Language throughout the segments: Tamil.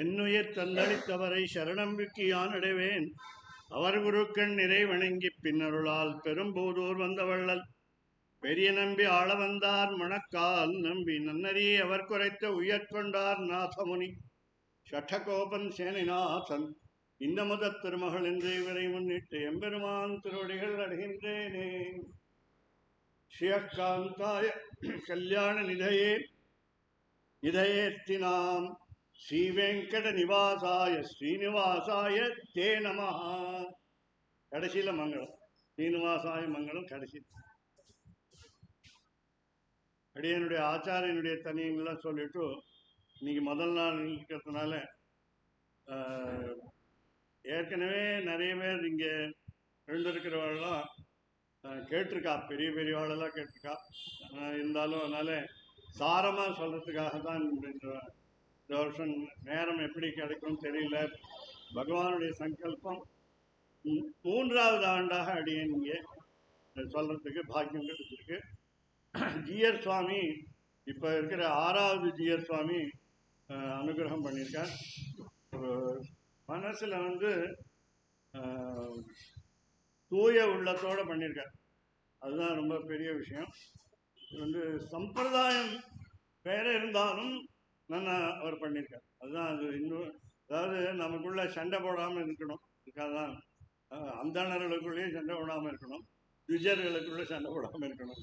என்னுயிர் தந்தளித்தவரை சரணம்பிக்கு யான் அடைவேன். அவர் குருக்கண் நிறை வணங்கி பின்னருளால் பெரும்பூதூர் வந்தவள்ளல் பெரிய நம்பி ஆள வந்தார் மணக்கால் நம்பி நன்னறியே அவர் குறைத்த உயர்கொண்டார் நாதமுனி சட்டகோபன் சேனைநாதன் இந்த முதற் திருமகள் என்று இவரை முன்னிட்டு எம்பெருமான் திருவடிகள் அடைகின்றேனே. ஸ்ரீயக்காந்தாய கல்யாண நிதையே இதயேத்தினாம் ஸ்ரீ வெங்கட நிவாசாய ஸ்ரீனிவாசாய தே நமஹா. கடைசியில மங்களம், ஸ்ரீனிவாசாய மங்களம் கடைசி. அடியனுடைய ஆச்சாரியனுடைய தனியங்கள்லாம் சொல்லிட்டு இன்னைக்கு முதல் நாள் இருக்கிறதுனால ஏற்கனவே நிறைய பேர் இங்கே எழுந்திருக்கிறவர்கள்லாம் கேட்டிருக்கா, பெரிய பெரியவாளெல்லாம் கேட்டிருக்கா. இருந்தாலும் அதனால சாரமாக சொல்றதுக்காக தான் இந்த வருஷம் நேரம் எப்படி கிடைக்கும் தெரியல. பகவானுடைய சங்கல்பம் 3வது ஆண்டாக அடியேன் இங்கே சொல்றதுக்கு பாக்கியம் கிடைச்சிருக்கு. ஜிஆர் சுவாமி இப்போ இருக்கிற 6வது ஜிஆர் சுவாமி அனுகிரகம் பண்ணியிருக்கார். ஒரு மனசில் தூய உள்ளத்தோடு பண்ணியிருக்கார். அதுதான் ரொம்ப பெரிய விஷயம். சம்பிரதாயம் வேற இருந்தாலும் நான் அவர் பண்ணியிருக்கார். அதுதான் அது. இன்னும் அதாவது நமக்குள்ள சண்டை போடாமல் இருக்கணும். அதுக்காகதான் அந்தணர்களுக்குள்ளேயும் சண்டை போடாமல் இருக்கணும், துஜர்களுக்குள்ள சண்டை போடாமல் இருக்கணும்.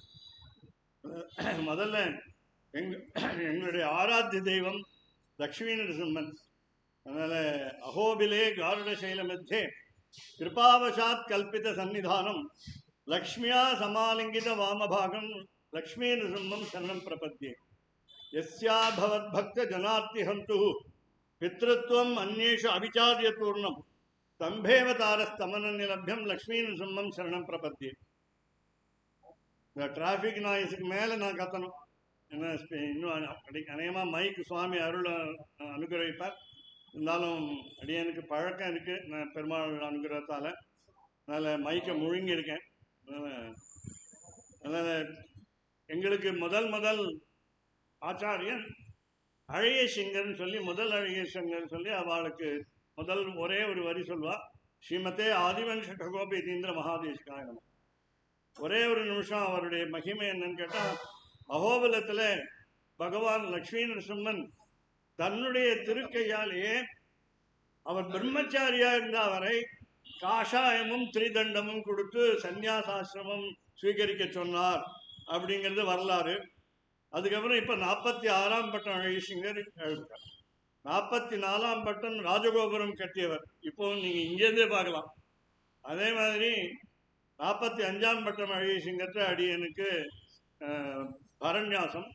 முதல்ல எங்களுடைய ஆராத்திய தெய்வம் லக்ஷ்மி நரசிம்மன். அதனால அகோபிலே காருட சைல மத்தியே கிருபாவசாத் கல்பித சன்னிதானம் லக்ஷ்மியா சமாலிங்கித வாமபாகம் லக்ஷ்மீ நரசிம்மம் சரணம் பிரபத்தியே. யஸ்யா பவத் பக்த ஜனார்த்திஹந்து பித்ருத்வம் அந்நேஷு அவிச்சாரிய பூர்ணம் தம்பேவதாரஸ்தமனநிலபியம் லக்ஷ்மீ நரசிம்மம் சரணம் பிரபத்தியே. இந்த டிராஃபிக் நாய்ஸுக்கு மேலே நான் கத்தணும். ஏன்னா இன்னும் அநேகமாக மைக்கு சுவாமி அருள் அனுகிரகிப்பார். இருந்தாலும் அடியனுக்கு பழக்கம் இருக்குது, நான் பெருமாள் அனுகிரகத்தால். அதனால் மைக்கை முழுங்கியிருக்கேன். அதனால் எங்களுக்கு முதல் ஆச்சாரியன் அழகிய சிங்கர்னு சொல்லி, முதல் அழகிய சிங்கர்னு சொல்லி அவளுக்கு முதல் ஒரே ஒரு வரி சொல்வா, ஸ்ரீமதே ஆதிவன்ஷ ககோபேதீந்திர மகாதேசிகாய நம. ஒரே ஒரு நிமிஷம் அவருடைய மகிமை என்னன்னு கேட்டால், அகோபலத்தில் பகவான் லக்ஷ்மி நரசிம்மன் தன்னுடைய திருக்கையாலேயே அவர் பிரம்மச்சாரியா இருந்த அவரை காஷாயமும் திரிதண்டமும் கொடுத்து சந்நியாசாசிரமம் ஸ்வீகரிக்க சொன்னார் அப்படிங்கிறது வரலாறு. அதுக்கப்புறம் இப்போ 46ஆம் பட்டம் அழகிய சிங்கர் எழுதுறார். 44ஆம் பட்டம் ராஜகோபுரம் கட்டியவர். இப்போ நீங்கள் இங்கேருந்தே பார்க்கலாம். அதே மாதிரி 45ஆம் பட்டம் அழகிய சிங்கத்தை அடியனுக்கு பரண்யாசம்.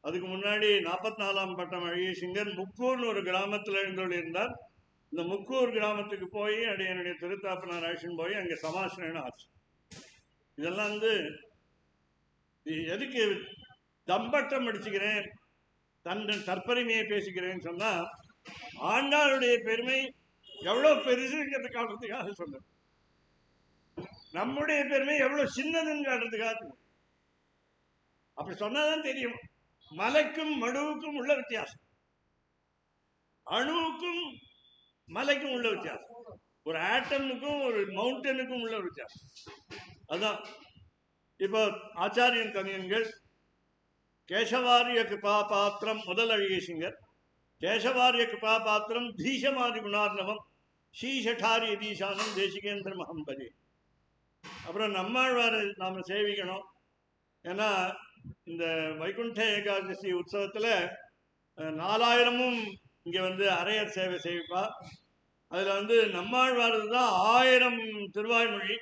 அதுக்கு முன்னாடி 44ஆம் பட்டம் அழகிய சிங்கர் முக்கூர்னு ஒரு கிராமத்தில் எழுந்தொழியிருந்தார். இந்த முக்கூர் கிராமத்துக்கு போய் அடியனுடைய திருத்தாப்பனார் அழைச்சின்னு போய் அங்கே சமாசிரயணம் ஆச்சு. இதெல்லாம் எதுக்கு தம்பட்டம் அடிச்சுக்கிறேன், தற்பெருமையை பேசிக்கிறேன்னு சொன்னா, ஆண்டாளுடைய பெருமை எவ்வளவு பெருசுங்கிறது காட்டுறதுக்காக சொன்னது, நம்முடைய பெருமை எவ்வளவு சின்னதுன்னு காட்டுறதுக்காக. அப்படி சொன்னாதான் தெரியும் மலைக்கும் மடுவுக்கும் உள்ள வித்தியாசம், அணுவுக்கும் மலைக்கும் உள்ள வித்தியாசம், ஒரு ஆட்டமுக்கும் ஒரு மவுண்டனுக்கும் உள்ள வித்தியாசம். அதுதான் இப்போ ஆச்சாரியன் கவியன்கள் கேசவாரிய கிருபா பாத்திரம் முதல் அழகிய சிங்கர், கேசவாரிய கிருபா பாத்திரம் தீசமாதி குணார்ணவம் ஸ்ரீஷடாரிய தீசானம் தேசிகேந்திர மகம்பதி. அப்புறம் நம்மாழ்வாரை நாம் சேவிக்கணும். ஏன்னா இந்த வைகுண்ட ஏகாதசி உற்சவத்தில் 4000 இங்கே அரையர் சேவை செய்விப்பா. அதில் நம்மாழ்வார் தான் 1000 திருவாய்மொழி,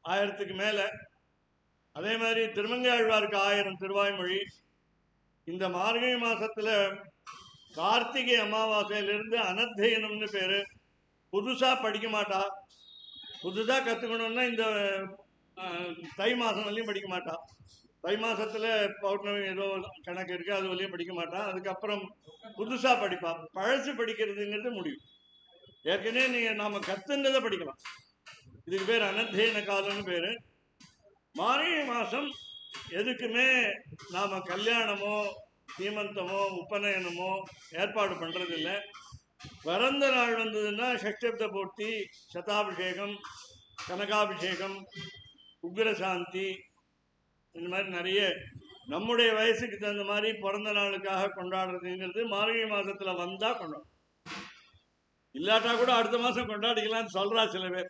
1000க்கு மேலே. அதே மாதிரி திருமங்கையாழ்வாருக்கு 1000 திருவாய்மொழி. இந்த மார்கழி மாசத்துல கார்த்திகை அமாவாசையிலிருந்து அனத்தியனம்னு பேரு. புதுசா படிக்க மாட்டா, புதுசா கத்துக்கணும்னா இந்த தை மாசம் வரையும் படிக்க மாட்டா. தை மாசத்துல பௌர்ணமி ஏதோ கணக்கு இருக்கு, அது வரையும் படிக்க மாட்டா. அதுக்கப்புறம் புதுசா படிப்பா. பழசு படிக்கிறதுங்கிறது முடியும். ஏற்கனவே நாம கத்துன்றதை படிக்கலாம். இதுக்கு பேர் அனத்தியன காலம்னு பேரு. மார்கழி மாசம் எதுக்குமே நாம கல்யாணமோ சீமந்தமோ உபநயனமோ ஏற்பாடு பண்றது இல்லை. பிறந்த நாள் வந்ததுன்னா ஷஷ்டப்த பூர்த்தி, சதாபிஷேகம், கனகாபிஷேகம், உக்ரசாந்தி, இந்த மாதிரி நிறைய நம்முடைய வயசுக்கு தகுந்த மாதிரி பிறந்த நாளுக்காக கொண்டாடுறதுங்கிறது மார்கழி மாதத்துல வந்தா கொண்டாடும். இல்லாட்டா கூட அடுத்த மாசம் கொண்டாடிக்கலாம்னு சொல்றா சில பேர்.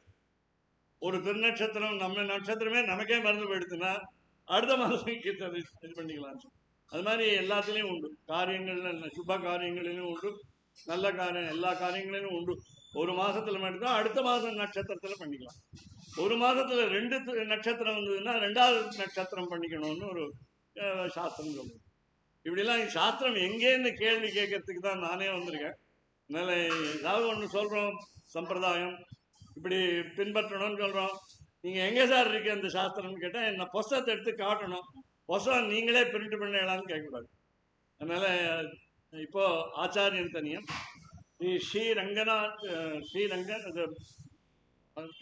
ஒரு திருநட்சத்திரம் நம்ம நட்சத்திரமே நமக்கே மறந்து போயிடுச்சுன்னா அடுத்த மாதம் இது பண்ணிக்கலாம். அது மாதிரி எல்லாத்துலேயும் உண்டு. காரியங்கள்ல சுப காரியங்களிலும் உண்டு, நல்ல காரியம் எல்லா காரியங்களிலும் உண்டு. ஒரு மாசத்துல மட்டும்தான் அடுத்த மாதம் நட்சத்திரத்துல பண்ணிக்கலாம். ஒரு மாதத்துல 2 நட்சத்திரம் வந்ததுன்னா 2வது நட்சத்திரம் பண்ணிக்கணும்னு ஒரு சாஸ்திரம் சொல்லுது. இப்படிலாம் சாஸ்திரம் எங்கேன்னு கேள்வி கேட்கறதுக்கு தான் நானே வந்திருக்கேன். அதனால ஏதாவது ஒன்று சொல்றோம், சம்பிரதாயம் இப்படி பின்பற்றணும்னு சொல்றோம். நீங்க எங்க சார் இருக்கு அந்த சாஸ்திரம்னு கேட்டா என்ன புஸ்தகத்தை எடுத்து காட்டணும். புஸ்தகம் நீங்களே பிரிண்ட் பண்ணலான்னு கேட்கக்கூடாது. அதனால இப்போ ஆச்சாரியன் தனியம் ஸ்ரீ ரங்கநாத் ஸ்ரீரங்கன்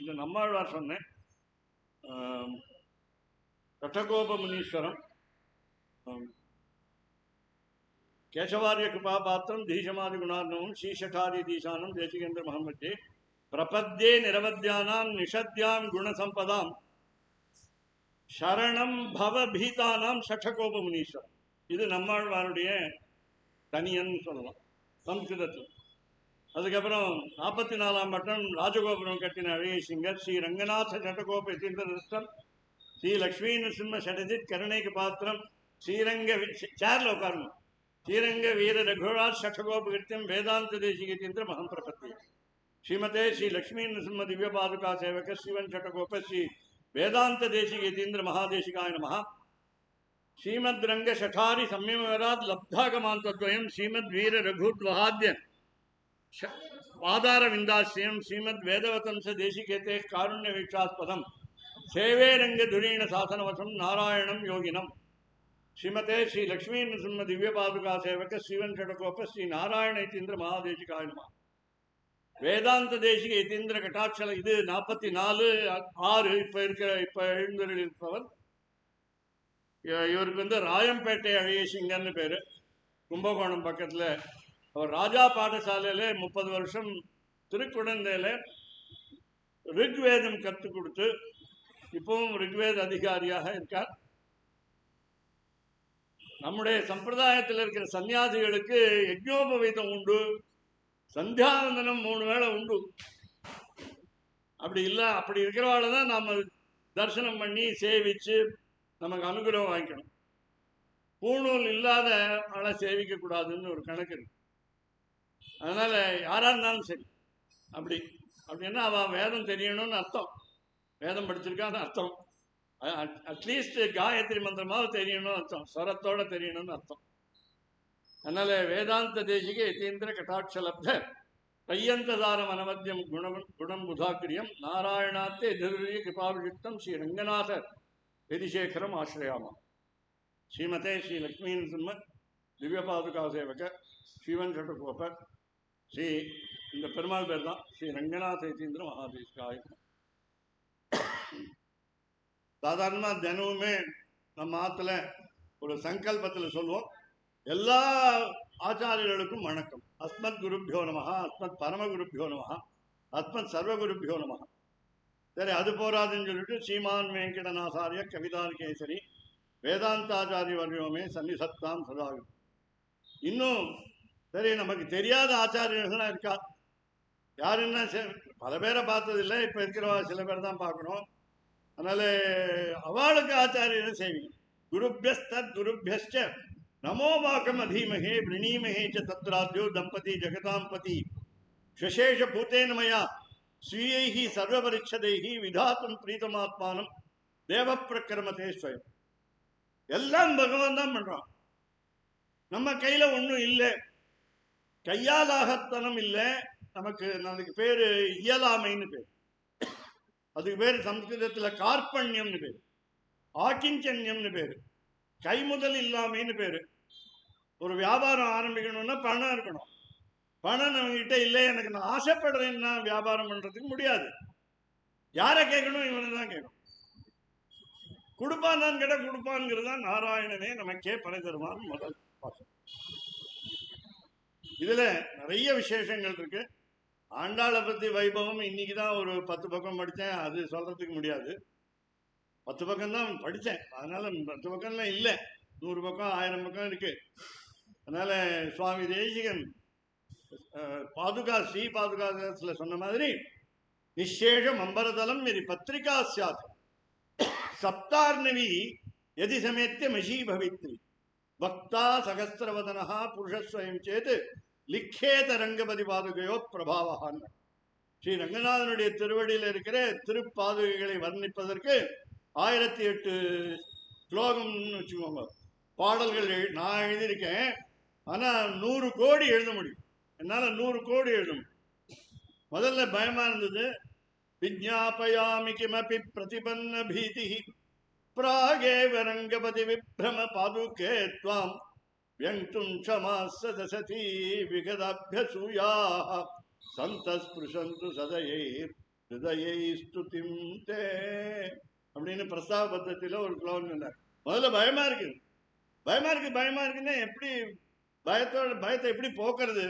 இது நம்மாழ்வார் சொன்னேன். கட்டகோப முனீஸ்வரம் கேசவாரிய கிருபாபாத்திரம் தீசமாதி குணார்ணவம் ஸ்ரீஷட்டாரி தீசானம் தேசிகேந்திர மகமத்தே பிரபத்யே நிரவத்யானாம் நிஷத்யாம் குணசம்பதாம் சரணம் பவபீதானாம் சட்டகோப முனீஸ்வரம். இது நம்மாழ்வாருடைய தனியன்னு சொல்லலாம் சம்ஸ்கிருதத்தில். அதுக்கப்புறம் 44ஆம் பட்டம் ராஜகோபுரம் கட்டின அழகிய சிங்கர் ஸ்ரீ ரங்கநாத சட்டகோப யதீந்திர ஸ்ரீ லக்ஷ்மி நரசிம்ம சடஜித் கருணைக்கு பாத்திரம் ஸ்ரீரங்க சேர்ல உட்காரணும். ஸ்ரீரங்க வீர ரகுராஜ் சட்டகோபகிருத்தியம் வேதாந்த தேசிகேந்திர மகம் பிரபத்தி ஸ்ரீமதே ஸ்ரீ லக்ஷ்மி நரசிம்ம திவ்ய பாதுகா சேவக ஸ்ரீவன் சட்டகோப ஸ்ரீ வேதாந்த தேசிகேந்திர மகாதேசிகாய நம. ஸ்ரீமத் ரங்க ஷட்டாரி சம்யமவராத் லப்தாகமாந்தத்வயம் ஸ்ரீமத் வீர ரகுத்வஹாத்ய வாதார விந்தாசியம் ஸ்ரீமத் வேதவதம்ச தேசிகேதே காருண்ய வீட்சாஸ்பதம் சேவே ரங்க துரீண சாசனவசம் நாராயணம் யோகினம். ஸ்ரீமதே ஸ்ரீ லக்ஷ்மி நரசிம்ம திவ்ய பாதுகா சேவக ஸ்ரீவன் சடகோப ஸ்ரீ நாராயண யதீந்திர மகாதேசிகாய நம. வேதாந்த தேசிக யதீந்திர கட்டாட்சல. இது 44/6 இப்ப எழுந்தருளிருப்பவர். இவருக்கு வந்து ராயம்பேட்டை அழகிய சிங்கர்னு பேரு, கும்பகோணம் பக்கத்துல. அவர் ராஜா பாடசாலையில 30 வருஷம் திருக்குழந்தையில ரிக்வேதம் கற்றுக் கொடுத்து இப்பவும் ரிக்வேத அதிகாரியாக இருக்கார். நம்முடைய சம்பிரதாயத்தில் இருக்கிற சன்னியாசிகளுக்கு யஜ்ஞோபவீதம் உண்டு, சந்தியாவந்தனம் 3 வேளை உண்டு. அப்படி இல்லை, அப்படி இருக்கிறவாள் தான் நாம தரிசனம் பண்ணி சேவிச்சு நமக்கு அனுகிரகம் வாங்கிக்கணும். பூணூல் இல்லாத ஆளை சேவிக்க கூடாதுன்னு ஒரு கணக்கு இருக்கு. அதனால யாரா இருந்தாலும் சரி அப்படின்னா அவன் வேதம் தெரியணும்னு அர்த்தம், வேதம் படிச்சிருக்கான்னு அர்த்தம், அட்லீஸ்ட் காயத்ரி மந்திரமாவது தெரியணும்னு அர்த்தம், ஸ்வரத்தோட தெரியணும்னு அர்த்தம். அதனால வேதாந்த தேசிக யதீந்திர கட்டாட்சலப்த கையந்ததாரம் அனவத்தியம் குணம் புதாக்கிரியம் நாராயணாத்தே எதிரிய கிருபாபிஷிக்தம் ஸ்ரீ ரங்கநாத யதிசேகரம் ஆசிரயாமா. ஸ்ரீமதே ஸ்ரீ லக்ஷ்மி நரசிம்ம திவ்ய பாதுகா சேவக ஸ்ரீவன் சட்டகோப ஸ்ரீ இந்த பெருமாள் பேர் தான் ஸ்ரீ ரங்கநாத யதீந்திர மகாதேசிகாய. சாதாரணமா தினமுமே நம்ம ஆத்துல ஒரு சங்கல்பத்தில் சொல்லுவோம், எல்லா ஆச்சாரியர்களுக்கும் வணக்கம். அஸ்மத் குருபியோ நமஹா, அஸ்மத் பரமகுருபியோ நமஹா, அஸ்மத் சர்வகுருபியோ நமஹா. சரி, அது போராதுன்னு சொல்லிட்டு ஸ்ரீமான் வெங்கடநாசாரிய கவிதார் கேசரி வேதாந்தாச்சாரிய வர்யோமே சன்னிசத்தாம் சதாகு. இன்னும் சரி, நமக்கு தெரியாத ஆச்சாரியர்கள்லாம் இருக்கா. யாருன்னா பல பேரை பார்த்ததில்லை, இப்போ இருக்கிறவா சில பேர் தான் பார்க்கணும். அதனால அவளுக்கு ஆச்சாரியரை சேவிக்கும். குருபியஸ்தத் குருபியஸ்ச நமோ வாக்கம் அதீமகே பிரணீமகே ச தத்ராத்யோ தம்பதி ஜெகதாம்பதி ஸ்வசேஷ பூத்தேன மயா ஸ்வீயைஹி சர்வபரிச்சதைஹி விதாத்தும் பிரீதமாத்மானம் தேவ பிரக்கிரமதே ஸ்வயம். எல்லாம் பகவான் தான் பண்றான், நம்ம கையில ஒன்றும் இல்லை, கையாலாகத்தனம் இல்லை நமக்கு. அதுக்கு பேரு இயலாமைன்னு பேர். அதுக்கு பேரு சம்ஸ்கிருதத்துல கார்பண்யம்னு பேரு, ஆக்கிஞ்சன்யம்னு பேரு, கைமுதல் இல்லாமைன்னு பேரு. ஒரு வியாபாரம் ஆரம்பிக்கணும்னா பணம் இருக்கணும். பணம் நம்ம கிட்ட இல்லை, எனக்கு நான் ஆசைப்படுறேன்னா வியாபாரம் பண்றதுக்கு முடியாது. யாரை கேட்கணும்? இவனை தான் கேட்கணும். கொடுப்பான் தான் கேட்ட கொடுப்பான்ங்கிறது தான் நாராயணனே நமக்கே பணி தருவான் முதல் பாசம். இதுல நிறைய விசேஷங்கள் இருக்கு. ஆண்டாளை பத்தி வைபவம் இன்னைக்கு தான் ஒரு 10 பக்கம் படித்தேன். அது சொல்றதுக்கு முடியாது. 10 பக்கம் தான் படித்தேன், அதனால 10 பக்கம்லாம் இல்லை, 100 பக்கம் 1000 பக்கம் இருக்கு. அதனால சுவாமி தேசிகன் பாதுகா ஸ்ரீ பாதுகாசத்துல சொன்ன மாதிரி நிஷேஷம் அம்பரதலம் எதி பத்திரிகா சாத் சப்தார்ணவி எதி சமேத்திய மஷி பவித்ரி வக்தா சகஸ்திரவதனஹா புருஷஸ்வயம் சேத் லிக்கேத ரங்கபதி பாதுகையோ பிரபாவகான். ஸ்ரீ ரங்கநாதனுடைய திருவடியில் இருக்கிற திருப்பாதுகைகளை வர்ணிப்பதற்கு 1008 ஸ்லோகம்னு வச்சுக்கோங்க, பாடல்கள் நான் எழுதியிருக்கேன். ஆனா 100 கோடி எழுத முடியும், என்னால 100 கோடி எழுத முடியும். முதல்ல பயமா இருந்தது. விஜ்ஞாபயாமி கிமபி பிரதிபன்ன பீதி பிராகேவ ரங்கபதி விப்ரம பாதுகே த்வாம் வியங்தும் க்ஷமாஸ்ஸ தசதி விகதாப்யசூயாः சந்தஸ்பிருஷந்து சதயை ஹிருதயை ஸ்துதிம் தே அப்படின்னு பிரஸ்தாவ பத்தத்தில ஒரு ஸ்லோகம் சொன்னார். முதல்ல பயமா இருக்கு, பயமா இருக்கு, பயமா இருக்குன்னா எப்படி பயத்தை எப்படி போக்குறது?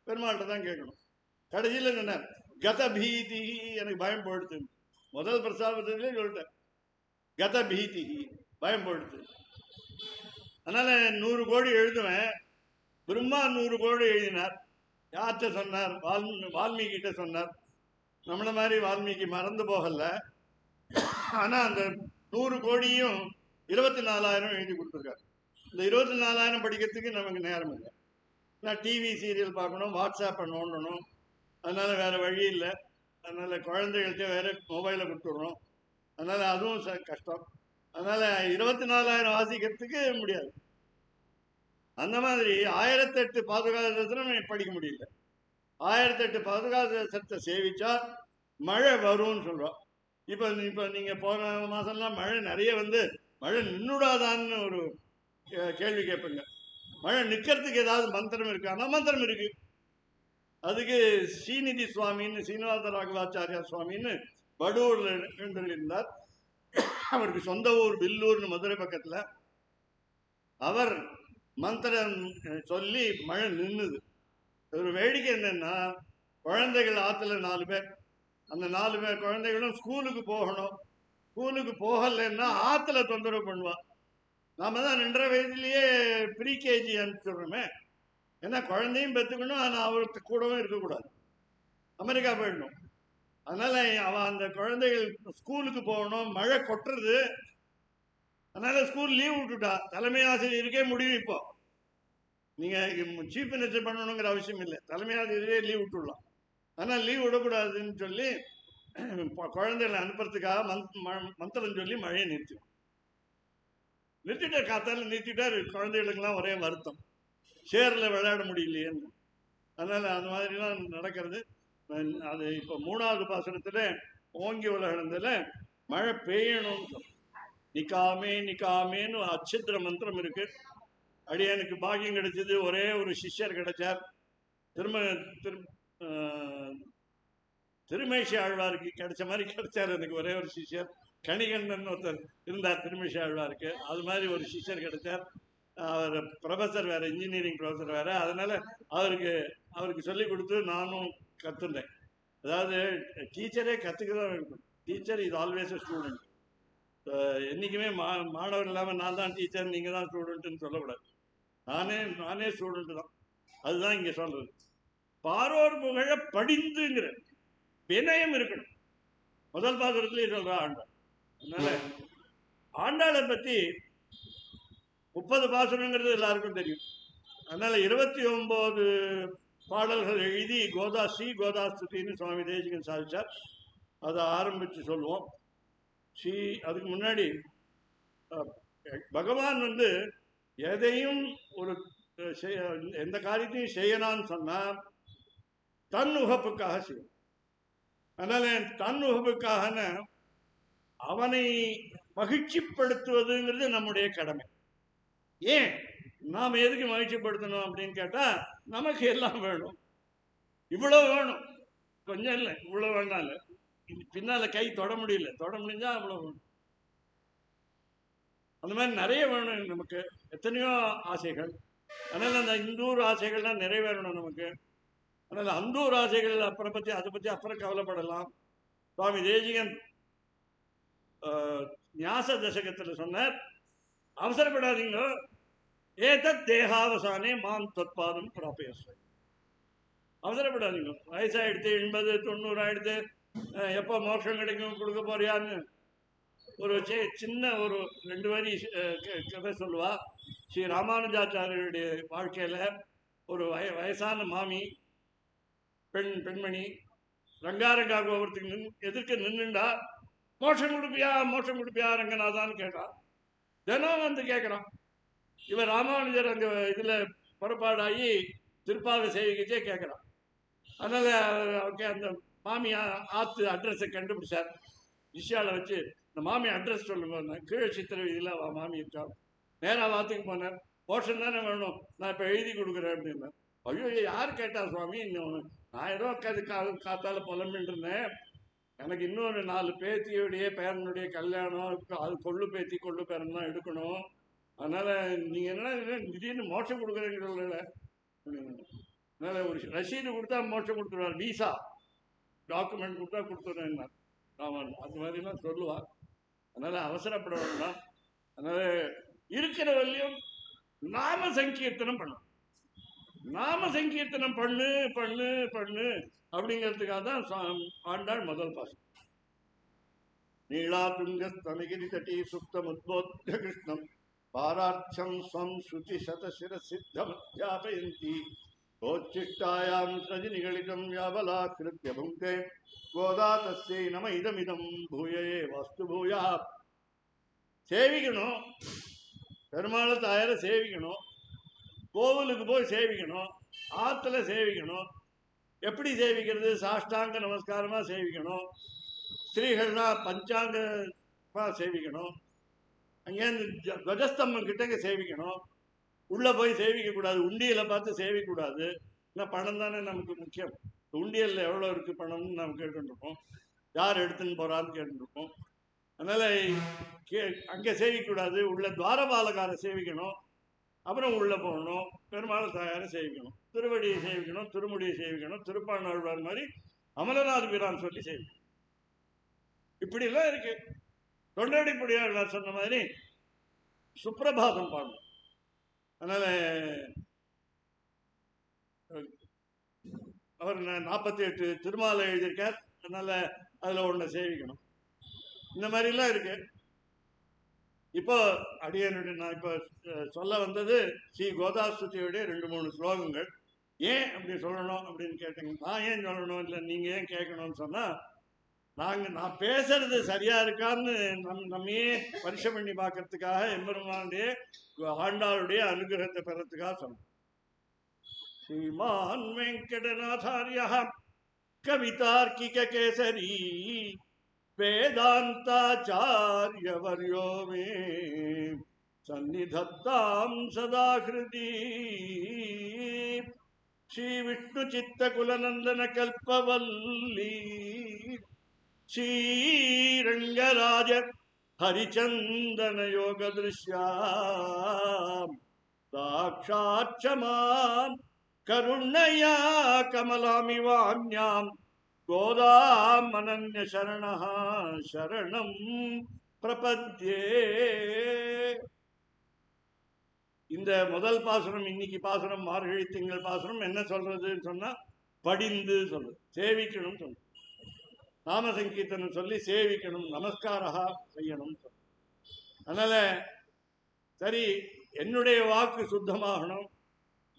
பெருமாள்கிட்ட தான் கேட்கணும். கடைசியில சொன்னார் கத பீதி, எனக்கு பயம் போடுது. முதல் பிரஸ்தாபத்திலே சொல்லிட்டேன் கத பீதி, பயம் போடுது. அதனால 100 கோடி எழுதுவேன். பிரம்மா 100 கோடி எழுதினார். யார்கிட்ட சொன்னார்? வால்மீகி கிட்ட சொன்னார். நம்மள மாதிரி வால்மீகி மறந்து போகல. ஆனா அந்த 100 கோடியும் 24,000 எழுதி கொடுத்துருக்காரு. இந்த 24,000 படிக்கிறதுக்கு நமக்கு நேரம் இல்லை. நான் டிவி சீரியல் பார்க்கணும், வாட்ஸ்அப் நோண்டணும், அதனால வேற வழி இல்லை. அதனால குழந்தைகள்கிட்ட வேற மொபைலை கொடுத்துடுறோம், அதனால அதுவும் கஷ்டம். அதனால 24,000 வாசிக்கிறதுக்கு முடியாது. அந்த மாதிரி 1008 பாதுகாப்பு படிக்க முடியல. 1008 பாதுகாப்பு சேவிச்சா மழை வரும்னு சொல்றோம். இப்ப நீங்க போன மாசம்லாம் மழை நிறைய வந்து மழை நின்னுடாதான்னு ஒரு கேள்வி கேட்பீங்க. மழை நிக்கிறதுக்கு ஏதாவது மந்திரம் இருக்கான்னா மந்திரம் இருக்கு. அதுக்கு ஸ்ரீநிதி சுவாமின்னு சீனிவாச ராகவாச்சாரியா சுவாமின்னு வடூர்ல இருந்தார். அவருக்கு சொந்த ஊர் வில்லூர்னு மதுரை பக்கத்துல. அவர் மந்திரம் சொல்லி மழை நின்னுது. ஒரு வேடிக்கை என்னன்னா, குழந்தைகள் ஆத்துல 4 பேர், அந்த 4 பேர் குழந்தைகளும் ஸ்கூலுக்கு போகணும். ஸ்கூலுக்கு போகலன்னா ஆத்துல தொந்தரவு பண்ணுவா. நாம தான் 2.5 வயதுலயே ப்ரீ கேஜி அனுப்பிச்சுடுறோமே. ஏன்னா குழந்தையும் பெற்றுக்கணும், ஆனா அவருக்கு கூடவும் இருக்கக்கூடாது, அமெரிக்கா போயிடணும். அதனால அவன் அந்த குழந்தைகள் ஸ்கூலுக்கு போகணும், மழை கொட்டுறது. அதனால ஸ்கூல் லீவ் விட்டுட்டா. தலைமை ஆசிரியருக்கே முடியும். இப்போ நீங்க சீஃப் மினிஸ்டர் பண்ணணுங்கிற அவசியம் இல்லை, தலைமை ஆசிரியரே லீவ் விட்டுடலாம். ஆனால் லீவ் விடக்கூடாதுன்னு சொல்லி குழந்தைகளை அனுப்புறதுக்காக மந்திரம் சொல்லி மழையை நிறுத்திட்டார். காத்தால நிறுத்திட்டார். குழந்தைகளுக்கெல்லாம் ஒரே வருத்தம், சேரில் விளையாட முடியலையேன்னு. அதனால அந்த மாதிரிலாம் நடக்கிறது. அது இப்போ 3வது பாசனத்துல ஓங்கி உலகத்துல மழை பெய்யணும்னு சொல்ல, நிக்காமே நிக்காமேன்னு அச்சித்திர மந்திரம் இருக்கு. அடியனுக்கு பாக்கியம் கிடைச்சது, ஒரே ஒரு சிஷ்யர் கிடைச்சார். திருமேஷி ஆழ்வாருக்கு கிடைச்ச மாதிரி கிடைச்சார் எனக்கு ஒரே ஒரு சிஷ்யர். கணிகண்டன் ஒருத்தர் இருந்தார் திருமேஷி ஆழ்வாருக்கு, அது மாதிரி ஒரு சிஷ்யர் கிடைச்சார். அவர் ப்ரொஃபஸர் வேற, இன்ஜினியரிங் ப்ரொஃபஸர் வேற. அதனால அவருக்கு சொல்லி கொடுத்து நானும் கற்றுந்தேன். அதாவது டீச்சரே கற்றுக்கதான் இருக்கணும். Teacher is always a student. என்றைக்குமே மாணவர் இல்லாமல் நான் தான் டீச்சர், நீங்கள் தான் ஸ்டூடெண்ட்டுன்னு சொல்லக்கூடாது. நானே ஸ்டூடெண்ட்டு தான். அதுதான் இங்கே சொல்றது. பாரோர் புகழ படிந்துங்கிற வினயம் இருக்கணும். முதல் பாசுரத்திலேயே சொல்றா ஆண்டாள். அதனால ஆண்டாளை பற்றி 30 பாசுரங்கிறது எல்லாருக்கும் தெரியும். அதனால 29 பாடல்கள் எழுதி ஸ்ரீ கோதாஸ்துதின்னு சுவாமி தேசிகன் சாதிச்சார். அதை ஆரம்பித்து சொல்லுவோம். அதுக்கு முன்னாடி பகவான் வந்து எதையும் எந்த காரியத்தையும் செய்யலான்னு சொன்னா தன் உகப்புக்காக செய்யும். அதனால தன் உகப்புக்காக அவனை மகிழ்ச்சிப்படுத்துவதுங்கிறது நம்முடைய கடமை. ஏன் நாம் எதுக்கு மகிழ்ச்சிப்படுத்தணும் அப்படின்னு கேட்டா, நமக்கு எல்லாம் வேணும், இவ்வளவு வேணும், கொஞ்சம் இல்லை, இவ்வளவு வேண்டாம் இல்லை, பின்னால கை தொட முடியல, தொட முடிஞ்சா அவ்வளவு வேணும். அந்த மாதிரி நிறைய வேணும் நமக்கு, எத்தனையோ ஆசைகள். அதனால அந்த இந்தூர் ஆசைகள்லாம் நிறைவேறணும் நமக்கு. அதனால அந்தூர் ஆசைகள் அப்புறம் அதை பத்தி அப்புறம் கவலைப்படலாம். சுவாமி தேசிகன் ஞாச தசகத்துல சொன்னார், அவசரப்படாதீங்க, ஏதத் தேகாவசானே மாம் தத்பாதம் பிராபயஸ்வ. அவசரப்படாதீங்க, வயசாயிடுத்து 80 90 ஆயிடுத்து, எப்போ மோட்சம் கிடைக்கும் கொடுக்க போறியான்னு ஒரு சின்ன ஒரு 2 வரி கதை சொல்லுவா. ஸ்ரீ ராமானுஜாச்சாரியருடைய வாழ்க்கையில ஒரு வயசான மாமி பெண்மணி ரங்காரங்கா கோபுரத்துக்கு எதிர்க்க நின்றுண்டா, மோட்சம் கொடுப்பியா ரங்கநாதான்னு கேட்டா. தினம் வந்து கேட்கிறான். இவர் ராமானுஜர் அங்க இதுல புறப்பாடாகி திருப்பாவை சேவிக்கச்சே கேட்கிறான். அதனால அந்த மாமி ஆத்து அட்ரஸை கண்டுபிடிச்சார். விஷயால வச்சு இந்த மாமி அட்ரஸ் சொல்லுங்க, கீழே சித்திர வீதியில் மாமி இருக்கா. நேராக வாத்துக்கு போனார். மோட்சம் தானே வேணும், நான் இப்போ எழுதி கொடுக்குறேன் அப்படின்னா. ஐயோ யார் கேட்டா சுவாமி, நான் ஏதோ காத்தால புலம்பின்னு இருந்தேன், எனக்கு இன்னொரு 4 பேத்தியுடைய பேரனுடைய கல்யாணம், அது கொள்ளு பேத்தி கொள்ளு பேரன் தான் எடுக்கணும். அதனால நீங்க என்ன திடீர்னு மோட்சம் கொடுக்குறீங்கள. அதனால ஒரு ரசீது கொடுத்தா மோட்சம் கொடுத்துருவார், விசா டாக்குமெண்ட் கொடுத்தா கொடுத்துருவேன். ஆமாம், அது மாதிரிலாம் சொல்லுவார். அதனால அவசரப்பட வேண்டாம். அதனால இருக்கிற வரையும் நாம சங்கீர்த்தனம் பண்ணும். நாம சங்கீர்த்தனம் பண்ணு பண்ணு பண்ணு அப்படிங்கிறதுக்காக தான் ஆண்டாள் முதல் பாசம். நீளா துங்க ஸ்தனகிரி தட்டி சுப்தம் உத்போத்ய கிருஷ்ணம் பாராட்சம் ஸ்வம் ஸ்ருதி சதசிர சித்தமத்யாபயந்தி கோச்சிஷ்டாயாம் ரஜினிகளிடம் யாவலாக்கிருத்ய புங்கே கோதா தஸ்யை நம இதமிதம் பூயே வஸ்து பூயா. சேவிக்கணும், பெருமாளை தாயார சேவிக்கணும், கோவிலுக்கு போய் சேவிக்கணும், ஆத்துல சேவிக்கணும். எப்படி சேவிக்கிறது? சாஷ்டாங்க நமஸ்காரமா சேவிக்கணும். ஸ்திரீகள்னா பஞ்சாங்கமா சேவிக்கணும். அங்கேருந்து துவஜஸ்தம்பம் கிட்டங்க சேவிக்கணும். உள்ள போய் சேவிக்க கூடாது, உண்டியலை பார்த்து சேவிக்க கூடாது. ஏன்னா பணம் தானே நமக்கு முக்கியம். உண்டியல்ல எவ்வளோ இருக்கு பணம்னு நம்ம கேட்டுருப்போம், யார் எடுத்துன்னு போறான்னு கேட்டுருப்போம். அதனால அங்கே சேவிக்கூடாது. உள்ள துவாரபாலகாரை சேவிக்கணும், அப்புறம் உள்ள போகணும், பெருமாள் தாயாரை சேவிக்கணும், திருவடியை சேவிக்கணும், திருமுடியை சேவிக்கணும், திருப்பாணாழ்வார் மாதிரி அமலநாத பிரான் சொல்லி சேவிக்கணும். இப்படிலாம் இருக்கு. தொண்டடிப்படியார் சொன்ன மாதிரி சுப்பிரபாதம் பாடணும். அதனால அவர் 48 திருமாலை எழுதியிருக்கார். அதனால அதுல ஒண்ணு சேவிக்கணும். இந்த மாதிரிலாம் இருக்கு. இப்போ அடியனுடைய நான் இப்போ சொல்ல வந்தது ஸ்ரீ கோதாஸ்துதியுடைய 2-3 ஸ்லோகங்கள். ஏன் அப்படி சொல்லணும் அப்படின்னு கேட்டீங்க. நான் ஏன் சொல்லணும், இல்லை நீங்க ஏன் கேட்கணும்னு சொன்னா, நான் பேசுறது சரியா இருக்கான்னு நம்மையே பரிசம் பண்ணி பார்க்கறதுக்காக, எம்பெருமானுடைய ஆண்டாளுடைய அனுகிரகத்தை பெறத்துக்காக சொன்னோம். श्रीमान वेंकटनाथार्यः कवितार्किक केसरी वेदांताचार्यवर्यो मे सन्निधत्तां सदा हृदि श्री विष्णु चित्तकुलनंदन कल्पवल्ली श्री रंगराज हरिचंदन योग दृश्याम साक्षात् क्षमां करुणया कमलामिवान्यां गोदाम् अनन्य शरणः शरणं प्रपद्ये. இந்த முதல் பாசுரம், இன்னைக்கு பாசுரம், மார்கழி திங்கள் பாசுரம் என்ன சொல்றதுன்னு சொன்னா, படிந்து சொல்றது, சேவிக்கணும் சொல்றது, நாம சங்கீர்த்தனம் சொல்லி சேவிக்கணும், நமஸ்காரா செய்யணும் சொல்றது. அதனால சரி, என்னுடைய வாக்கு சுத்தமாகணும்.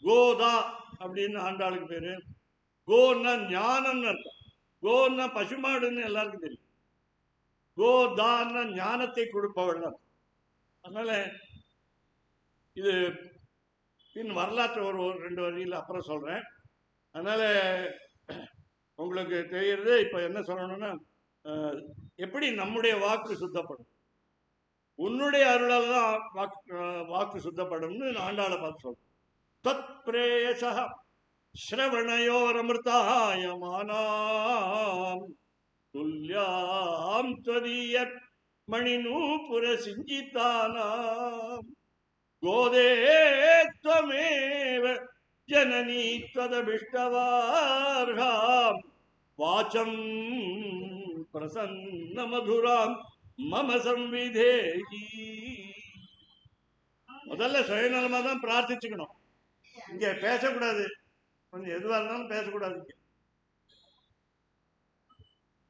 கோதா அப்படின்னு ஆண்டாளுக்கு பேரு. கோன்னா ஞானம்னு அர்த்தம். கோன்னா பசுமாடுன்னு எல்லாருக்கும் தெரியும். கோதான்னா ஞானத்தை கொடுப்பவள். அதனால இது பின் வரலாற்று ஒரு 2 வரியில் அப்புறம் சொல்றேன். அதனால உங்களுக்கு தெரியுறது. இப்ப என்ன சொல்லணும்னா, எப்படி நம்முடைய வாக்கு சுத்தப்படும், உன்னுடைய அருளால் தான் வாக்கு சுத்தப்படும்னு ஆண்டாளை பார்த்து சொல்றேன். தத் பிரேயச ஸ்ரவணயோரமிருதாயமானாம் துல்யாம் த்வதீய மணிநூபுர சிஞ்சிதானாம் गोदे त्वमेव जननी त्वदभिष्टवार्हाम् वाचं प्रसन्न मधुरां मम संविधेहि. முதல்ல சுயநலமா தான் பிரார்த்திச்சுக்கணும். இங்க பேசக்கூடாது, கொஞ்சம் எதுவா இருந்தாலும் பேசக்கூடாது.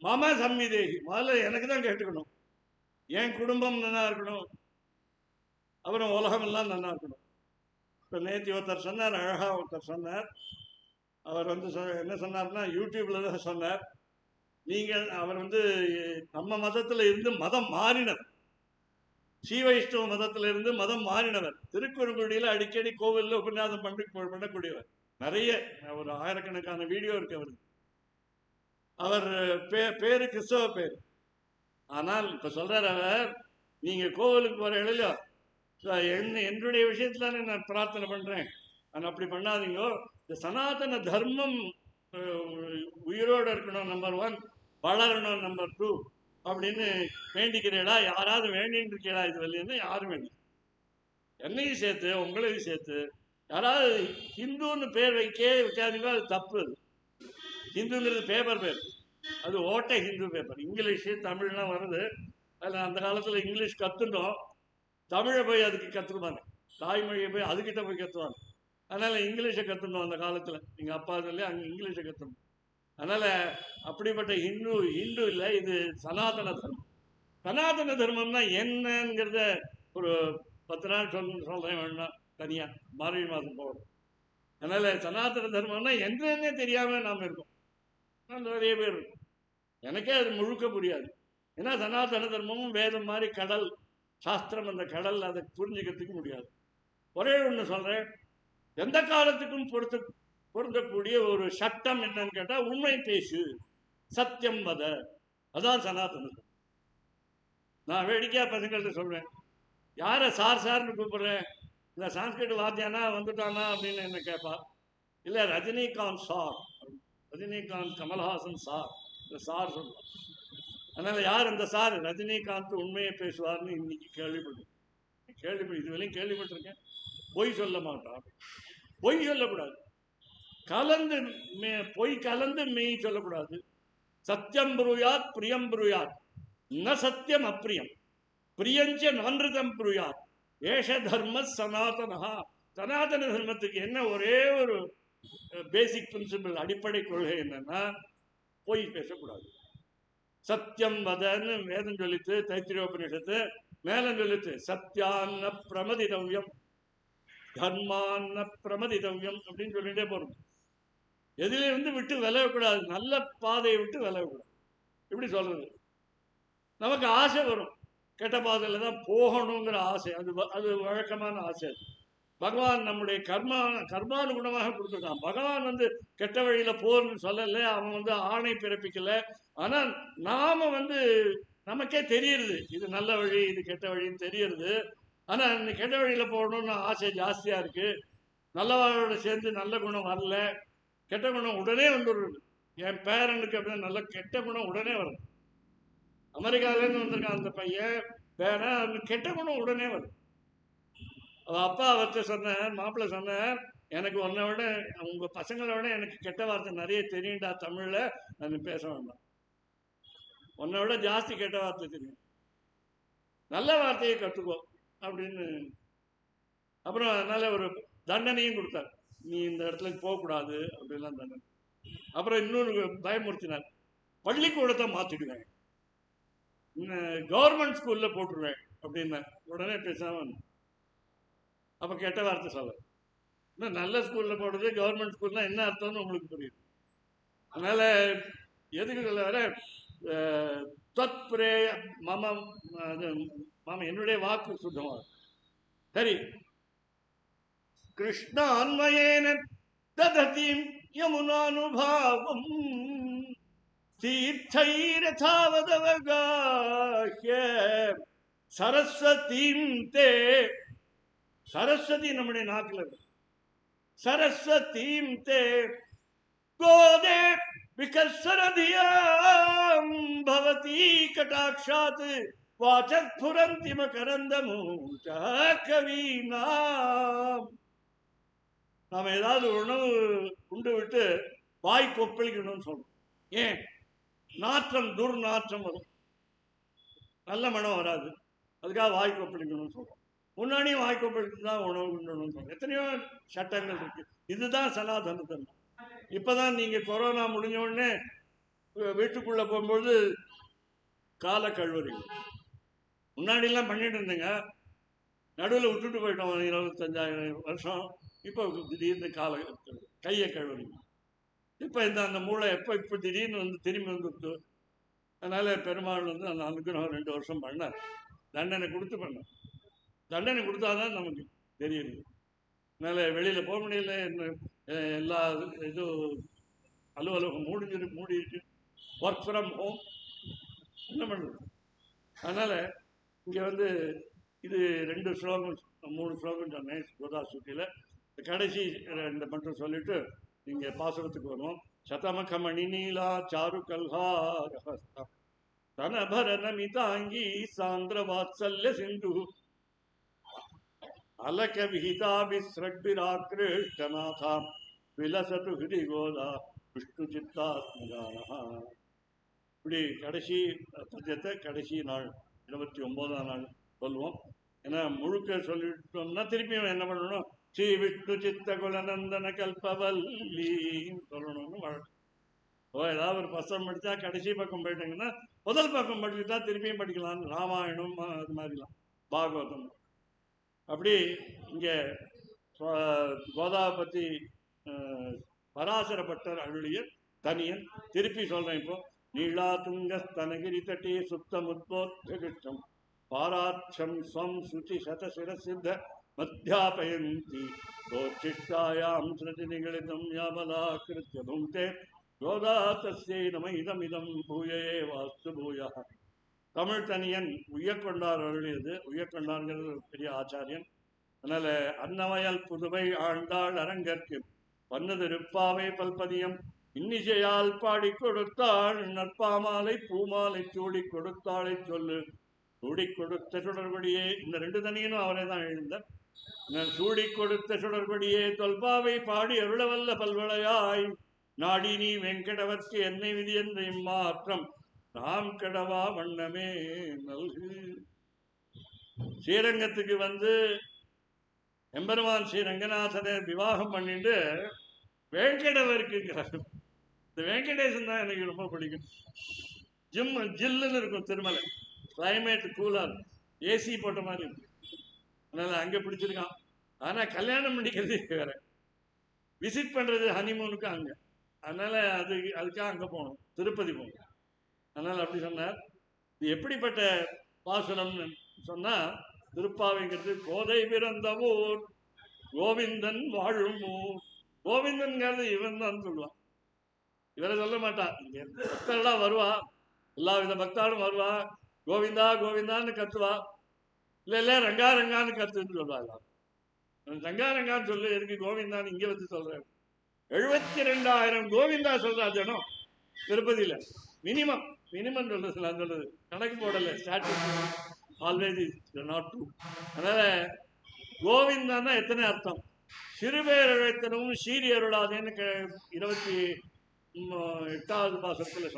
மம சம்விதேகி, முதல்ல எனக்கு தான் கேட்டுக்கணும். என் குடும்பம் நல்லா இருக்கணும், அப்புறம் உலகம் எல்லாம் நல்லா இருக்கணும். இப்போ நேற்று ஒருத்தர் சொன்னார், அழகா ஒருத்தர் சொன்னார். அவர் வந்து என்ன சொன்னார்னா, யூடியூப்ல தான் சொன்னார். நீங்கள் அவர் வந்து நம்ம மதத்தில் இருந்து மதம் மாறினர், ஸ்ரீ வைஷ்ணவ மதத்தில் இருந்து மதம் மாறினவர். திருக்குறங்குடியில் அடிக்கடி கோவிலில் உபன்யாசம் பண்ணக்கூடியவர். நிறைய ஒரு ஆயிரக்கணக்கான வீடியோ இருக்கு அவருக்கு. அவர் பேரு கிறிஸ்தவ பேர். ஆனால் இப்ப சொல்றார் அவர், நீங்க கோவிலுக்கு போற இல்லையோ, என்னுடைய விஷயத்துல நான் பிரார்த்தனை பண்றேன், நான் அப்படி பண்ணாதீங்க. இந்த சனாதன தர்மம் உயிரோடு இருக்கணும், நம்பர் 1, வளரணும், நம்பர் 2 அப்படின்னு வேண்டிக்கிறீடா? யாராவது வேண்டின்னு இருக்கீடா? இது வெளியே யாரும் வேண்டி, என்னையும் சேர்த்து உங்களையும் சேர்த்து யாராவது ஹிந்துன்னு பேர் வைக்க விட்டாதீங்க, அது தப்பு. ஹிந்துங்கிறது பேப்பர் பேர், அது ஓட்டை ஹிந்து பேப்பர். இங்கிலீஷு தமிழ்லாம் வருது, அதில் அந்த காலத்தில் இங்கிலீஷ் கற்றுட்டோம், தமிழை போய் அதுக்கு கற்றுக்குவாங்க, தாய்மொழியை போய் அதுக்கிட்ட போய் கற்றுவாங்க. அதனால் இங்கிலீஷை கற்றுக்கணும் அந்த காலத்தில். எங்கள் அப்பா சொல்லி அங்கே இங்கிலீஷை கற்றுக்கணும். அதனால் அப்படிப்பட்ட ஹிந்து இல்லை, இது சனாதன தர்மம். சனாதன தர்மம்னா என்னங்கிறத ஒரு 10 நாள் சொல்கிறேன் வேணும்னா, தனியாக மார்கழி மாதம் போகணும். அதனால் சனாதன தர்மம்னா என்னன்னே தெரியாமல் நாம் இருக்கோம், நிறைய பேர் இருக்கும். எனக்கே அது முழுக்க புரியாது. ஏன்னா சனாதன தர்மமும் வேதம் மாதிரி கடல், சாஸ்திரம் அந்த கடல், அதை புரிஞ்சுக்கிறதுக்கு முடியாது. ஒரே ஒன்று சொல்கிறேன், எந்த காலத்துக்கும் பொருந்தக்கூடிய ஒரு சட்டம் என்னன்னு கேட்டால், உண்மை பேசு, சத்தியம் வத, அதான் சனாதனம். நான் வேடிக்கையாக பசங்கள்ட்ட சொல்வேன், யாரை சார் சார்னு கூப்பிடுறேன், இந்த சான்ஸ்கிரிட் வாத்தியானா வந்துட்டானா அப்படின்னு என்ன கேட்பா. இல்லை ரஜினிகாந்த் சார், ரஜினிகாந்த் கமல்ஹாசன் சார், இந்த சார் சொல்லுவார். அதனால யார் இந்த சார்? ரஜினிகாந்த் உண்மையை பேசுவார்னு இன்னைக்கு இதுவரையும் கேள்விப்பட்டிருக்கேன். பொய் சொல்ல மாட்டார், பொய் சொல்லக்கூடாது, கலந்து பொய் கலந்து மெய் சொல்லக்கூடாது. சத்தியம் புருயாத் பிரியம் புருயாத், ந சத்தியம் அப்பிரியம், பிரியஞ்ச நான்ருதம் புருயாத், ஏஷ தர்ம சனாதனா. சனாதன தர்மத்துக்கு என்ன ஒரே ஒரு பேசிக் பிரின்சிபிள், அடிப்படை கொள்கை என்னன்னா, பொய் பேசக்கூடாது. சத்தியம் வதன்னு வேதம் சொல்லித்து, தைத்திரியோபனிஷத்து மேல சொல்லித்து, சத்தியான்ன பிரமதிதவ்யம் தர்மான்ன பிரமதிதவ்யம் அப்படின்னு சொல்லிட்டே போறோம். எதிலே வந்து விட்டு விலகக்கூடாது, நல்ல பாதையை விட்டு விலகக்கூடாது. இப்படி சொல்றது. நமக்கு ஆசை வரும், கெட்ட பாதையில தான் போகணுங்கிற ஆசை, அது வழக்கமான ஆசை. பகவான் நம்முடைய கர்மானுகுணமாக கொடுத்துருக்கான். பகவான் வந்து கெட்ட வழியில போன்னு சொல்லலை, அவன் வந்து ஆணை பிறப்பிக்கல. ஆனால் நாம வந்து நமக்கே தெரியுது இது நல்ல வழி, இது கெட்ட வழின்னு தெரியுது. ஆனால் இந்த கெட்ட வழியில போகணும்னு ஆசை ஜாஸ்தியா இருக்கு. நல்லவாழோட சேர்ந்து நல்ல குணம் வரல, கெட்ட குணம் உடனே வந்துடுறது. என் பேரனுக்கு அப்படின்னா நல்ல கெட்ட குணம் உடனே வருது. அமெரிக்காவிலேருந்து வந்திருக்கான் அந்த பையன், வேற கெட்ட குணம் உடனே வருது. அப்பா அவர்கிட்ட சொன்னார், மாப்பிள்ளை சொன்னார், எனக்கு உன்னை விட உங்க பசங்களை விட எனக்கு கெட்ட வார்த்தை நிறைய தெரியும்டா தமிழ்ல, நான் பேச வேண்டாம், உன்னை விட ஜாஸ்தி கெட்ட வார்த்தை தெரியும், நல்ல வார்த்தையை கற்றுக்கோ அப்படின்னு. அப்புறம் அதனால ஒரு தண்டனையும் கொடுத்தார், நீ இந்த இடத்துக்கு போகக்கூடாது அப்படின்லாம் தண்டனை. அப்புறம் இன்னொன்று பயமுறுத்தினார், பள்ளிக்கூடத்தை மாற்றிடுவேன், கவர்மெண்ட் ஸ்கூல்ல போட்டுருவேன் அப்படின்னா. உடனே பேசாம, அப்போ கெட்ட வார்த்தை சொல்ல, இன்னும் நல்ல ஸ்கூலில் போடுறது கவர்மெண்ட் ஸ்கூல்னா என்ன அர்த்தம்னு உங்களுக்கு புரியுது. அதனால எதுக்கு சொல்ல வர, தத்பிரே மமம், என்னுடைய வாக்கு சுத்தமாக. சரி, கிருஷ்ண அன்மயேன தததிம் யமுனானுபாவம் தீர்த்தைரதாவதவகாஹ்ய சரஸ்வதீம் தே. சரஸ்வதி நம்முடைய நாக்கில் இருக்கு. சரஸ்வதீம் தே கோதே விகசரதியாம் பவதி கடாக்ஷாத் வாச்சஸ்புரந்திம கரந்தமூச்ச கவீனாம். நாம ஏதாவது உணவு உண்டு விட்டு வாய் கொப்பளிக்கணும்னு சொல்றோம். ஏன்? நாற்றம், துர்நாற்றம் வரும், நல்ல மனம் வராது. அதுக்காக வாய் கொப்பளிக்கணும்னு சொல்றோம். முன்னாடியும் வாய் கொப்பளித்து தான் உணவு உண்டணும்னு சொல்றோம். எத்தனையோ சட்டங்கள் இருக்கு. இதுதான் சனாதன தர்மம். இப்பதான் நீங்க கொரோனா முடிஞ்ச உடனே வீட்டுக்குள்ள போகும்போது கால கழுவுறீங்க. முன்னாடி எல்லாம் பண்ணிட்டு இருந்தீங்க, நடுவில் விட்டுட்டு போயிட்டோம் 25,000 வருஷம். இப்போ திடீர்னு கையை கழுவுறீங்க. இப்போ அந்த மூளை இப்போ திடீர்னு திரும்பி வந்துட்டு. அதனால பெருமாள் அந்த அனுகிரகம் 2 வருஷம் பண்ணார். தண்டனை கொடுத்து பண்ணார். தண்டனை கொடுத்தாதான் நமக்கு தெரியுது. அதனால வெளியில போக முடியல. எல்லா இதுவும் அலுவலகம் மூடிட்டு ஒர்க் ஃப்ரம் ஹோம் என்ன பண்ணுறது. அதனால இங்கே இது 2 ஸ்லோகம் 3 ஸ்லோகம் சொன்னேன் கோதா சுத்தியில். கடைசி 2 மட்டும் சொல்லிட்டு இங்கே பாசுரத்துக்கு வருவோம். சதமக மணி நீலா சாரு கல்ஹாரஹஸ்தா தனபர நமிதாங்கி சாந்திர வாத்சல்ய சிந்து அலக விஹிதாபிஸ்ரக்பிராக்ருஷ்டநாதாம் விலசது ஹிருதி கோதா விஷ்ணு சித்தாத்மஜானஹா. இப்படி கடைசி பத்தியத்தை கடைசி நாள் 29ஆம் நாள் சொல்லுவோம். ஏன்னா முழுக்க சொல்லிட்டோம்னா திருப்பியும் என்ன பண்ணணும்? ஸ்ரீ விஷ்ணு சித்த குலநந்தன கல்பவல்லின்னு சொல்லணும்னு வழக்கம். ஏதாவது ஒரு பசம் படித்தா கடைசி பக்கம் போயிட்டாங்கன்னா முதல் பக்கம் படிச்சுட்டா திருப்பியும் படிக்கலாம். ராமாயணம் அது மாதிரிலாம், பாகவதம். அப்படி இங்கே கோதாவை பற்றி பராசர பட்டர் அருளிய தனியன் திருப்பி சொல்றேன். இப்போ நீளா துங்க ஸ்தனகிரி தட்டி சுத்தமுத்போத்கிருஷ்டம் பாராட்சம் ஸ்வம் சுச்சி சதசிரசித்த மத்தியாபயந்தி தோச்சிஷ்டாயாம் ஸ்ருதி நிகழிதம் யாமலா கிருத்ய புங்கே கோதா தஸ்யை நம இதமிதம் பூயே வாஸ்து பூயா. தமிழ் தனியன் உய்யக்கொண்டார் அருளியது. உய்யக்கொண்டார்ங்கிறது ஒரு பெரிய ஆச்சாரியன். அதனால அன்னவயல் புதுவை ஆண்டாள் அரங்கற்கு வந்ததிருப்பாவை பல்பதியம் இன்னிசையால் பாடி கொடுத்தாள் நற்பாமாலை பூமாலை சூடி கொடுத்தாளை சொல்லு சூடி கொடுத்த சுடர்படியே. இந்த 2 தனியனும் அவரே தான் எழுந்தார். சூடி கொடுத்த சுடர்படியே தொல்பாவை பாடி அருளவல்ல பல்வளையாய் நாடி நீ வெங்கடவர்க்கு என்னை விதி என்ற இம்மாற்றம் நாம் கடவா வண்ணமே நல்கு. ஸ்ரீரங்கத்துக்கு எம்பெருமான் ஸ்ரீ ரங்கநாதனை விவாகம் பண்ணிட்டு வெங்கடவர்க்குங்கிறார். இந்த வெங்கடேசன் தான் எனக்கு ரொம்ப பிடிக்கும். ஜில்லுன்னு இருக்கும் திருமலை, கிளைமேட் கூலா இருக்கும், ஏசி போட்ட மாதிரி இருக்கு. அதனால அங்கே பிடிச்சிருக்கான். ஆனால் கல்யாணம் பண்ணிக்கிறது வேற, விசிட் பண்ணுறது ஹனிமூனுக்கு அங்கே. அதனால அதுக்காக அங்கே போகணும், திருப்பதி போகணும். அதனால் அப்படி சொன்னார். இது எப்படிப்பட்ட பாசுரம்னு சொன்னால், திருப்பாவைங்கிறது கோதை பிறந்த ஊர் கோவிந்தன் வாழும் ஊர். கோவிந்தன்கிறது இவன் தான் சொல்லுவான், இவரை சொல்ல மாட்டான். இங்கே பக்தர்களாக வருவா, எல்லா வித பக்தாலும் வருவா, கோவிந்தா கோவிந்தான்னு கத்துவா. இல்லை ரங்கா ரங்கான்னு கத்துன்னு சொல்லுவாங்க. ரங்கா ரங்கான்னு சொல்லு, எதுக்கு கோவிந்தான்னு இங்கே சொல்றேன். 72,000 கோவிந்தா சொல்றா ஜனம் திருப்பதியில். மினிமம் சொல்றது, நான் சொல்றது கணக்கு போடலை, statistics always is not true. அதனால கோவிந்தான்னா எத்தனை அர்த்தம்? சிறுபேர் அழைத்தனும் சீரி அருளாதேன்னு 28வது பாசத்தில்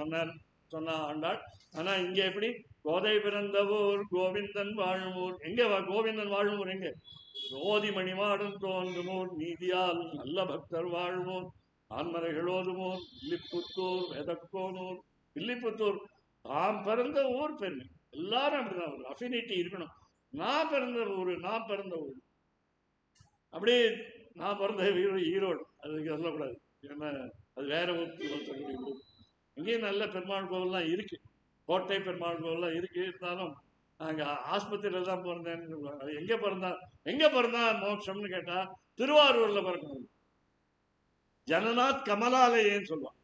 சொன்ன ஆண்டாள். ஆனா இங்க எப்படி? கோதை பிறந்த ஊர் கோவிந்தன் வாழும் ஊர். எங்க கோவிந்தன் வாழும் ஊர்? எங்க? ஜோதி மணிமாடும் தோன்றுமோர் நீதியால் நல்ல பக்தர் வாழ்வோர் ஆன்மறைகள் ஓதுமோர் வில்லிப்புத்தூர் வேதக்கோனூர். வில்லிப்புத்தூர் தாம் பிறந்த ஊர் பெருமை. எல்லாரும் அப்படிதான், ஒரு அஃபினிட்டி இருக்கணும். நான் பிறந்த ஊர் அப்படி. நான் பிறந்த ஈரோடு, அதுக்கு சொல்லக்கூடாது, ஏன்னா அது வேற ஊர் சொல்லக்கூடிய ஊர். இங்கேயும் நல்ல பெருமாள் கோவில்லாம் இருக்கு, கோட்டை பெருமாள் கோவில்லாம் இருக்கு. இருந்தாலும் நாங்க ஆஸ்பத்திரியில தான் பிறந்தேன்னு சொல்லுவாங்க. அது எங்க பிறந்தா மோட்சம்னு கேட்டா திருவாரூர்ல பிறக்கணும். ஜனநாத் கமலாலயன்னு சொல்லுவான்.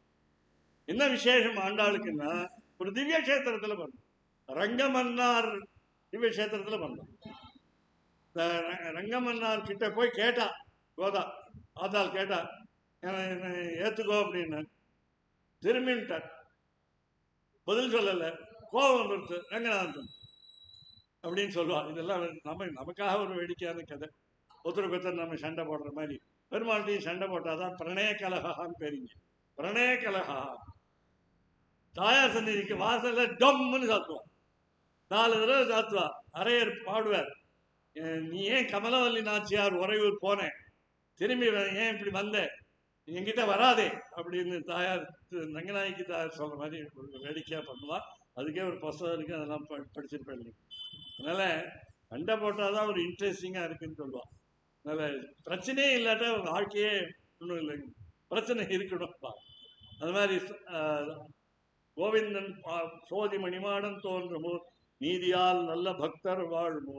என்ன விசேஷம் ஆண்டாளுக்குன்னா, ஒரு திவ்ய கஷேத்திரத்துல பிறந்தோம். ரங்கமன்னார் திவ்ய கஷேத்திரத்துல பிறந்தோம். ரங்கமன்னார் கிட்ட போய் கேட்டா கோதா, ஆதாள் கேட்டா ஏத்துக்கோ அப்படின்னு. திரும்பின்ட்டார், பதில் சொல்லல. கோபம் வந்துருச்சு ரங்கநாதன். அப்படின்னு சொல்லுவாள். இதெல்லாம் நமக்காக ஒரு வேடிக்கையான கதை. ஒருத்தருக்கு ஒருத்தர் நம்ம சண்டை போடுற மாதிரி பெருமாள்கிட்டையும் சண்டை போட்டாதான் பிரணய கலகான்னு பேருங்க. பிரணய கலகா. தாயார் சந்நிதிக்கு வாசல்ல டம்னு சாத்துவான். 4 தடவை சாத்துவா. அரையர் பாடுவார், நீ ஏன் கமலவல்லி நாச்சியார் உறையூர் போனேன், திரும்பி ஏன் இப்படி வந்த, என்கிட்ட வராதே அப்படின்னு தாயார் ரங்கநாயகி தாயார் சொல்ற மாதிரி வேடிக்கையா பண்ணுவா. அதுக்கே ஒரு புஸ்தகம் இருக்கு, அதெல்லாம் படிச்சிருப்பேன். அதனால சண்டை போட்டாதான் ஒரு இன்ட்ரெஸ்டிங்கா இருக்குன்னு சொல்லுவான். அதனால பிரச்சனையே இல்லாட்டா வாழ்க்கையே ஒன்றும் இல்லை, பிரச்சனை இருக்கணும். அது மாதிரி கோவிந்தன் சோதி மணிமாடன் தோன்றுமோ நீதியால் நல்ல பக்தர் வாழ்மோ.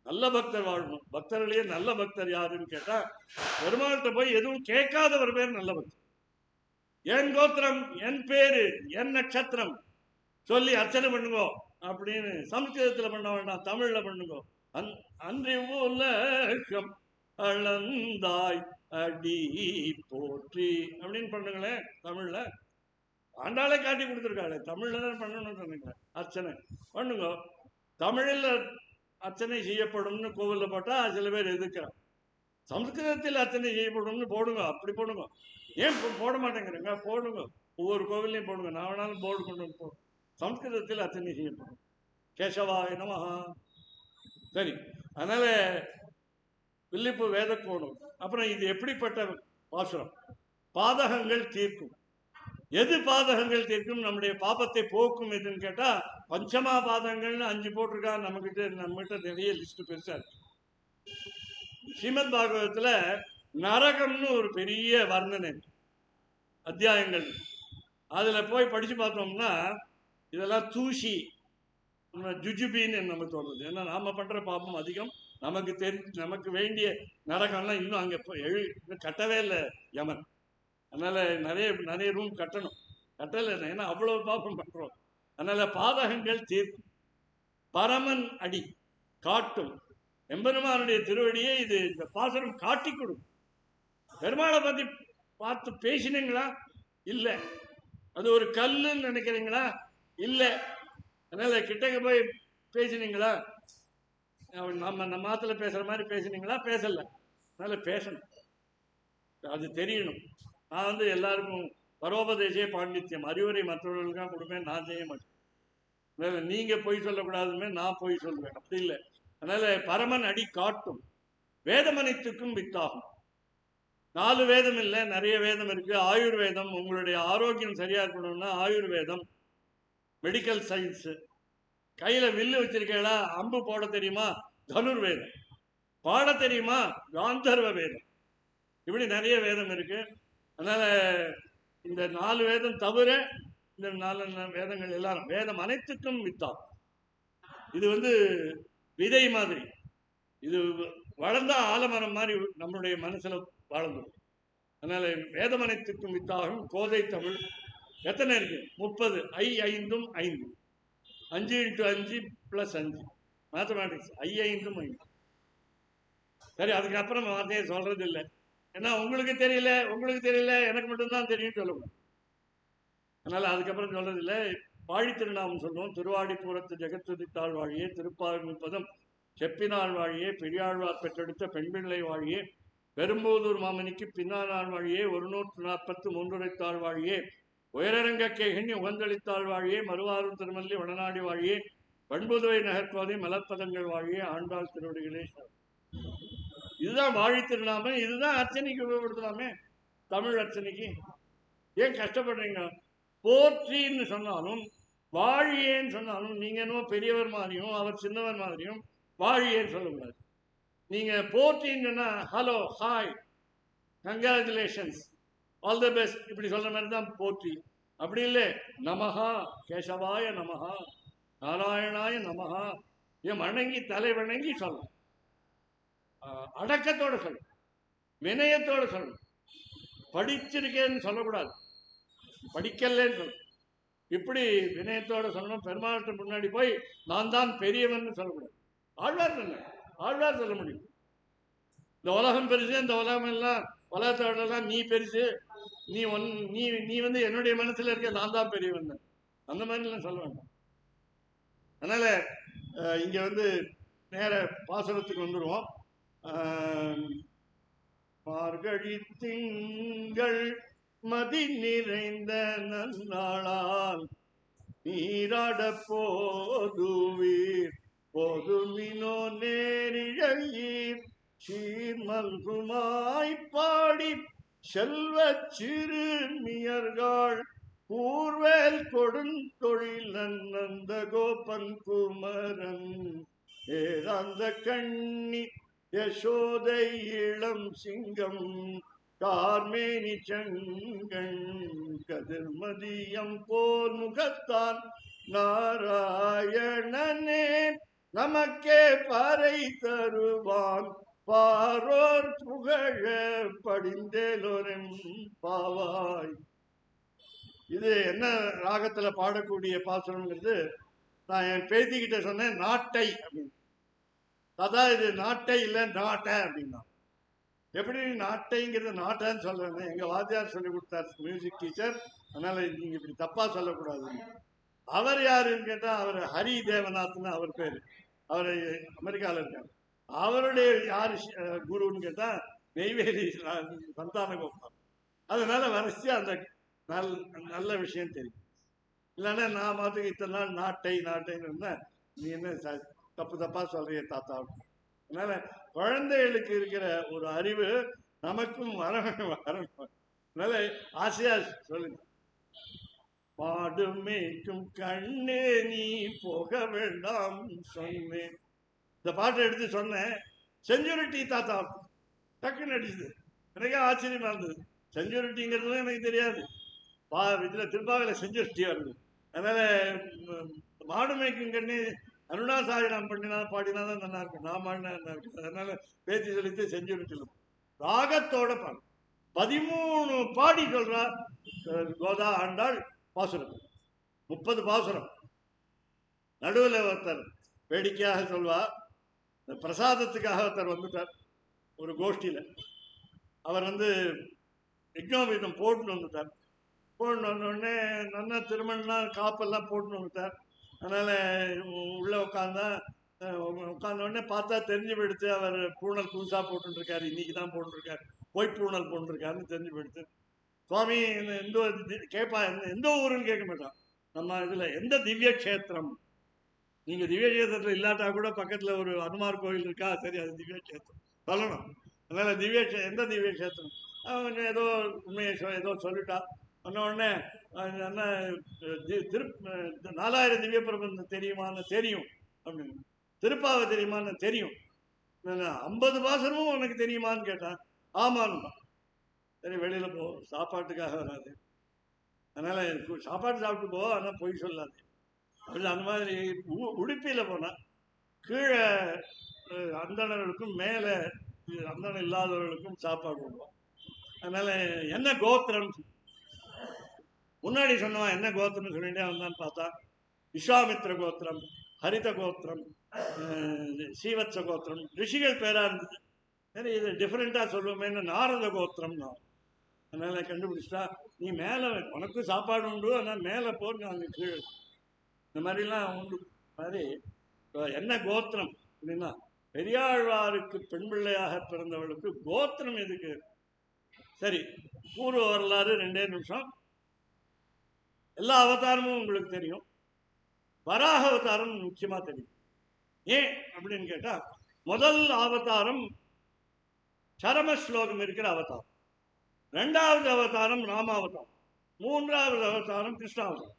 நல்ல பக்தர் வாழணும். பக்தர்களே நல்ல பக்தர் யாருன்னு கேட்டா, பெருமாள்கிட்ட போய் எதுவும் கேட்காதவர் பேர் நல்ல பக்தர். என் கோத்திரம், என் பேரு, என் நட்சத்திரம் சொல்லி அர்ச்சனை பண்ணுங்கோ அப்படின்னு சம்ஸ்கிருதத்துல பண்ண வேண்டாம், தமிழ்ல பண்ணுங்கோ. அன்றி உலகம் அளந்தாய் அடி போற்றி அப்படின்னு பண்ணுங்களேன். தமிழ்ல ஆண்டாளே காட்டி கொடுத்துருக்காளே, தமிழ்ல தான் பண்ணணும்னு சொன்னீங்களேன். அர்ச்சனை பண்ணுங்க. தமிழில் அர்ச்சனை செய்யப்படும்னு கோவில்ல போட்டா சில பேர் எதிர்க்கிறான். சம்ஸ்கிருதத்தில் அர்ச்சனை செய்யப்படும்னு போடுங்க, அப்படி போடுங்க. ஏன் போட மாட்டேங்கிறீங்க? போடுங்க, ஒவ்வொரு கோவிலையும் போடுங்க. நான் வேணாலும் போர்டு கொண்டு வந்து போடும். சம்ஸ்கிருதத்தில் அர்ச்சனை செய்யப்படும். கேசவாய நமஹா. சரி, அதனால வில்லிப்பு வேதக்கோணம். அப்புறம் இது எப்படிப்பட்ட பாசுரம்? பாதகங்கள் தீர்க்கும். எது பாதகங்கள் தீர்க்கும்? நம்முடைய பாபத்தை போக்கும் எதுன்னு கேட்டா, பஞ்சமா பாதகங்கள்னு 5 போட்டிருக்கா. நம்மகிட்ட நிறைய லிஸ்ட் பெருசா இருக்கு. ஸ்ரீமத் பாகவதத்துல நரகம்னு ஒரு பெரிய வர்ணனை அத்தியாயங்கள். அதுல போய் படிச்சு பார்த்தோம்னா இதெல்லாம் தூசி ஜுஜுபின்னு நம்ம தோணுது. ஏன்னா நாம பண்ற பாபம் அதிகம். நமக்கு வேண்டிய நரகம்லாம் இன்னும் அங்க கட்டவே இல்லை யமன். அதனால நிறைய ரூம் கட்டணும். கட்டல, ஏன்னா அவ்வளவு பாபம் பண்றோம். அதனால பாதகங்கள் தீர்க்கும். பரமன் அடி காட்டும். எம்பெருமானுடைய திருவடியை இது இந்த பாசனம் காட்டி கொடுக்கும். பெருமாளை பத்தி பார்த்து பேசினீங்களா? இல்ல. அது ஒரு கல்லுன்னு நினைக்கிறீங்களா? இல்ல. அதனால கிட்டக்க போய் பேசினீங்களா? நம்ம மாத்துல பேசுற மாதிரி பேசினீங்களா? பேசல. அதனால பேசணும், அது தெரியணும். நான் எல்லாருக்கும் பரோபதேசே பாண்டித்யம், அறிவுரை மற்றவர்களுக்காக கொடுப்பேன், நான் செய்ய மாட்டேன். நீங்க பொய் சொல்லக்கூடாதுமே, நான் பொய் சொல்லுவேன், அப்படி இல்லை. அதனால பரமன் அடி காட்டும். வேதமனைத்துக்கும் வித்தாகும். 4 வேதம் இல்லை, நிறைய வேதம் இருக்கு. ஆயுர்வேதம், உங்களுடைய ஆரோக்கியம் சரியா இருக்கணும்னா ஆயுர்வேதம். Medical science. கையில வில்லு வச்சிருக்கீங்களா? அம்பு போட தெரியுமா? தனுர்வேதம். பாட தெரியுமா? காந்தர்வ வேதம். இப்படி நிறைய வேதம் இருக்கு. அதனால இந்த 4 வேதம் தவிர இந்த 4 வேதங்கள் எல்லாரும் வேதம் அனைத்துக்கும் வித்தாகும். இது விதை மாதிரி. இது வளர்ந்தா ஆலமரம் மாதிரி நம்மளுடைய மனசுல வாழ்ந்துடும். அதனால வேதம் அனைத்துக்கும் வித்தாகும். கோதை தமிழ் எத்தனை இருக்கு? 30. 5 × 5 5 × 5 + 5 மேத்தமேட்டிக்ஸ். 5 × 5. சரி, அதுக்கப்புறம் வார்த்தையை சொல்றது இல்லை. ஏன்னா உங்களுக்கு தெரியல எனக்கு மட்டும்தான் தெரியும் சொல்லணும். அதனால அதுக்கப்புறம் சொல்றது இல்லை. வாழி திருநாமம் சொல்லுவோம். திருவாடிபுரத்து ஜெகத்துதித்தாள் வாழியே, திருப்பார்முப்பதம் செப்பினாள் வாழியே, பெரியாழ்வார் பெற்றெடுத்த பெண்பிள்ளை வாழியே, பெரும்போதூர் மாமனிக்கு பின்னாள் வாழியே, 140 மூன்றுரைத்தாள் வாழியே, உயரரங்க கேகண்ணி உகந்தளித்தாள் வாழியே, மறுவாரூர் திருமல்லி வடநாடி வாழியே, பண்புதுவை நகர்கோதை மலர்ப்பதங்கள் வாழியே, ஆண்டாள் திருவடிகளே. இதுதான் வாழி திருநாமம். இதுதான் அர்ச்சனைக்கு உபயோகப்படுத்தலாமே, தமிழ் அர்ச்சனைக்கு. ஏன் கஷ்டப்படுறீங்க? போற்றின்னு சொன்னாலும் வாழியேன்னு சொன்னாலும் நீங்க என்னவோ பெரியவர் மாதிரியும் அவர் சின்னவர் மாதிரியும் வாழியேன்னு சொல்லக்கூடாது. நீங்க போற்றின்னு சொன்னா hello, hi, congratulations, all the best இப்படி சொல்ற மாதிரி தான் போற்றி. அப்படி இல்லை. நமஹா கேசவாய நமஹா, நாராயணாய நமஹா, என் வணங்கி தலை வணங்கி சொல்லணும். அடக்கத்தோட சொல்லணும், வினயத்தோட சொல்லணும். படிச்சிருக்கேன்னு சொல்லக்கூடாது, படிக்கலன்னு சொல்லணும். இப்படி வினயத்தோட சொல்லணும். பெருமாள்கிட்ட முன்னாடி போய் நான் தான் பெரியவன் சொல்லக்கூடாது. ஆழ்வார் சொல்ல முடியும். இந்த உலகம் பெருசு, இந்த உலகம் எல்லாம் உலகத்தோடலாம் நீ பெருசு, நீ என்னுடைய மனசுல இருக்க நான் தான் பெரியவன், அந்த மாதிரிலாம் சொல்ல வேண்டாம். அதனால இங்க வந்து நேர பாசனத்துக்கு வந்துடுவோம். மார்கழி திங்கள் மதி நிறைந்த நன்னாளால் நீராட போதுவீர் போதுமினோ நேரிழையீர் சீர்மல்குமாய் பாடி செல்வ சிறுமியர்கள் கூர்வேல் கொடுந்தொழில் நந்த கோபன் குமரன் ஏகாந்த கண்ணி யசோதை இளம் சிங்கம் கார்மேனி சங்கன் கதிர்மதியம் போல் முகத்தான் நாராயணனே நமக்கே பறை தருவான் பாரோர் புகழ படிந்தேலோரும் பாவாய். இது என்ன ராகத்துல பாடக்கூடிய பாசுரம்ங்கிறது நான் என் பேத்திக்கிட்ட சொன்னேன், நாட்டை அப்படின்னு. அதான் இது நாட்டை இல்லை நாட்டை அப்படின்னா. எப்படி நாட்டைங்கிறது நாட்டைன்னு சொல்றேன்னு எங்க வாத்தியார் சொல்லி கொடுத்தார், மியூசிக் டீச்சர். அதனால நீங்க இப்படி தப்பா சொல்லக்கூடாது. அவர் யாருன்னு கேட்டா அவர் ஹரி தேவநாத்னு அவர் பேரு. அவர் அமெரிக்காவில் இருக்கார். அவருடைய யாரு குருன்னு கேட்டா நெய்வேலி சந்தான கோபால். அதனால வரிசையா அந்த நல்ல விஷயம் தெரியும். இல்லைன்னா நான் மாத்துக்கு இத்தனை நாள் நாட்டை நாட்டைன்னு இருந்தா நீ என்ன தப்பு தப்பா சொல்றிய தாத்தா. அதனால குழந்தைகளுக்கு இருக்கிற ஒரு அறிவு நமக்கும் வரணும். அதனால ஆசையா சொல்லுங்க. மாடு மேய்க்கும் கண்ணே நீ போக வேண்டாம் சொன்னேன். இந்த பாட்டை எடுத்து சொன்னேன். செஞ்சுரிட்டி தாத்தா டக்குன்னு அடிச்சுது. எனக்கே ஆச்சரியமா இருந்தது. செஞ்சுரிட்டிங்கிறது எனக்கு தெரியாது. இதுல திருப்பாவையில் செஞ்சுரிட்டி வருது. அதனால மாடு மேய்க்கும் கண்ணே அருணாசாயிரம் பண்ணினா பாடினாதான் நல்லா இருக்கும். நான் பாடினா நல்லா இருக்கும். அதனால பேச்சு சொல்லிட்டு செஞ்சுரிட்டில ராகத்தோட பாடு 13 பாடி சொல்றா கோதா ஆண்டாள் பாசுரம். 30 பாசுரம். நடுவில் ஒருத்தர் வேடிக்கையாக சொல்வா, பிரசாதத்துக்காக ஒருத்தர் வந்துட்டார் ஒரு கோஷ்டியில. அவர் வந்து யஜ்னோபீதம் போட்டுன்னு வந்துட்டார். போட்டுன்னு வந்தோடனே நல்லா திருமணம்லாம் காப்பெல்லாம் போட்டுன்னு வந்துட்டார். அதனால உள்ள உட்காந்தோடனே பார்த்தா தெரிஞ்சு போயிடுத்து அவர் பூணல் புதுசா போட்டுருக்காரு. இன்னைக்கு தான் போட்டுருக்காரு, ஒயிட் பூணல் போட்டுருக்காருன்னு தெரிஞ்சு போயிடுத்து. சுவாமி எந்த கேட்பா, எந்த ஊருன்னு கேட்க மாட்டான். நம்ம இதுல எந்த திவ்ய கஷேத்திரம், நீங்க திவ்ய கஷேத்திரத்துல இல்லாட்டா கூட பக்கத்துல ஒரு அனுமார் கோயில் இருக்கா, சரி அது திவ்ய கஷேத்திரம் சொல்லணும். அதனால எந்த திவ்ய கஷேத்திரம் அவன் ஏதோ உண்மையை ஏதோ சொல்லிட்டா. உடனே என்ன 4000 திவ்ய பிரபந்தம் தெரியுமான்னு தெரியும் அப்படின்னு. திருப்பாவை தெரியுமான்னு தெரியும். 50 பாசனமும் உனக்கு தெரியுமான்னு கேட்டான். ஆமான்னு. சரி வெளியில போ, சாப்பாட்டுக்காக வராது. அதனால சாப்பாடு சாப்பிட்டு போ, ஆனால் பொய் சொல்லாது. அப்படி அந்த மாதிரி உடுப்பியில போனா கீழே அந்தணர்களுக்கும் மேலே அந்தணம் இல்லாதவர்களுக்கும் சாப்பாடு போடுவோம். அதனால என்ன கோத்திரம் முன்னாடி சொன்னவன் என்ன கோத்திரம் சொல்லிட்டே வந்தான்னு பார்த்தா விஸ்வாமித்ர கோத்திரம், ஹரித கோத்திரம், சீவத்ச கோத்திரம் ரிஷிகள் பேரா இருந்தது. சரி இது டிஃப்ரெண்டா சொல்லுவோமேன்னு நாரத கோத்திரம் நான். அதனால கண்டுபிடிச்சிட்டா நீ மேலே உனக்கு சாப்பாடு உண்டு, ஆனால் மேலே போட்டு அங்கே கீழே இந்த மாதிரிலாம் உண்டு. மாதிரி என்ன கோத்திரம் அப்படின்னா பெரியாழ்வாருக்கு பெண் பிள்ளையாக பிறந்தவளுக்கு கோத்திரம் எதுக்கு? சரி பூர்வ வரலாறு 2 நிமிஷம். எல்லா அவதாரமும் உங்களுக்கு தெரியும். வராக அவதாரம் முக்கியமா தெரியும். ஏன் அப்படின்னு கேட்டா முதல் அவதாரம் சரம ஸ்லோகம் இருக்கிற அவதாரம், 2வது அவதாரம் ராமாவதாரம், 3வது அவதாரம் கிருஷ்ணாவதாரம்.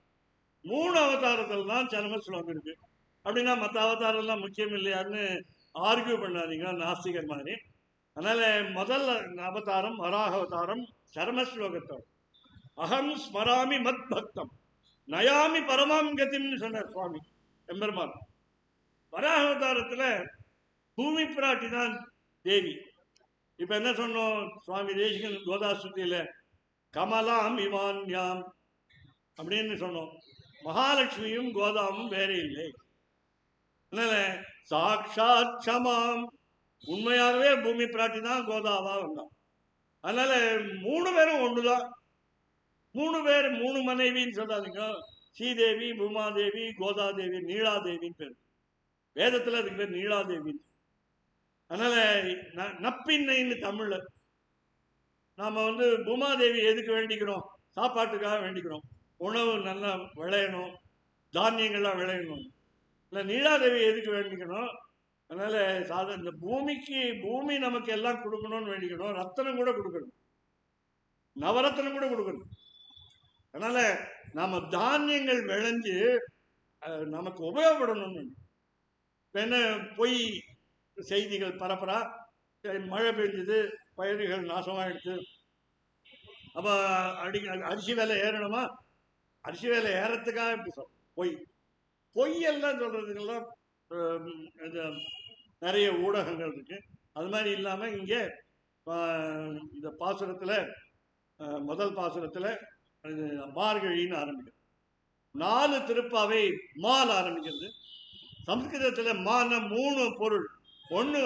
3 அவதாரத்தில் தான் சரம ஸ்லோகம் இருக்கு. அப்படின்னா மற்ற அவதாரம் எல்லாம் முக்கியம் இல்லையான்னு ஆர்கியூ பண்ணாதீங்க நாஸ்திகர் மாதிரி. அதனால முதல் அவதாரம் வராக அவதாரம் சரம ஸ்லோகத்தோட அகம் ஸ்மராமி மத் பக்தம் நயாமி பரமாம் கதின்னு சொன்னார் சுவாமி எம்பெருமான். வராக அவதாரத்துல பூமி பிராட்டி தான் தேவி. இப்ப என்ன சொன்னோம், சுவாமி தேசிகன் கோதாஸ்துதியில கமலாம் இவான்யாம் அப்படின்னு சொன்னோம். மகாலட்சுமியும் கோதாவும் வேற இல்லை. அதனால சாட்சாத் சமாம் உண்மையாகவே பூமி பிராட்டி தான் கோதாவா வந்தான். அதனால 3 பேரும் ஒண்ணுதான். 3 பேர் 3 மனைவின்னு சொல்லாதீங்க. ஸ்ரீதேவி, பூமாதேவி, கோதாதேவி, நீலாதேவின்னு பேர். வேதத்துல அதுக்கு பேர் நீலாதேவி. அதனால நப்பின்னைன்னு தமிழ்ல நாம பூமாதேவி எதுக்கு வேண்டிக்கிறோம்? சாப்பாட்டுக்காக வேண்டிக்கிறோம். உணவு நல்லா விளையணும், தானியங்கள்லாம் விளையணும். இல்லை, நீலாதேவி எதுக்கு வேண்டிக்கணும்? அதனால இந்த பூமி நமக்கு எல்லாம் கொடுக்கணும்னு வேண்டிக்கணும். ரத்தனம் கூட கொடுக்கணும், நவரத்தனம் கூட கொடுக்கணும். அதனால நாம தானியங்கள் விளைஞ்சு நமக்கு உபயோகப்படணும்னு. என்ன பொய் செய்திகள் பரப்புறா, மழை பெஞ்சது, பயிர்கள் நாசமாயிடுச்சு, அப்ப அரிசி விலை ஏறணுமா? அரிசி விலை ஏறத்துக்காக இப்படி சொல்ல பொய்யெல்லாம் சொல்றதுக்கெல்லாம் நிறைய ஊடகங்கள் இருக்கு. அது மாதிரி இல்லாம இங்கே இந்த பாசுரத்துல முதல் பாசுரத்துல மார்கழின்னு ஆரம்பிக்கிறது. 4 திருப்பாவை மால் ஆரம்பிக்கிறது. சம்ஸ்கிருதத்துல மான 3 பொருள். ஒண்ணு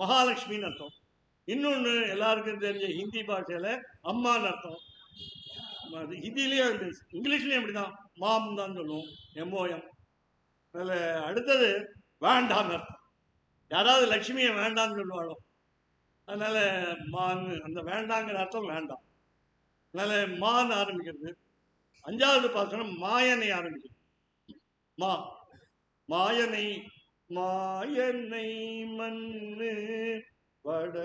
மகாலட்சுமின்னு அர்த்தம், இன்னொன்னு எல்லாருக்கும் தெரிஞ்ச ஹிந்தி பாஷையில அம்மான்னு அர்த்தம். ஹிந்திலையும் இங்கிலீஷ்லயும் அப்படிதான் மாம் தான் சொல்லுவோம், MOM. அதில் அடுத்தது வேண்டான்னு அர்த்தம். யாராவது லட்சுமியை வேண்டான்னு சொல்லுவாளோ, அதனால மான், அந்த வேண்டாங்கிற அர்த்தம் வேண்டாம். அதனால மான் ஆரம்பிக்கிறது. 5வது பாசனம் மாயனை ஆரம்பிக்கிறது. மாயனை மாயனை மண்ணு வட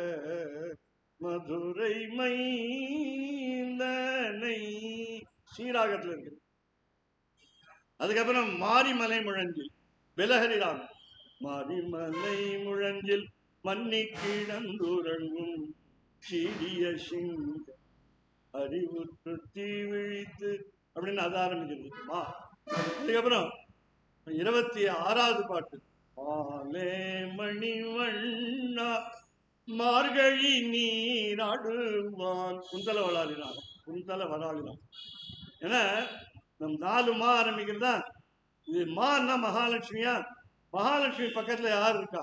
மதுரை மைந்தனை ஸ்ரீராகத்தில் இருக்குது. அதுக்கப்புறம் மாரிமலை முழஞ்சில் விலகரிராம். மாரிமலை முழஞ்சில் மன்னி கிடந்துறங்கும் சீரிய சிங்க அறிவுற்று தீ விழித்து அப்படின்னு அது ஆரம்பிக்கிறது. அதுக்கப்புறம் 26வது பாட்டு மாலே மணி வண்ணா மார்கழி நீராடுவான் குந்தல வளாலினான். ஏன்னா நம் 4 மா ஆரம்பிக்கிறதா. இது மான்னா மகாலட்சுமியா? மகாலட்சுமி பக்கத்துல யார் இருக்கா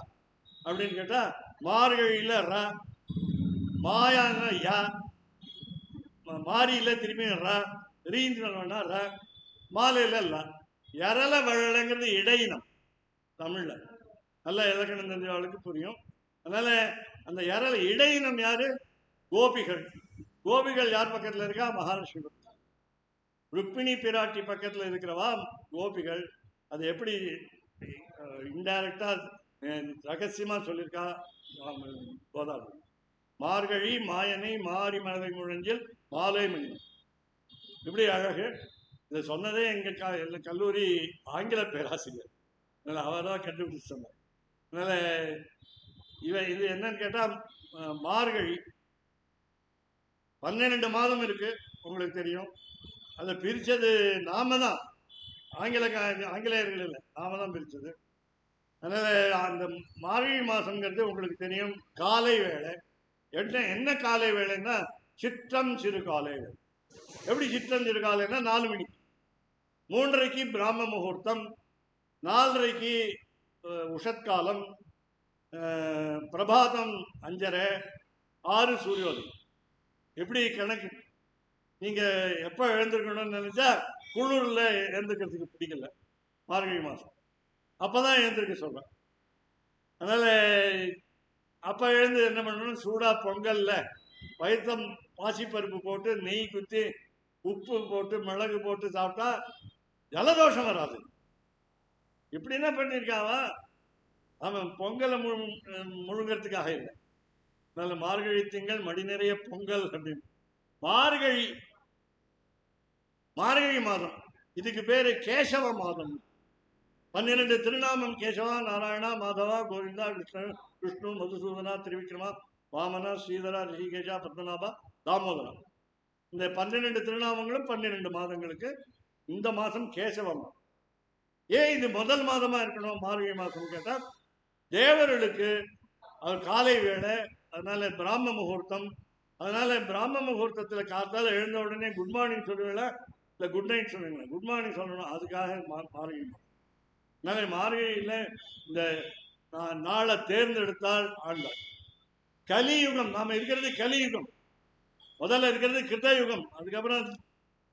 அப்படின்னு கேட்டா மார்கழியில ர, மாயான்னா யா, மாரியில திரும்பி ர, ரீந்திரனா ர, மாலையில ல. எரல வழங்கிறது இடையினம் தமிழ்ல. நல்ல இலக்கணம் தெரிஞ்சவளுக்கு புரியும். அதனால அந்த எரல இடையினம் யாரு? கோபிகள். கோபிகள் யார் பக்கத்துல இருக்கா? மகாலட்சுமி. ருக்மிணி பிராட்டி பக்கத்துல இருக்கிறவா கோபிகள். அது எப்படி இன்டைரக்டா ரகசியமா சொல்லியிருக்கா கோதாவரி. மார்கழி மாயனை மாரி மலை முழஞ்சில் மாலை மணி. இப்படி அழகு. இதை சொன்னதே எங்க கல்லூரி ஆங்கில பேராசிரியர். அதனால அவர் தான் கண்டுபிடிச்சு சொன்னார். அதனால இது என்னன்னு கேட்டா மார்கழி 12 மாதம் இருக்கு, உங்களுக்கு தெரியும். அதை பிரிச்சது நாம தான், ஆங்கிலேயர்கள் இல்லை, நாம தான் பிரிச்சது. அதனால அந்த மார்கழி மாசம்ங்கிறது உங்களுக்கு தெரியும், காலை வேலை. என்ன காலை வேலைன்னா சிற்றம் சிறு காலை வேலை. எப்படி சிற்றம் சிறு காலைன்னா 4 மணிக்கு, 3:30க்கு பிராம முகூர்த்தம், 4:30க்கு உஷத்காலம், பிரபாதம் 5:30, 6 சூரியோதயம். எப்படி கணக்கு? நீங்க எப்ப எழுந்திருக்கணும்னு நினைச்சா குளிர்ல எழுந்திருக்கிறதுக்கு பிடிக்கல, மார்கழி மாசம் அப்பதான் எழுந்திருக்க சொல்றேன். அதனால அப்ப எழுந்து என்ன பண்ணணும்? சூடா பொங்கல்ல வைத்தம் பாசிப்பருப்பு போட்டு நெய் குத்தி உப்பு போட்டு மிளகு போட்டு சாப்பிட்டா ஜலதோஷம் வராது. இப்படி என்ன பண்ணிருக்காவா? அவன் பொங்கலை முழுங்கிறதுக்காக இல்லை. அதனால மார்கழி திங்கள் மடி நிறைய பொங்கல் அப்படின்னு. மார்கழி மாதம், இதுக்கு பேரு கேசவ மாதம். 12 திருநாமம்: கேசவா, நாராயணா, மாதவா, கோவிந்தா, விஷ்ணு, மதுசூதனா, திரிவிக்ரமா, வாமனா, ஸ்ரீதரா, ரிஷிகேஷா, பத்மநாபா, தாமோதரா. இந்த 12 திருநாமங்களும் 12 மாதங்களுக்கு. இந்த மாதம் கேசவ மாதம். ஏன் இது முதல் மாதமா இருக்கணும் மார்கழி மாதம் கேட்டா, தேவர்களுக்கு அவர் காலை வேலை, அதனால பிராம முகூர்த்தம். அதனால பிராம முகூர்த்தத்துல காத்தால எழுந்த உடனே குட் மார்னிங் சொல்லுவேல, இல்லை குட் நைட் சொல்லுவீங்களா? குட் மார்னிங் சொல்லணும், அதுக்காக மார்கழி. அதனால மார்கழியில இந்த நாளை தேர்ந்தெடுத்தால் ஆண்டாள். கலியுகம், நாம இருக்கிறது கலியுகம். முதல்ல இருக்கிறது கிருதயுகம், அதுக்கப்புறம்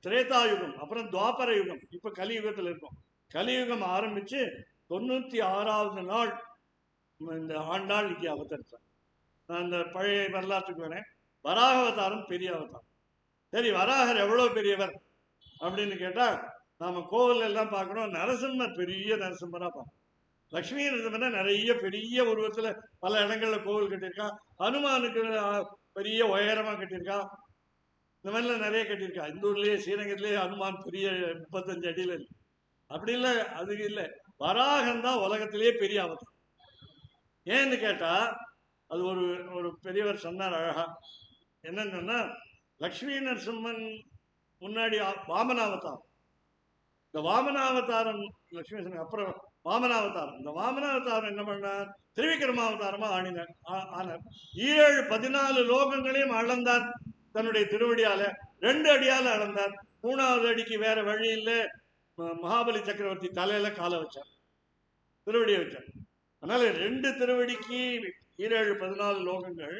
திரேதாயுகம், அப்புறம் துவாபர யுகம், இப்ப கலியுகத்துல இருக்கும். கலியுகம் ஆரம்பிச்சு 96வது நாள் இந்த ஆண்டாள் இங்கே அவதரித்தார். நான் இந்த பழைய வரலாற்றுக்கு வரேன். வராக அவதாரம் பெரிய அவதாரம். சரி, வராகர் எவ்வளவு பெரியவர் அப்படின்னு கேட்டா, நாம கோவில் எல்லாம் பார்க்கணும். நரசிம்மர் பெரிய நரசிம்மரா பார்க்கணும். லட்சுமி நரசிம்மர் நிறைய பெரிய உருவத்துல பல இடங்கள்ல கோவில் கட்டியிருக்கான். ஹனுமானுக்கு பெரிய உயரமா கட்டியிருக்கான். இந்த மாதிரிலாம் நிறைய கட்டியிருக்கா. இந்த ஊர்லயே ஸ்ரீரங்கத்திலேயே ஹனுமான் பெரிய 35 அடியில இருக்கு. அப்படி இல்லை, அது இல்லை. வராகந்தான் உலகத்திலேயே பெரிய அவதாரம். ஏன்னு கேட்டா, அது ஒரு ஒரு பெரியவர் சொன்னார் அழகா. என்னன்னு சொன்னா, லக்ஷ்மி நரசிம்மன் முன்னாடி வாமனாவதாரம். இந்த வாமனாவதாரம் லட்சுமி நரசிம்மன் அப்புறம் வாமனாவதாரம். இந்த வாமனாவதாரம் என்ன பண்ணார்? திரிவிக்ரமாவதாரமா ஆனார். 14 லோகங்களையும் அளந்தார் தன்னுடைய திருவடியால. 2 அடியால அளந்தார். 3வது அடிக்கு வேற வழி இல்லை. மகாபலி சக்கரவர்த்தி தலையில காலை வச்சார், திருவடியை வச்சார். அதனால 2 திருவடிக்கு 14 லோகங்கள்.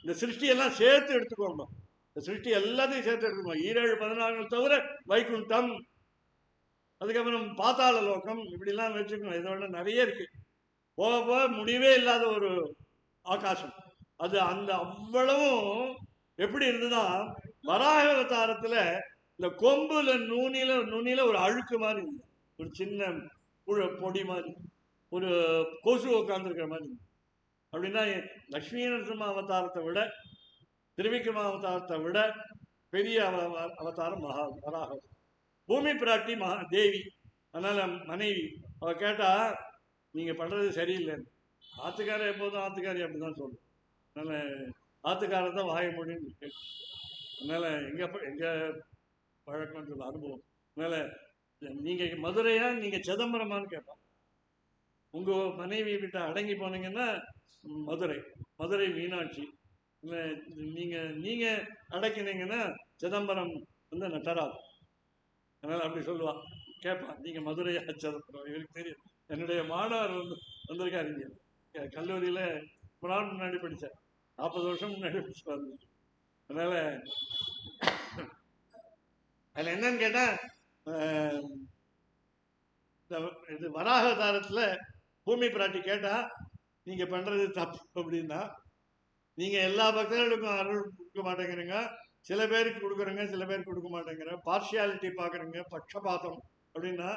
இந்த சிருஷ்டியெல்லாம் சேர்த்து எடுத்துக்கோங்க. இந்த சிருஷ்டி எல்லாத்தையும் சேர்த்து எடுத்துக்கோங்க. 14 தவிர வைகுண்டம், அதுக்கப்புறம் பாதாள லோகம், இப்படிலாம் வச்சுக்கணும். இதோட நிறைய இருக்கு. போக போக முடிவே இல்லாத ஒரு ஆகாசம். அது அந்த அவ்வளவும் எப்படி இருந்ததுன்னா, வராக அவதாரத்துல இந்த கொம்புல நுனியில ஒரு அழுக்கு மாதிரி இருந்தது. ஒரு சின்ன பொடி மாதிரி, ஒரு கொசு உட்கார்ந்துருக்கிற மாதிரி. அப்படின்னா லட்சுமி நரசிம்ம அவதாரத்தை விட, திரிவிக்ரம அவதாரத்தை விட பெரிய அவதாரம் வராக. பூமி பிராட்டி தேவி. அதனால மனைவி அவ கேட்டா, நீங்க பண்றது சரியில்லைன்னு. ஆத்துக்கார எப்போதும் ஆத்துக்காரி அப்படிதான் சொல்லும். அதனால ஆத்துக்காரர் தான் வாய மொழின்னு கேட்டு. அதனால எங்க பழக்கம் சொல்ல அனுபவம். அதனால நீங்க மதுரையா நீங்க சிதம்பரமான்னு கேட்பான். உங்க மனைவி கிட்ட அடங்கி போனீங்கன்னா மதுரை மீனாட்சி. நீங்க அடக்கினீங்கன்னா சிதம்பரம் வந்து நட்டராஜ். அதனால அப்படி சொல்லுவான், கேட்பான், நீங்க மதுரையா சிதம்பரம். இவருக்கு தெரியும். என்னுடைய மாணவர் வந்திருக்காரு கல்லூரியில. முன்னாடி படித்தேன், 40 வருஷம் முன்னாடி படிச்சு வந்து. அதனால அதுல என்னன்னு கேட்டா, இது வராகதாரத்துல பூமி பிராட்டி கேட்டா, நீங்க பண்றது தப்பு அப்படின்னா, நீங்க எல்லா பக்தர்களுக்கும் அருள் கொடுக்க மாட்டேங்கிறீங்க, சில பேருக்கு கொடுக்குறீங்க, சில பேருக்கு கொடுக்க மாட்டேங்கிறேன், பார்ஷியாலிட்டி பாக்குறீங்க, பட்சபாதம் அப்படின்னா,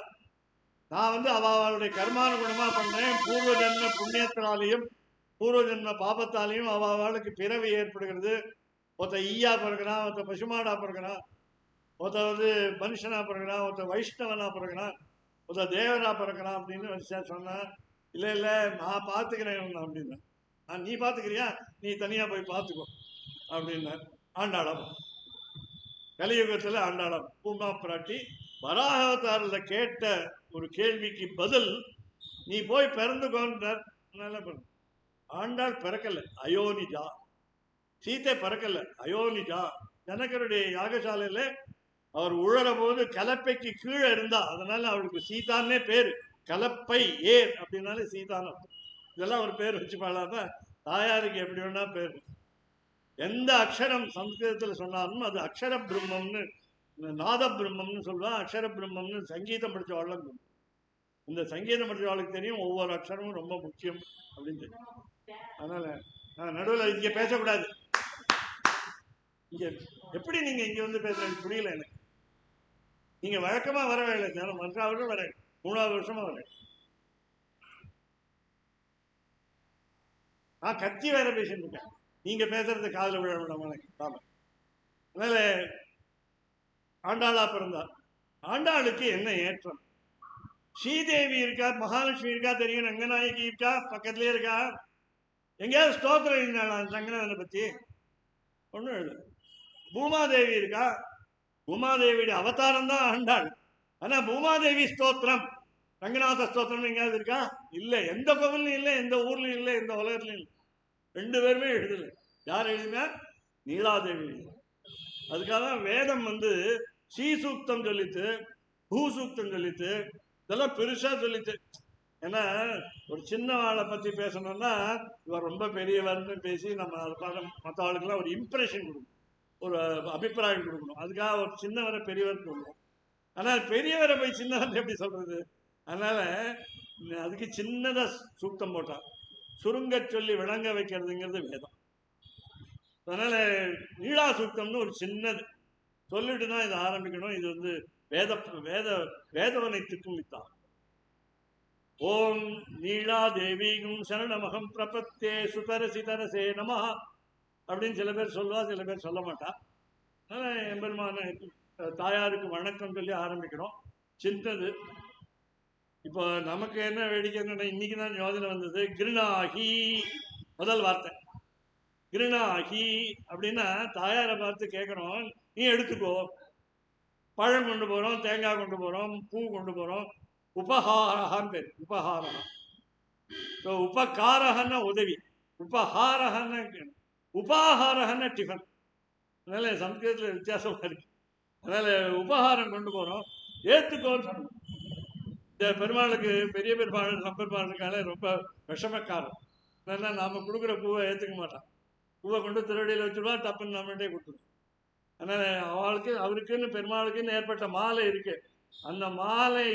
நான் வந்து அவளுடைய கர்மானுகுணமா பண்றேன். பூர்வ ஜென்ம புண்ணியத்தினாலையும் பூர்வ ஜென்ம பாபத்தாலையும் அவளுக்கு பிறவி ஏற்படுகிறது. ஒருத்த ஈயா பிறகுறான், ஒருத்த பசுமாடா பிறகுறான், ஒருத்த வந்து மனுஷனா பிறகுறான், ஒருத்த வைஷ்ணவனா பிறகுறான், ஒருத்த தேவரா பிறகுறான் அப்படின்னு சொன்னா, இல்லை நான் பார்த்துக்கிறேன் அப்படின்னா. நீ பார்த்துக்கிறியா, நீ தனியா போய் பார்த்துக்கோ அப்படின்னா. ஆண்டாளம் கலியுகத்தில் ஆண்டாளம் பூமா பிராட்டி வராகவதாரில் கேட்ட ஒரு கேள்விக்கு பதில், நீ போய் பிறந்துக்கோன்றார். ஆண்டாள் பிறக்கல, அயோனிஜா. சீத்தை பிறக்கல, அயோனிஜா. ஜனகருடைய யாகசாலையில அவர் உழற போது கலப்பைக்கு கீழே இருந்தா, அதனால அவளுக்கு சீதான்னே பேரு. கலப்பை ஏர் அப்படின்னாலே சீதானம். இதெல்லாம் ஒரு பேர் வச்சு பாடாதான் தாயாருக்கு எப்படி வேணா பேர். எந்த அக்ஷரம் சம்ஸ்கிருதத்துல சொன்னாலும் அது அக்ஷர பிரம்மம்னு, நாத பிரம்மம்னு சொல்லுவா. அக்ஷர பிரம்மம்னு சங்கீதம் படிச்சவாளும். இந்த சங்கீதம் படிச்சவாளுக்கு தெரியும் ஒவ்வொரு அக்ஷரமும் ரொம்ப முக்கியம் அப்படின்னு தெரியும். அதனால நடுவில் இங்க பேசக்கூடாது. இங்க எப்படி நீங்க இங்க வந்து பேசுறது புரியல எனக்கு. நீங்க வழக்கமா வர வேலை, மற்றாவது வர 3வது வருஷமா வர. நான் கத்தி வேற பேசிட்டு இருக்கேன், நீங்க பேசுறது காதல விழ விடாம. அதனால ஆண்டாளா பிறந்தார். ஆண்டாளுக்கு என்ன ஏற்றம்? ஸ்ரீதேவி இருக்கா, மகாலட்சுமி இருக்கா, தெரியும். ரங்கநாயகி இருக்கா, பக்கத்துலயே இருக்கா. எங்கேயாவது ஸ்தோத்திரம் எழுதினாள் ரங்கநாதனை பத்தி? ஒன்றும் எழுது. பூமாதேவி இருக்கா, பூமாதேவியுடைய அவதாரம் தான் ஆண்டாள். ஆனா பூமாதேவி ஸ்தோத்திரம், ரங்கநாத ஸ்தோத்திரம் எங்கேயாவது இருக்கா? இல்லை. எந்த கோவிலும் இல்லை, எந்த ஊர்லயும் இல்லை, எந்த உலகத்துலையும் இல்லை. 2 பேருமே எழுதல. யார் எழுதினா? நீலாதேவி. அதுக்காக தான் வேதம் வந்து ஸ்ரீசூக்தம் சொல்லித்து, பூசூக்தம் சொல்லித்து, இதெல்லாம் பெருசா சொல்லித்து. ஏன்னா ஒரு சின்ன ஆளை பத்தி பேசணும்னா இவர் ரொம்ப பெரியவர்னு பேசி நம்ம மற்றவர்களுக்கெல்லாம் ஒரு இம்ப்ரெஷன் கொடுக்கணும், ஒரு அபிப்பிராயம் கொடுக்கணும். அதுக்காக ஒரு சின்னவரை பெரியவர் சொல்லுவோம். ஆனால் பெரியவரை போய் சின்னவர் எப்படி சொல்றது? அதனால அதுக்கு சின்னதா சூக்தம் போட்டான். சுருங்க சொல்லி விளங்க வைக்கிறதுங்கிறது வேதம். அதனால நீளா சூக்தம்னு ஒரு சின்னது சொல்லிட்டு தான் இதை ஆரம்பிக்கணும். இது வந்து வேத வேத வேதவனைத்துக்கும் வித்தான். ஓம் நீளா தேவிகும் சரணமகம் பிரபத்தே சுதரசி தரசே நம அப்படின்னு சில பேர் சொல்லுவா, சில பேர் சொல்ல மாட்டா. அதனால எம்பெருமான தாயாருக்கு வணக்கம் சொல்லி ஆரம்பிக்கிறோம். சின்னது. இப்போ நமக்கு என்ன வேடிக்கைன்னா, இன்னைக்கு தான் யோஜனை வந்தது. கிருணாகி முதல் வார்த்தை. கிருணாகி அப்படின்னா தாயாரை பார்த்து கேட்குறோம், நீ எடுத்துக்கோ. பழம் கொண்டு போகிறோம், தேங்காய் கொண்டு போகிறோம், பூ கொண்டு போகிறோம். உபஹாரகான்னு பேர். உபஹாரகம். ஸோ உபகாரகன்னா உதவி, உபஹாரகன்னா உபாகாரகன்னா டிஃபன். அதனால சம்ஸ்கிருதத்தில் வித்தியாசமாக இருக்கு. அதனால உபகாரம் கொண்டு போகிறோம், ஏற்றுக்கோன்னு சொல்லணும். இந்த பெருமாளுக்கு பெரிய பெருமாள் நம்பெருமாளுக்கால ரொம்ப விஷமக்காரம். என்னன்னா நாம கொடுக்குற பூவை ஏற்றுக்க மாட்டான். பூவை கொண்டு திருவடியில் வச்சுருவா, டப்புன்னு நம்மகிட்டே கொடுத்துருவோம். அதனால அவளுக்கு அவருக்குன்னு பெருமாளுக்குன்னு ஏற்பட்ட மாலை இருக்கு. அந்த மாலை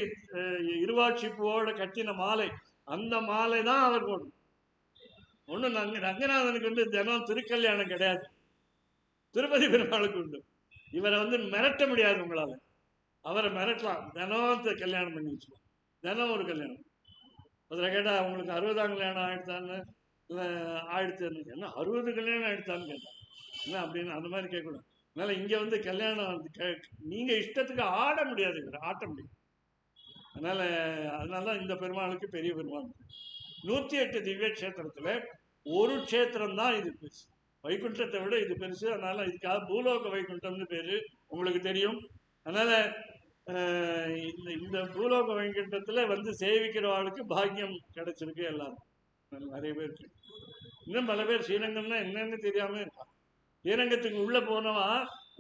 இருவாட்சி பூவோட கட்டின மாலை, அந்த மாலை தான் அவர் போடும். ஒன்றும் ரங்கநாதனுக்கு வந்து தினம் திருக்கல்யாணம் கிடையாது, திருப்பதி பெருமாளுக்கு உண்டு. இவரை வந்து மிரட்ட முடியாது உங்களால். அவரை மிரட்டலாம், தினம் கல்யாணம் பண்ணி வச்சுக்கலாம். தினம் ஒரு கல்யாணம். அதில் கேட்டால் அவங்களுக்கு 60ஆம் கல்யாணம் ஆயிடுத்தான்னு, இல்லை ஆயிடுத்துன்னு. என்ன 60 கல்யாணம் ஆயிடுத்தான்னு கேட்டான். என்ன அப்படின்னு அந்த மாதிரி கேட்கக்கூடாது. அதனால இங்கே வந்து கல்யாணம் நீங்கள் இஷ்டத்துக்கு ஆட முடியாது, இவர் ஆட்ட முடியும். அதனால தான் இந்த பெருமாளுக்கு பெரிய பெருமாள். 108 திவ்ய கஷேத்திரத்தில் ஒரு கஷேத்திரம் தான் இது பெருசு. வைகுண்டத்தை விட இது பெருசு. அதனால இதுக்காக பூலோக வைகுண்டம்னு பேரு, உங்களுக்கு தெரியும். அதனால இந்த பூலோக வைகுண்டத்தில் வந்து சேவிக்கிறவாளுக்கு பாக்கியம் கிடைச்சிருக்கு எல்லாரும். நிறைய பேருக்கு. இன்னும் பல பேர் ஸ்ரீரங்கம்னா என்னன்னு தெரியாம இருக்கான். ஸ்ரீரங்கத்துக்கு உள்ள போனவா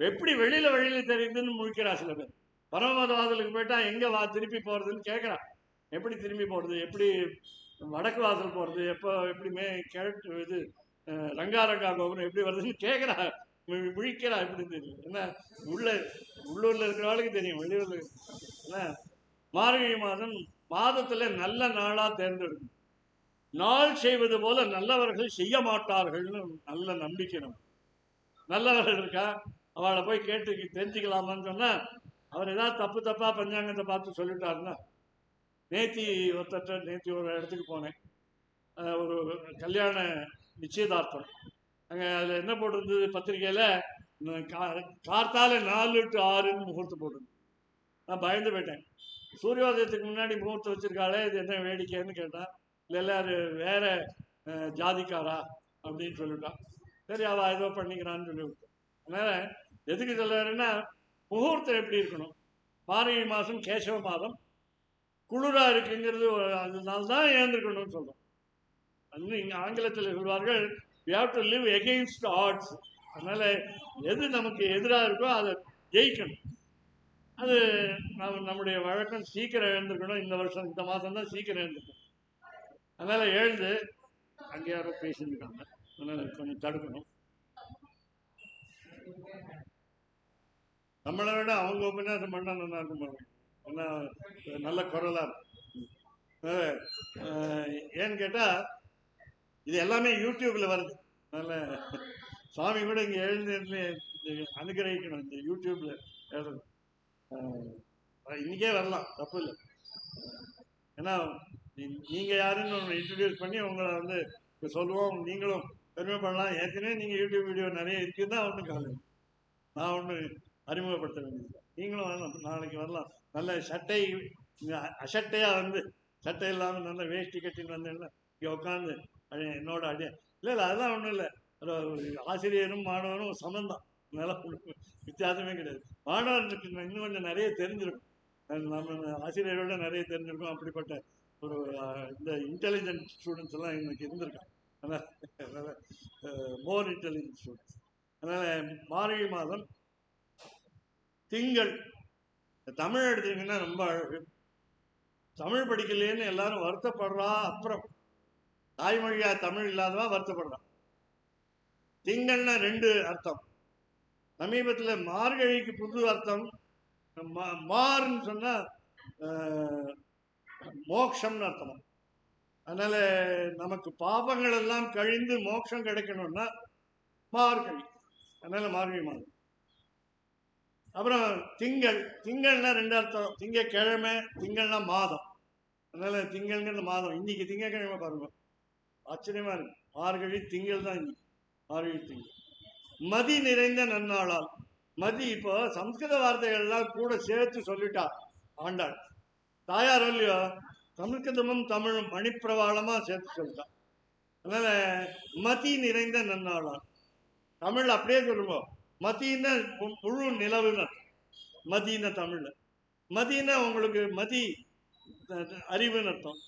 எப்படி வழியில தெரியுதுன்னு முழிக்கிறா. சில பேர் பரமபதவாசலுக்கு போயிட்டா எங்க திருப்பி போறதுன்னு கேட்கறா. எப்படி திரும்பி போறது, எப்படி வடக்கு வாசல் போறது, எப்போ எப்படிமே கிழக்கு இது ரங்காரங்கா கோபுரம் எப்படி வருதுன்னு கேட்கறா, முழிக்கிறா. எப்படி தெரியும்? என்ன உள்ளூர்ல இருக்கிறவளுக்கு தெரியும், வெளியூர்ல என்ன. மார்கழி மாதத்துல நல்ல நாளா தேர்ந்தெடுக்கும். நாள் செய்வது போல நல்லவர்கள் செய்ய மாட்டார்கள்னு நல்ல நம்பிக்கை. நம்ம நல்லவர்கள் இருக்கா, அவளை போய் கேட்டு தெரிஞ்சுக்கலாமான்னு சொன்னா, அவர் ஏதாவது தப்பா பஞ்சாங்கத்தை பார்த்து சொல்லிட்டாருன்னா. நேத்தி ஒரு இடத்துக்கு போனேன், ஒரு கல்யாண நிச்சயதார்த்தம். அங்கே அதில் என்ன போட்டிருந்தது பத்திரிகையில், கார்த்தால 4 to 6ன்னு முகூர்த்தம் போட்டிருந்தது. நான் பயந்து போயிட்டேன். சூரியோதயத்துக்கு முன்னாடி முகூர்த்தம் வச்சிருக்காளே, இது என்ன வேடிக்கைன்னு கேட்டான். இல்லை அது வேற ஜாதிக்காரா அப்படின்னு சொல்லிட்டான். சரி, அவள் ஏதோ பண்ணிக்கிறான்னு சொல்லி விட்டேன். அதனால எதுக்கு சொல்லுறேன்னா, முகூர்த்தம் எப்படி இருக்கணும். மார்கழி மாதம் கேசவ மாதம் குளிரா இருக்குங்கிறது அதனால்தான் ஏந்திருக்கணும்னு சொல்றோம். அது இங்கே ஆங்கிலத்தில் சொல்வார்கள், we have to live against the odds. அதனால எது நமக்கு எதிராக இருக்கோ அதை ஜெயிக்கணும். அது நம்முடைய வழக்கம். சீக்கிரம் எழுந்திருக்கணும். இந்த வருஷம் இந்த மாதம் தான் சீக்கிரம் எழுந்திருக்கணும். அதனால எழுந்து, அங்கே யாரோ பேசியிருக்காங்க, அதனால கொஞ்சம் தடுக்கணும். நம்மளை விட அவங்க உபன்யாசம் பண்ணா நல்லா இருக்கும். ஏன்னா நல்ல குரலா இருக்கும். ஏன்னு கேட்டா இது எல்லாமே யூடியூப்ல வருது. அதனால சுவாமி கூட இங்க எழுந்து அனுகிரகிக்கணும். இந்த யூடியூப்ல இன்னைக்கே வரலாம், தப்பு இல்லை. ஏன்னா நீங்க யாருன்னு ஒன்று இன்ட்ரடியூஸ் பண்ணி உங்களை வந்து சொல்லுவோம், நீங்களும் பெருமை பண்ணலாம். ஏற்கனவே நீங்க யூடியூப் வீடியோ நிறைய இருக்குன்னா ஒன்றும் காலம், நான் ஒன்று அறிமுகப்படுத்த வேண்டியது. நீங்களும் வரலாம், நாளைக்கு வரலாம். நல்ல சட்டை அசட்டையா வந்து, சட்டை இல்லாமல் நல்ல வேஷ்டி கட்டின்னு வந்தேன்னா இங்கே உட்காந்து என்னோட இல்லை அதெல்லாம் ஒன்றும் இல்லை. ஆசிரியரும் மாணவரும் சமந்தான், அதனால வித்தியாசமே கிடையாது. மாணவர்களுக்கு இன்னும் கொஞ்சம் நிறைய தெரிஞ்சிருக்கும், நம்ம ஆசிரியரோட நிறைய தெரிஞ்சிருக்கும். அப்படிப்பட்ட ஒரு இந்த இன்டெலிஜென்ட் ஸ்டூடெண்ட்ஸ் எல்லாம் இன்னைக்கு இருந்திருக்காங்க. அதனால மோர் இன்டெலிஜென்ட் ஸ்டூடெண்ட்ஸ். அதனால மார்கழி மாதம் திங்கள். தமிழ் எடுத்தீங்கன்னா ரொம்ப அழகு. தமிழ் படிக்கலேன்னு எல்லாரும் வருத்தப்படுறா. அப்புறம் தாய்மொழியா தமிழ் இல்லாதவா வருத்தப்படுறான். திங்கள்னா 2 அர்த்தம். சமீபத்தில் மார்கழிக்கு புது அர்த்தம். மார்ன்னு சொன்னா மோட்சம்னு அர்த்தம். அதனால நமக்கு பாபங்கள் எல்லாம் கழிந்து மோட்சம் கிடைக்கணும்னா மார்கழி. அதனால மார்கழி மாதம். அப்புறம் திங்கள். திங்கள்னா ரெண்டு அர்த்தம். திங்கக்கிழமை, திங்கள்னா மாதம். அதனால திங்கள்ங்கிறது மாதம். இன்னைக்கு திங்கக்கிழமை பாருங்க, ஆச்சரியமா இருக்கு. மார்கழி திங்கள் தான் இன்னைக்கு, மார்கழி திங்கள். மதி நிறைந்த நன்னாளால். மதி இப்போ சம்ஸ்கிருத வார்த்தைகள்லாம் கூட சேர்த்து சொல்லிட்டா ஆண்டாள். தாயார் இல்லையோ, சம்ஸ்கிருதமும் தமிழும் மணிப்பிரவாளமா சேர்த்து சொல்லிட்டான். அதனால மதி நிறைந்த நன்னாளால். தமிழ் அப்படியே சொல்லுவோம். மதினா முழு நிலவுன்னு மதின தமிழ்ல. மதினா உங்களுக்கு மதி அறிவுன்னு அர்த்தம்.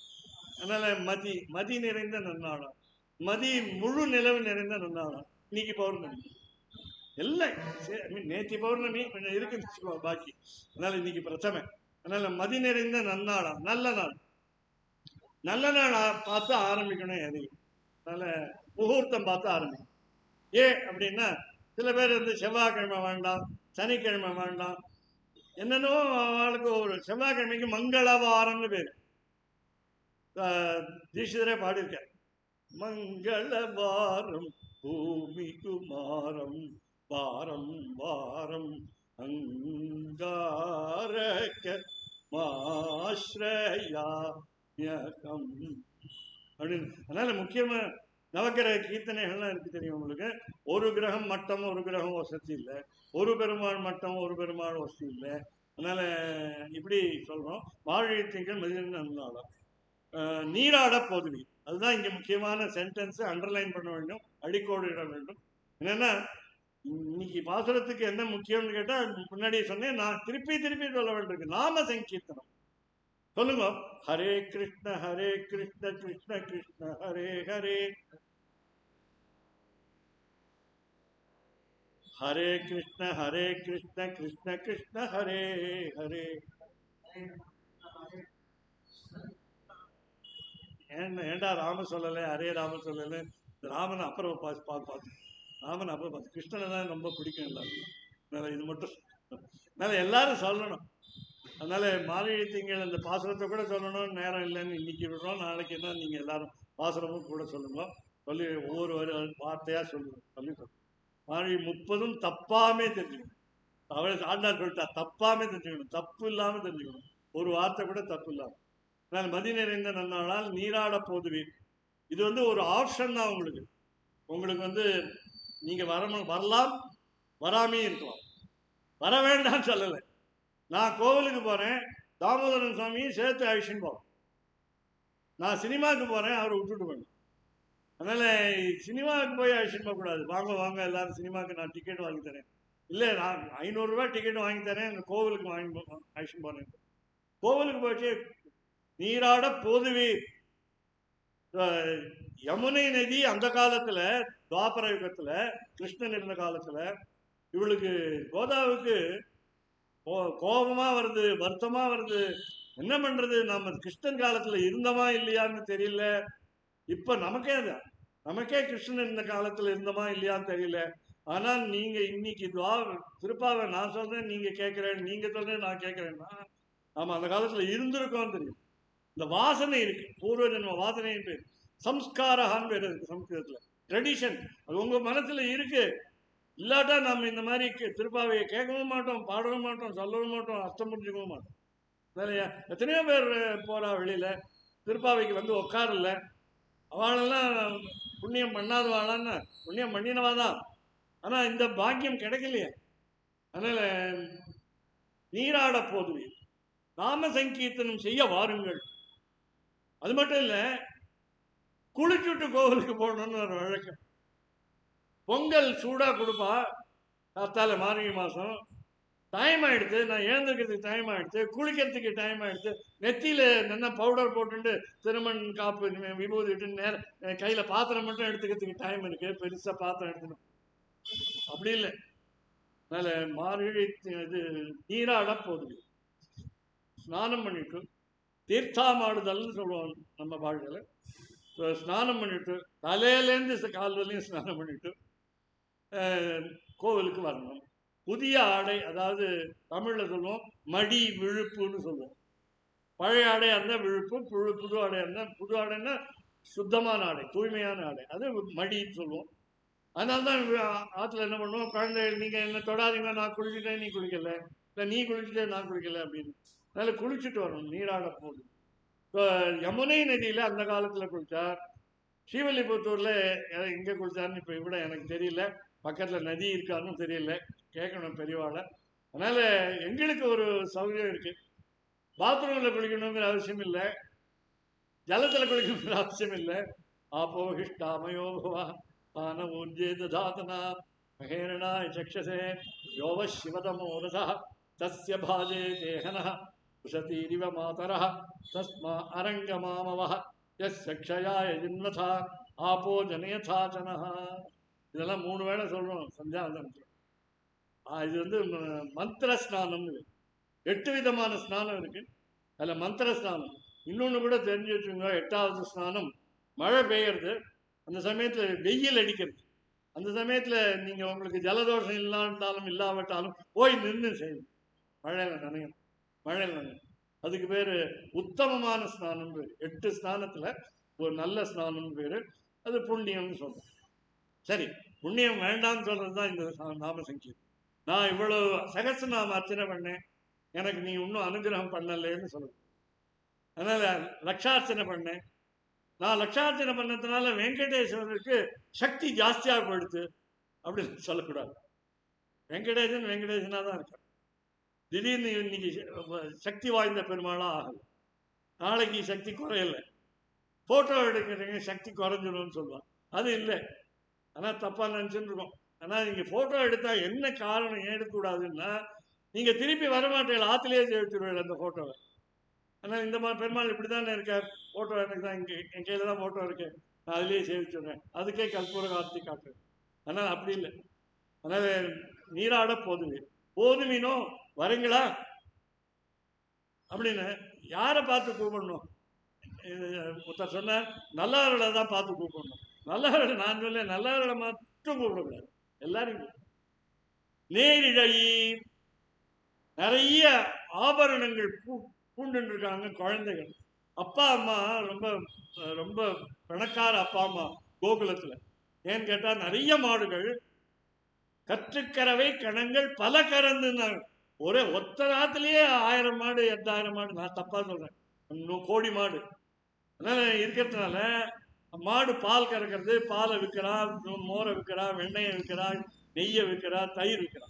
அதனால மதி, மதி நிறைந்த நன்னாளால். மதி முழு நிலவு நிறைந்த நன்னாளால். இன்னைக்கு பௌர்ணமி இல்லை, நேற்று பௌர்ணமி கொஞ்சம் இருக்குன்னு பாக்கி. அதனால இன்னைக்கு பிரச்சனை. அதனால மதி நிறைந்த நன்னாளாம், நல்ல நாள். நல்ல நாள் பார்த்து ஆரம்பிக்கணும் எதையும். அதனால முகூர்த்தம் பார்த்து ஆரம்பிக்கணும். அப்படின்னா சில பேர் வந்து செவ்வாய்க்கிழமை வேண்டாம், சனிக்கிழமை வேண்டாம், என்னன்னோ அவளுக்கு ஒரு செவ்வாய்க்கிழமைக்கு மங்களவாரம்னு பேரு. தீட்சிதரே பாடியிருக்கார். மங்களவாரம் பூமி குமாரம் வாரம் வாரம் அங்காரக மாஸ்ரயாயகம் அப்படின்னு. அதனால முக்கியமா நவக்கிரக கீர்த்தனைகள்லாம் இருக்கு தெரியும் உங்களுக்கு. ஒரு கிரகம் மட்டம், ஒரு கிரகம் வசதி இல்லை. ஒரு பெருமாள் மட்டம், ஒரு பெருமாள் வசதி இல்லை. அதனால இப்படி சொல்றோம். மார்கழி திங்கள் மதியம் நீராட போதுவி. அதுதான் இங்க முக்கியமான சென்டென்ஸ். அண்டர்லைன் பண்ண வேண்டும், அடிக்கோடு இட வேண்டும். என்னன்னா இன்னைக்கு பாசுரத்துக்கு என்ன முக்கியம்னு கேட்டா முன்னாடியே சொன்னேன், நான் திருப்பி திருப்பி சொல்ல வேண்டியிருக்கு. நாம சங்கீர்த்தனம் சொல்லுங்க. ஹரே கிருஷ்ண கிருஷ்ண கிருஷ்ண ஹரே ஹரே, ஹரே கிருஷ்ண கிருஷ்ண கிருஷ்ண ஹரே ஹரே. ஏண்டா ராம சொல்லலை, ஹரே ராம சொல்லலை. ராமன் அப்புறம் பார்த்து, ராமன் அப்புறம் பார்த்து. கிருஷ்ணனை தான் ரொம்ப பிடிக்கும் எல்லாருக்கும். அதனால இது மட்டும் அதனால எல்லாரும் சொல்லணும். அதனால மார்கழி திங்கள் அந்த பாசுரத்தை கூட சொல்லணும். நேரம் இல்லைன்னு இன்னைக்கு விடுறோம். நாளைக்கு என்ன நீங்க எல்லாரும் பாசுரமும் கூட சொல்லுங்க. சொல்லி ஒவ்வொரு வார்த்தையா சொல்லுங்க, சொல்லி சொல்லுங்க. மார்கழி 30 தப்பாமே தெரிஞ்சுக்கணும். அவளை ஆண்டாள் சொல்லிட்டா, தப்பாமே தெரிஞ்சுக்கணும், தப்பு இல்லாம தெரிஞ்சுக்கணும், ஒரு வார்த்தை கூட தப்பு இல்லாம. நான் மதி நிறைந்த நன்னாளால் நீராட போதுவீர். இது வந்து ஒரு ஆப்ஷன் தான் உங்களுக்கு. உங்களுக்கு வந்து நீங்க வரலாம், வராமே இருக்கலாம். வர வேண்டாம்னு சொல்லலை. நான் கோவிலுக்கு போறேன், தாமோதரன் சுவாமியும் சேர்த்து அழிச்சுன்னு போறேன். நான் சினிமாவுக்கு போறேன், அவரை விட்டுட்டு போகணும். அதனால சினிமாவுக்கு போய் அழிச்சுன்னு போகக்கூடாது. வாங்க வாங்க எல்லாரும் சினிமாவுக்கு நான் டிக்கெட் வாங்கி தரேன். இல்லை, நான் 500 ரூபாய் டிக்கெட் வாங்கி தரேன், அந்த கோவிலுக்கு அழிச்சுன்னு போறேன். கோவிலுக்கு போயிட்டு நீராட போதுவீர். யமுனை நதி அந்த காலத்துல, துவாபர யுகத்துல, கிருஷ்ணன் இருந்த காலத்துல, இவளுக்கு கோதாவுக்கு கோபமா வருது, வருத்தமா வருது. என்ன பண்றது, நம்ம கிருஷ்ணன் காலத்துல இருந்தமா இல்லையான்னு தெரியல. இப்ப நமக்கே கிருஷ்ணன் இந்த காலத்துல இருந்தமா இல்லையான்னு தெரியல. ஆனால் நீங்க இன்னைக்கு திருப்பாவை நான் சொல்றேன், நீங்க கேட்கிறேன், நீங்க சொல்றேன், நான் கேட்கிறேன்னா நாம அந்த காலத்துல இருந்திருக்கோம் தெரியும். இந்த வாசனை இருக்கு, பூர்வ ஜென்ம வாசனைன்னு பேர், சம்ஸ்காரகான்னு பேர் இருக்கு சம்ஸ்கிருதத்துல. ட்ரெடிஷன் அது உங்க மனசுல இருக்கு. இல்லாட்டா நம்ம இந்த மாதிரி திருப்பாவையை கேட்கவும் மாட்டோம், பாடவும் மாட்டோம், சொல்லவும் மாட்டோம், அர்த்தம் புரிஞ்சுக்கவும் மாட்டோம். இல்லையா? எத்தனையோ பேர் போறா வெளியில, திருப்பாவைக்கு வந்து உட்காரல. அவளெல்லாம் புண்ணியம் பண்ணாதவாளான்னு, புண்ணியம் பண்ணினவாதான், ஆனா இந்த பாக்கியம் கிடைக்கலையே. அதனால நீராட போதுவே நாம சங்கீர்த்தனம் செய்ய வாருங்கள். அது மட்டும் இல்ல, குளிச்சுட்டு கோவிலுக்கு போகணும்னு ஒரு வழக்கம். பொங்கல் சூடா கொடுப்பா காத்தால, மார்கழி மாசம். டைம் ஆயிடுச்சு, நான் எழுந்திருக்கிறதுக்கு டைம் ஆயிடுச்சு, குளிக்கிறதுக்கு டைம் ஆயிடுச்சு, நெத்தியில நல்லா பவுடர் போட்டுட்டு திருமண் காப்பு விபூதி விட்டு நேரம் கையில பாத்திரம் மட்டும் எடுத்துக்கிறதுக்கு டைம் இருக்கு, பெருசா பாத்திரம் எடுத்துக்கணும். அப்படி இல்லை. அதனால மார்கழி இது நீராட போகுது. ஸ்நானம் பண்ணிட்டு தீர்த்தாமாடுதல்னு சொல்லுவாங்க நம்ம வாழ்க்கையில. ஸ்நானம் பண்ணிட்டு தலையிலேருந்து கால் வரையும் ஸ்நானம் பண்ணிட்டு கோவிலுக்கு வரணும். புதிய ஆடை, அதாவது தமிழ்ல சொல்லுவோம் மடி விழுப்புன்னு சொல்லுவோம். பழைய ஆடையாக இருந்தால் விழுப்பு, புது ஆடையாக இருந்தால் புது ஆடைன்னா சுத்தமான ஆடை, தூய்மையான ஆடை, அது மடின்னு சொல்லுவோம். அதனால தான் ஆற்றுல என்ன பண்ணுவோம், குழந்தைகள் நீங்கள் என்ன தொடாதீங்க, நான் குளிச்சுட்டேன் நீ குளிக்கல, இல்லை நீ குளிச்சுட்டே நான் குளிக்கல அப்படின்னு. அதனால் குளிச்சுட்டு வரணும் நீராட போது. இப்போ யமுனை நதியில் அந்த காலத்தில் குளித்தார். ஸ்ரீவில்லிபுத்தூரில் எங்கே குளித்தாருன்னு இப்போ கூட எனக்கு தெரியல. பக்கத்தில் நதி இருக்கான்னு தெரியல, கேட்கணும் பெரியவாளை. அதனால் எங்களுக்கு ஒரு சௌகரியம் இருக்குது. பாத்ரூமில் குளிக்கணுங்கிற அவசியம் இல்லை, ஜலத்தில் குளிக்கணுங்கிற அவசியம் இல்லை. ஆபோஹிஷ்டாமயோபவா பானமூர்ஜே ததாதனா மகேரணாய சக்ஷசே யோவ சிவதமோரதா தஸ்ய பாஜே தேகன உஷதீரிவ மாதரः தஸ்மா அரங்கமாமவः யஸ்ய க்ஷயாய ஜின்வதா ஆபோ ஜனயதாச்சனः. இதெல்லாம் 3 வேளை சொல்றோம் சந்தியாவந்தனத்தில். இது வந்து மந்திர ஸ்நானம். 8 விதமான ஸ்நானம் இருக்கு. அதில் மந்திர ஸ்நானம் இன்னொன்று கூட தெரிஞ்சு வச்சுக்கோங்க. 8வது ஸ்நானம் மழை பெய்யறது, அந்த சமயத்தில் வெயில் அடிக்கிறது. அந்த சமயத்தில் நீங்கள் உங்களுக்கு ஜலதோஷம் இல்லாட்டாலும் இல்லாவிட்டாலும் போய் நின்று செய்யணும். மழையில் நனையணும், மழையில் நனையணும். அதுக்கு பேர் உத்தமமான ஸ்நானம் பேர். 8 ஸ்நானத்தில் ஒரு நல்ல ஸ்நானம் பேர். அது புண்ணியம்னு சொல்கிறோம். சரி, புண்ணியம் வேண்டாம்னு சொல்கிறது தான் இந்த நாம சங்கீதம். நான் இவ்வளோ சகஸ்ரநாம அர்ச்சனை பண்ணேன், எனக்கு நீ இன்னும் அனுகிரகம் பண்ணலேன்னு சொல்லுது. அதனால் லட்சார்ச்சனை பண்ணேன். நான் லட்சார்ச்சனை பண்ணதுனால வெங்கடேஸ்வரருக்கு சக்தி ஜாஸ்தியாக போயிடுது அப்படின்னு சொல்லக்கூடாது. வெங்கடேசனாக தான் இருக்கார். திடீர்னு இன்னைக்கு சக்தி வாய்ந்த பெருமாளாக ஆகலை, நாளைக்கு சக்தி குறையலை. ஃபோட்டோ எடுக்கிறீங்க சக்தி குறைஞ்சிடும்னு சொல்லுவாங்க. அது இல்லை, ஆனால் தப்பாக நினச்சிட்டு இருக்கோம். ஆனால் நீங்கள் ஃபோட்டோ எடுத்தால் என்ன காரணம் ஏன் எடுக்கக்கூடாதுன்னா, நீங்கள் திருப்பி வரமாட்டீங்க, ஆற்றுலேயே ஜெயிச்சுடுவீங்க அந்த ஃபோட்டோவை. ஆனால் இந்த மாதிரி பெருமாள் இப்படி தானே இருக்கார், ஃபோட்டோ எனக்கு தான் இங்கே என் கையில் தான் ஃபோட்டோ இருக்கு, நான் அதுலேயே சேவிச்சுடுறேன், அதுக்கே கற்பூர கார்த்தி காட்டுறேன். ஆனால் அப்படி இல்லை. அதனால் நீராட போதுமீனோ வரீங்களா அப்படின்னு யாரை பார்த்து கூப்பிடணும்? ஒருத்தர் சொன்னார், நல்லவர்களை தான் பார்த்து கூப்பிடணும். நல்லவர்கள் நான் சொல்ல, நல்லவர்களை மட்டும் கூப்பிடக்கூடாது, எல்லாரும். நேரிழை நிறைய ஆபரணங்கள் பூண்டு இருக்காங்க குழந்தைகள். அப்பா அம்மா ரொம்ப ரொம்ப பணக்கார அப்பா அம்மா கோகுலத்தில். ஏன்னு கேட்டால் நிறைய மாடுகள், கற்றுக்கறவை கணங்கள் பல கறந்துனாங்க. ஒரே ஒத்த நாத்திலேயே 1000 மாடு 8000 மாடு, நான் தப்பா சொல்றேன், 100 கோடி மாடு. அதனால இருக்கிறதுனால மாடு பால் கறக்கிறது, பாலை விற்கிறா, மோரை விற்கிறா, வெண்ணெயை விற்கிறா, நெய்யை விற்கிறா, தயிர் விற்கிறா.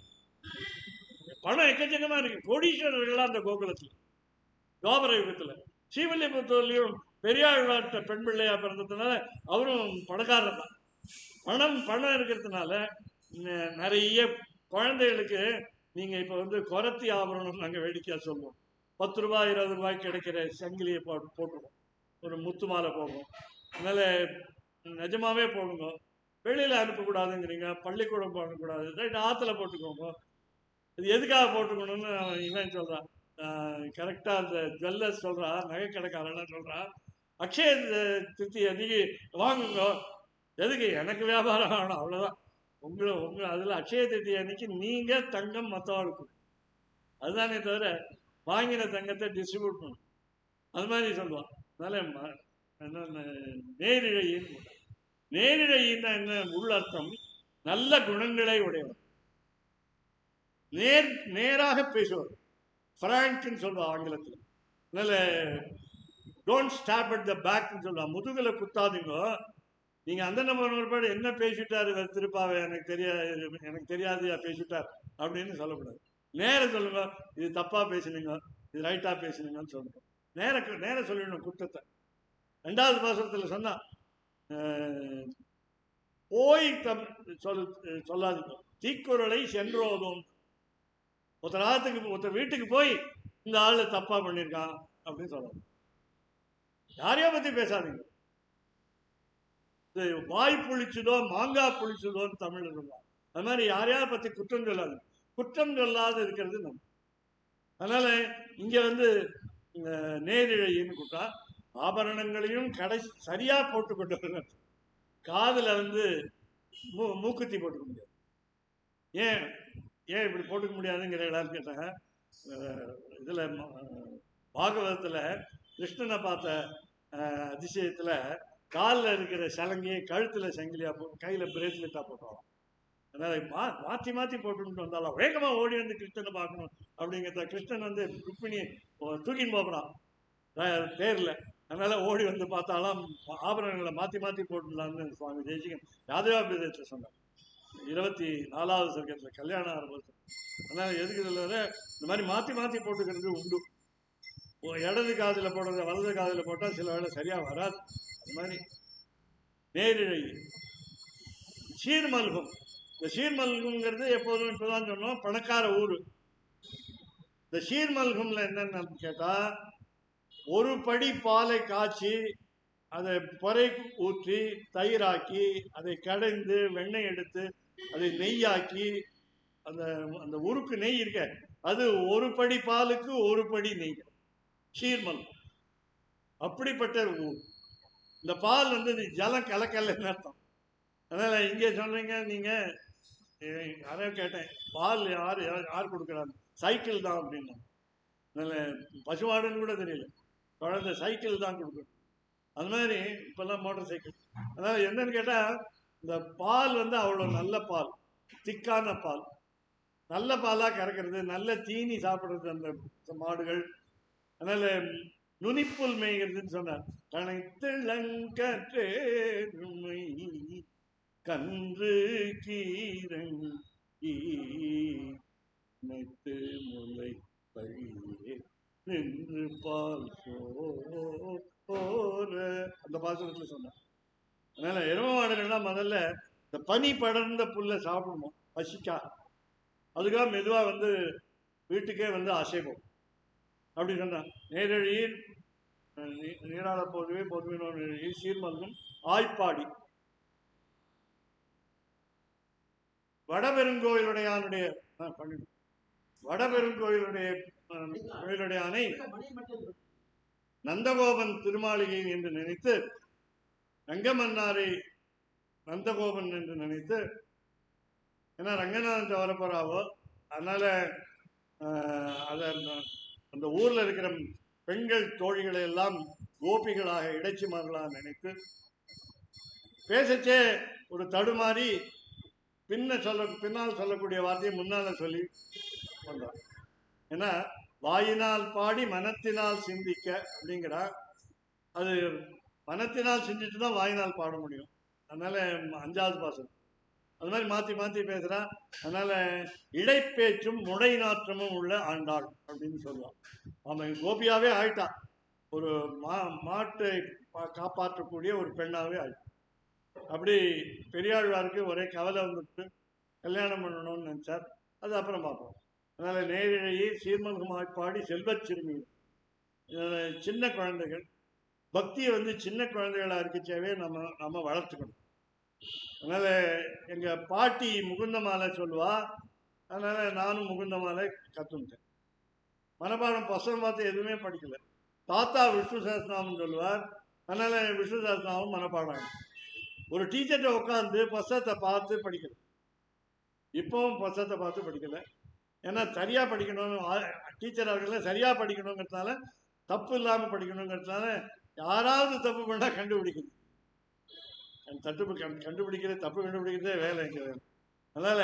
பணம் எக்கச்சக்கமா இருக்கு. கோடீஸ்வரர்கள்லாம் அந்த கோகுலத்தில் துவாபர யுகத்தில். ஸ்ரீவில்லிபுத்தூர்லையும் பெரியாழ்வார்ட்ட பெண் பிள்ளையா பிறந்ததுனால அவரும் பணக்காரர் தான். பணம் இருக்கிறதுனால நிறைய குழந்தைகளுக்கு நீங்கள் இப்போ வந்து குரத்தி ஆபரணம் நாங்கள் வேடிக்கையாக சொல்லுவோம். 10 ரூபாய் 20 ரூபாய்க்கு கிடைக்கிற சங்கிலியை போட்டுருவோம், ஒரு முத்து மாலை போடுறோம். அதனால் நிஜமாவே போடுங்க. வெளியில் அனுப்பக்கூடாதுங்கிறீங்க, பள்ளிக்கூடம் போடக்கூடாது, ரைட், ஆற்றுல போட்டுக்கோங்க. இது எதுக்காக போட்டுக்கணும்னு இவன் சொல்கிறான், கரெக்டாக அந்த ஜுவல்லர்ஸ் சொல்கிறா, நகை கடைக்காரெல்லாம் சொல்கிறா, அக்ஷய திருத்தி அன்னைக்கு வாங்குங்க. எதுக்கு? எனக்கு வியாபாரம் ஆகணும், அவ்வளோதான். உங்களை அதில் அக்ஷய திருத்தி அன்னைக்கு நீங்கள் தங்கம் மற்றவாளுக்கு, அதுதானே தவிர வாங்கின தங்கத்தை டிஸ்ட்ரிபியூட் பண்ணணும். அது மாதிரி சொல்லுவான். அதனால என்ன நேரிழையின்னு, நேரிழையின்னா என்ன உள்ளர்த்தம்? நல்ல குணங்களை உடையவர், நேராக பேசுவார், ஃப்ராங்க்னு சொல்லுவா ஆங்கிலத்தில். அதனால டோன்ட் ஸ்டாப் அட் த பேக்னு சொல்லுவா, முதுகுல குத்தாதீங்க. நீங்க அந்த நம்பர் என்ன பேசிட்டாரு திருப்பாவை, எனக்கு தெரியாது பேசிட்டார் அப்படின்னு சொல்லக்கூடாது. நேரம் சொல்லுங்க, இது தப்பா பேசுனீங்க, இது ரைட்டா பேசுனீங்கன்னு சொல்லணும். நேர சொல்லிடணும் குற்றத்தை. 2வது பாசத்தில் சொன்னா, போய் சொல்லாதீங்க, தீக்குறளை சென்றோதும். ஒருத்தர் வீட்டுக்கு போய் இந்த ஆளு தப்பா பண்ணியிருக்கான் அப்படின்னு சொல்லணும். யாரையோ பத்தி பேசாதீங்க. வாய் புளிச்சுதோ மாங்காய் புளிச்சுதோன்னு தமிழ்ல சொல்லுவாங்க. அது மாதிரி யாரையாவது பத்தி குற்றம் சொல்லாது, குற்றம் சொல்லாது இருக்கிறது நம்ம. அதனால இங்க வந்து நேரிழைன்னு கூட்டா ஆபரணங்களையும் சரியா போட்டுக்கொண்டு, காதுல வந்து மூக்குத்தி போட்டுக்க முடியாது. ஏன் இப்படி போட்டுக்க முடியாதுங்கிற எல்லாரும் கேட்டாங்க. இதுல பாகவதத்துல கிருஷ்ணனை பார்த்த அதிசயத்துல காலில் இருக்கிற சலங்கியை கழுத்துல சங்கிலியா போட்டு கையில பிரேஸ்லெட்டா போட்டுருவாங்க. அதனால மாற்றி மாற்றி போட்டுட்டு வந்தாலும் வேகமா ஓடி வந்து கிருஷ்ணனை பார்க்கணும் அப்படிங்கிறத. கிருஷ்ணன் வந்து ருக்மிணி தூக்கின்னு போகிறான் தேர்ல, அதனால ஓடி வந்து பார்த்தாலும் ஆபரணங்களை மாற்றி மாற்றி போட்டுடலாம்னு சுவாமி தேசிகன் யாதவாபிரதத்தில் சொன்னார் 24வது சர்க்கத்தில் கல்யாணம் ஆரம்பிச்சு. அதனால எதுக்கு இதில் இந்த மாதிரி மாற்றி மாற்றி போட்டுக்கிறது உண்டு. இடது காதில் போடுறத வலது காதில் போட்டால் சில வேலை சரியா வராது. அது மாதிரி நேரிழை சீர்மல்கும். இந்த சீர்மல்குங்கிறது எப்போதும் இப்போதான் சொன்னோம், பணக்கார ஊர். இந்த சீர்மல்கும்ல என்னன்னு கேட்டா, ஒரு படி பாலை காய்ச்சி அதை பொறை ஊற்றி தயிராக்கி அதை கடைந்து வெண்ணெய் எடுத்து அதை நெய்யாக்கி அந்த அந்த உருக்கு நெய் இருக்க, அது ஒரு படி பாலுக்கு ஒரு படி நெய் சீர்மல். அப்படிப்பட்ட ஊர். இந்த பால் வந்து ஜலம் கலக்கலன்னு அர்த்தம். அதனால இங்கே சொல்றீங்க நீங்க, யாரையோ கேட்டேன், பால் யார் கொடுக்குறாங்க, சைக்கிள் தான் அப்படின்னா. அதனால பசுமாடுன்னு கூட தெரியல, குழந்தை சைக்கிள் தான் கொடுக்கணும். அது மாதிரி இப்பெல்லாம் மோட்டார் சைக்கிள். அதனால என்னன்னு கேட்டா, இந்த பால் வந்து அவ்வளோ நல்ல பால், திக்கான பால், நல்ல பாலா கறக்கிறது, நல்ல தீனி சாப்பிடுறது அந்த மாடுகள். அதனால நுனிப்புல் மேய்கிறதுன்னு சொன்னார். கனைத்திளங்கற்றே கன்று கீரன் முலை பழியே நின்று பால் போற அந்த பாசனத்துல சொன்னார். அதனால எரும மாடுகள்லாம் முதல்ல இந்த பனி படர்ந்த புல்லை சாப்பிடணும் பசிக்கா. அதுக்காக மெதுவா வந்து வீட்டுக்கே வந்து அசைப்போம் அப்படி சொன்னான். நேரழியில் நீராட போதுவே பொதுவினோ நிழலில் சீர்மல்கும் ஆய்ப்பாடி. வடபெருங்கோயிலுடையானுடைய கோயிலுடையானை நந்தகோபன் திருமாளிகை என்று நினைத்து, ரங்கமன்னாரை நந்தகோபன் என்று நினைத்து, ஏன்னா ரங்கநாதன் வரப்போறாவோ, அதனால அந்த ஊர்ல இருக்கிற பெண்கள் தோழிகளை எல்லாம் கோபிகளாக இடைச்சிமார்களாக நினைத்து பேசச்சே ஒரு தடுமாறி பின்னால் சொல்லக்கூடிய வார்த்தையை முன்னால சொல்லி வந்தார். ஏன்னா வாயினால் பாடி மனத்தினால் சிந்திக்க அப்படிங்கிறா. அது மனத்தினால் சிந்திட்டு தான் வாயினால் பாட முடியும். அதனால 5வது பாசனம் அது மாதிரி மாற்றி மாற்றி பேசுறா. அதனால இடைப்பேச்சும் முடை நாற்றமும் உள்ள ஆண்டாள் அப்படின்னு சொல்லுவான். அவன் கோபியாவே ஆயிட்டா, ஒரு மாட்டை காப்பாற்றக்கூடிய ஒரு பெண்ணாவே ஆயிட்டா. அப்படி பெரியாழ்வாருக்கு ஒரே கவலை வந்துட்டு கல்யாணம் பண்ணணும்னு நினைச்சார். அது அப்புறம் பார்ப்போம். அதனால நேரிழையே சீர்மல்குமாய் பாடி செல்வச் சிறுமி. சின்ன குழந்தைகள் பக்தியை வந்து சின்ன குழந்தைகளா இருக்கச்சேவே நம்ம வளர்த்துக்கணும். அதனால எங்க பாட்டி முகுந்தமாலை சொல்லுவா. அதனால நானும் முகுந்தமாலை கத்துட்டேன். மனப்பாடம் பசங்க பார்த்து எதுவுமே படிக்கல. தாத்தா விஷ்ணு சஹஸ்ரநாமம் சொல்லுவார். அதனால விஷ்ணு சஹஸ்ரநாமம் மனப்பாடம். ஒரு டீச்சர்கிட்ட உட்காந்து புஸ்தகத்தை பார்த்து படிக்கல. இப்பவும் புஸ்தகத்தை பார்த்து படிக்கல. ஏன்னா சரியா படிக்கணும், டீச்சர் அவர்கள் சரியா படிக்கணுங்கிறதுனால, தப்பு இல்லாம படிக்கணுங்கிறதுனால யாராவது தப்பு பண்ணா கண்டுபிடிக்குது. கண்டுபிடிக்கிறது, தப்பு கண்டுபிடிக்கிறதே வேலை எங்க வேலை. அதனால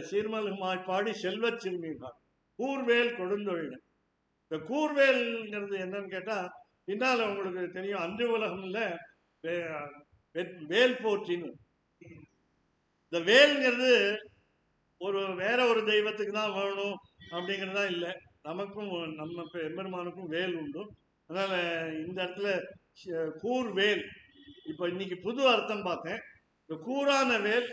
சீர்மல்குமாய் பாடி செல்வச் சிறுமிப்பார். கூர்வேல் கொடுந்தொழில். இந்த கூர்வேல்ங்கிறது என்னன்னு கேட்டா, பின்னால உங்களுக்கு தெரியும், அன்று உலகம்ல வேல் போற்றின்னு. இந்த வேல்ங்கிறது வேற ஒரு தெய்வத்துக்கு தான் வேணும் அப்படிங்கிறதா இல்லை. நமக்கும் நம்ம எம்பெருமானுக்கும் வேல் உண்டு. அதனால இந்த இடத்துல கூர்வேல். இப்போ இன்னைக்கு புது அர்த்தம் பார்த்தேன். இந்த கூரான வேல்,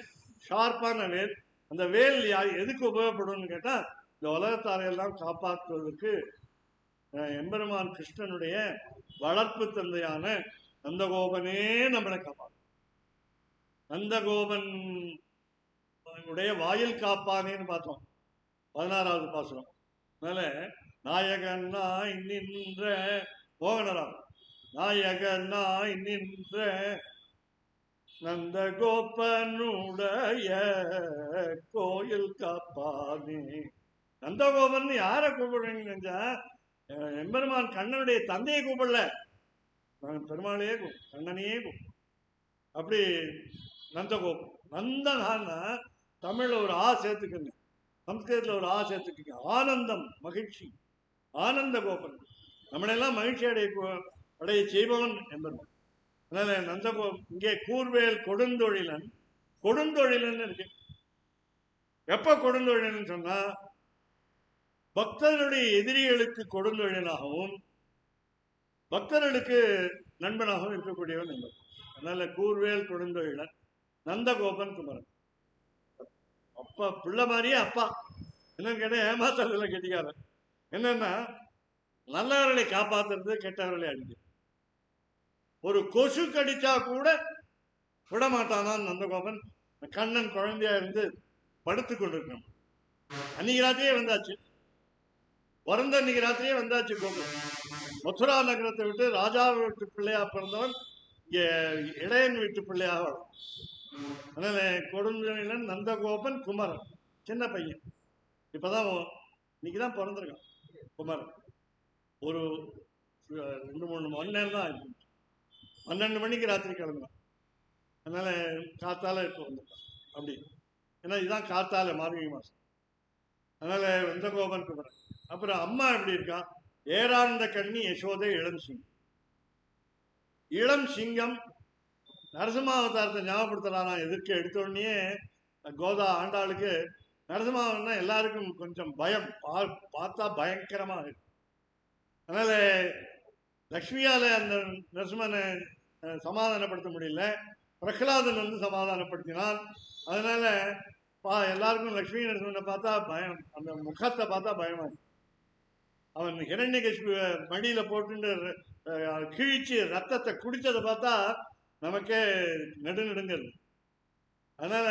ஷார்ப்பான வேல். அந்த வேல் எதுக்கு உபயோகப்படும்னு கேட்டா, இந்த உலகத்தாரையெல்லாம் காப்பாற்றுவதற்கு எம்பெருமான் கிருஷ்ணனுடைய வளர்ப்பு தந்தையான நந்தகோபனே நம்மளை காப்பாற்று. நந்தகோபன் உடைய வாயில் காப்பானேன்னு பார்த்தோம் 16வது பாசுரம். அதனால நாயகனாய் நின்ற மோகனராம், நாயகனாய் நின்ற நந்தகோபனுடைய கோயில் காப்பானே. நந்தகோபன் யாரை கூப்பிடுறீங்கன்னு நினைச்சா, எம்பெருமான் கண்ணனுடைய தந்தையை கூப்பிடல, பெருமாளையே கண்ணனையே அப்படி நந்தகோபன். நந்தனான்னா தமிழ்ல ஒரு ஆ சேர்த்துக்குங்க, சம்ஸ்கிருதத்தில் ஒரு ஆ சேர்த்துக்குங்க. ஆனந்தம், மகிழ்ச்சி, ஆனந்த கோபன், நம்மளெல்லாம் மகிழ்ச்சி அடைய செய்பவன் என்பவன். அதனால இங்கே கூர்வேல் கொடுந்தொழிலன், கொடுந்தொழிலன் இருக்கு. எப்ப கொடுந்தொழிலன் சொன்னா பக்தர்களுடைய எதிரிகளுக்கு கொடுந்தொழிலாகவும் பக்தர்களுக்கு நண்பனாகவும் இருக்கக்கூடியவன் என்பது. அதனால கூர்வேல் கொடுந்தொழிலன் நந்தகோபன் குமரன். அப்பா பிள்ளை மாதிரியே அப்பா. என்னன்னு கேட்டா ஏமாத்துறதுல கெட்டிக்காரன். என்னன்னா நல்லவர்களை காப்பாத்துறது, கெட்டவர்களை அடிக்கிறது. ஒரு கொசு கடிச்சா கூட விடமாட்டானான் நந்தகோபன். கண்ணன் குழந்தையா இருந்து படுத்து கொண்டிருக்கணும். அன்னைக்கு ராத்திரியே வந்தாச்சு, பிறந்த அன்னைக்கு ராத்திரியே வந்தாச்சு கோபன். மதுரா நகரத்தை விட்டு ராஜா வீட்டு பிள்ளையா பிறந்தவன் இங்க இளையன் வீட்டு பிள்ளையாக வரும். அதனால கொடுந்தொழிலன் நந்தகோபன் குமரன், சின்ன பையன். இப்பதான் இன்னைக்குதான் பிறந்திருக்கான் குமரன். ஒரு 2-3 மணி நேரம் தான் இருக்கு. 12 மணிக்கு ராத்திரி கிளம்புறான். அதனால காத்தால இப்போ வந்துட்டான் அப்படி. ஏன்னா இதுதான் காத்தால மார்கழி மாசம். அதனால நந்தகோபன் குமரன். அப்புறம் அம்மா எப்படி இருக்கா? ஏராந்த கண்ணி யசோதை இளம் சிங்கம். இளம் சிங்கம் நரசிம்மாவதாரத்தை ஞாபகப்படுத்தலாம். எதிர்க்க எடுத்த உடனே கோதா ஆண்டாளுக்கு நரசிம்மாவன்னா எல்லாருக்கும் கொஞ்சம் பயம், பார்த்தா பயங்கரமா இருக்கு. அதனால லக்ஷ்மியால அந்த நரசிம்மனை சமாதானப்படுத்த முடியல, பிரகலாதன் வந்து சமாதானப்படுத்தினான். அதனால எல்லாருக்கும் லக்ஷ்மி நரசிம்மனை பார்த்தா பயம், அந்த முகத்தை பார்த்தா பயமா இருக்கு. அவன் ஹிரண்யகசிபு மடியில போட்டு கிழிச்சு ரத்தத்தை குடிச்சதை பார்த்தா நமக்கே நடுநடுங்கிறது. அதனால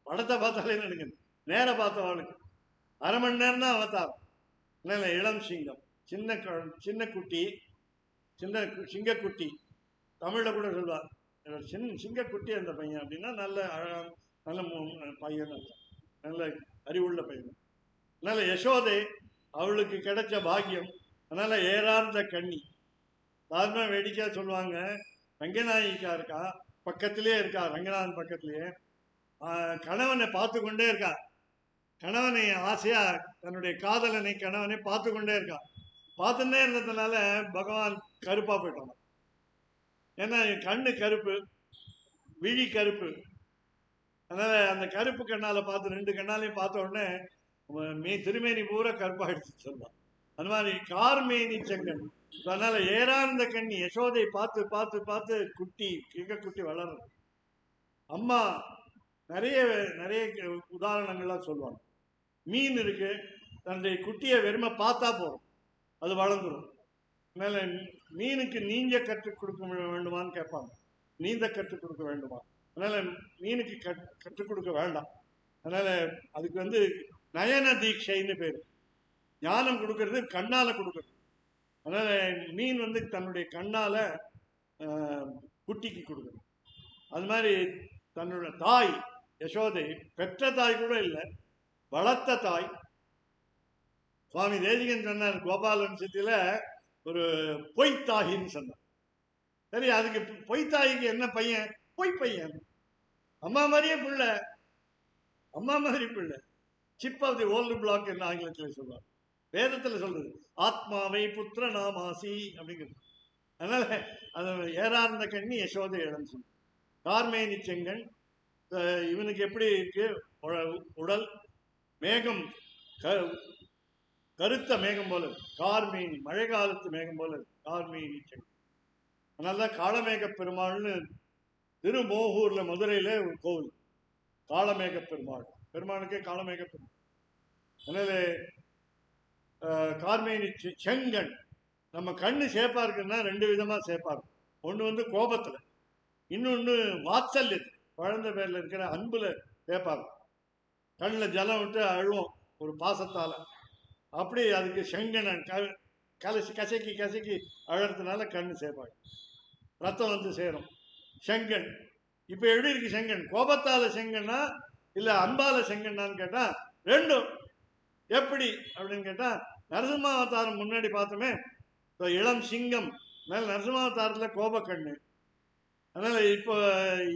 படத்தை பார்த்தாலே நடுங்குது. நேர பார்த்தவாளுக்கு 1/2 மணி நேரம் தான் அவதாரம். அதனால இளம் சிங்கம், சின்ன குட்டி, சின்ன சிங்கக்குட்டி. தமிழ்ல கூட சொல்லுவார் சிங்கக்குட்டி அந்த பையன் அப்படின்னா நல்ல அழகான நல்ல பையன், நல்ல அறிவுள்ள பையன். அதனால யசோதை அவளுக்கு கிடைச்ச பாக்கியம். அதனால ஏறார்ந்த கண்ணி. சாதாரண வேடிக்கையா சொல்லுவாங்க, ரங்கநாயிகா இருக்கா, பக்கத்திலே இருக்கா, ரங்கநாதன் பக்கத்திலேயே கணவனை பார்த்து கொண்டே இருக்கா. கணவனை ஆசையா தன்னுடைய காதலனை கணவனை பார்த்து கொண்டே இருக்கா. பார்த்துட்டே இருந்ததுனால பகவான் கருப்பா போயிட்டான். ஏன்னா கண்ணு கருப்பு, விழி கருப்பு. அதனால அந்த கருப்பு கண்ணால பார்த்து 2 கண்ணாலையும் பார்த்த உடனே திருமேனி பூரா கருப்பாயிடுச்சு சொல்லலாம். அந்த மாதிரி கார்மேனி செங்கன். அதனால ஏறார்ந்த கண்ணி யசோதை பார்த்து பார்த்து பார்த்து குட்டி கிழக்குட்டி வளர்றது. அம்மா நிறைய நிறைய உதாரணங்கள்லாம் சொல்லுவாங்க. மீன் இருக்கு, தன்னுடைய குட்டியை வெறுமை பார்த்தா போறோம், அது வளர்ந்துடும். அதனால மீனுக்கு நீஞ்ச கற்றுக் கொடுக்க வேண்டுமான்னு கேட்பாங்க, நீந்த கற்றுக் கொடுக்க வேண்டுமா? அதனால மீனுக்கு கற்றுக் கொடுக்க வேண்டாம். அதனால அதுக்கு நயன தீட்சைன்னு பேரு. ஞானம் கொடுக்கறது கண்ணால கொடுக்கறது. அதனால மீன் தன்னுடைய கண்ணால குட்டிக்கு கொடுக்கணும். அது மாதிரி தன்னோட தாய் யசோதை, பெற்ற தாய் கூட இல்லை, வளர்த்த தாய். சுவாமி தேசிகன் சொன்னார் கோபாலன் சித்தியில ஒரு பொய்த்தாயின்னு சொன்னார். சரி, அதுக்கு பொய்த்தாய்க்கு என்ன பையன்? பொய் பையன். அம்மா மாதிரியே பிள்ளை, அம்மா மாதிரி பிள்ளை. Chip off the old block என்ன ஆங்கிலத்தில் சொல்லுவார், வேதத்துல சொல்றது ஆத்மாவை புத்திர நாமாசி அப்படிங்கிறது. அதனால அது ஏறார்ந்த கண்ணி யசோதை இடம் சொல்லு. கார்மேனி செங்கன். இவனுக்கு எப்படி இருக்கு உடல்? மேகம், கருத்த மேகம் போல, கார்மேனி, மழை காலத்து மேகம் போல கார்மேனி செங்கன். அதனாலதான் காளமேக பெருமாள்னு திருமோகூர்ல மதுரையில ஒரு கோவில், காளமேக பெருமாள். பெருமாளுக்கே காளமேக பெருமாள். அதனால கார்மேனி செங்கன். நம்ம கண்ணு சேப்பா இருக்குன்னா 2 விதமா சேப்பா இருக்கும். ஒண்ணு கோபத்துல, இன்னொன்னு வாத்சல்யத்துல, குழந்தை பேர்ல இருக்கிற அன்புல சேப்பா இருக்கும். கண்ணில் ஜலம் விட்டு அழுவோம் ஒரு பாசத்தால. அப்படி அதுக்கு செங்கன் கசக்கி கசக்கி அழறதுனால கண்ணு சேப்பாங்க, ரத்தம் சேரும். செங்கன். இப்ப எப்படி இருக்கு செங்கன்? கோபத்தால செங்கன்னா இல்ல அன்பால செங்கன்னான்னு கேட்டா 2 எப்படி அப்படின்னு கேட்டா, நரசிம்மாவதாரம் முன்னாடி பார்த்தோமே, இளம் சிங்கம், மேல நரசிம்மாவதாரத்தில் கோபக்கண்ணு. அதனால இப்போ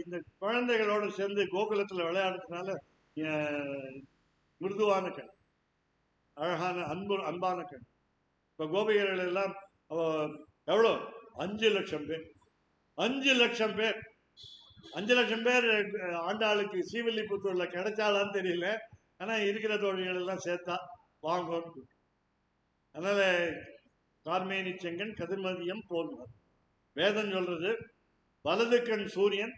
இந்த குழந்தைகளோட சேர்ந்து கோகுலத்தில் விளையாடுறதுனால மிருதுவான கண், அழகான அன்பான கண். இப்போ கோபிகைகள் எல்லாம் எவ்வளோ 5 லட்சம் பேர், 5 லட்சம் பேர், 5 லட்சம் பேர் ஆண்டாளுக்கு ஸ்ரீவில்லிபுத்தூர்ல கிடைச்சாலான்னு தெரியல. ஆனா இருக்கிற தோழிகள் எல்லாம் சேர்த்தா வாங்கன்னு. அதனால கார்மேனி செங்கன் கதிர்மதியம் போல்வார். வேதம் சொல்றது வலது கண் சூரியன்,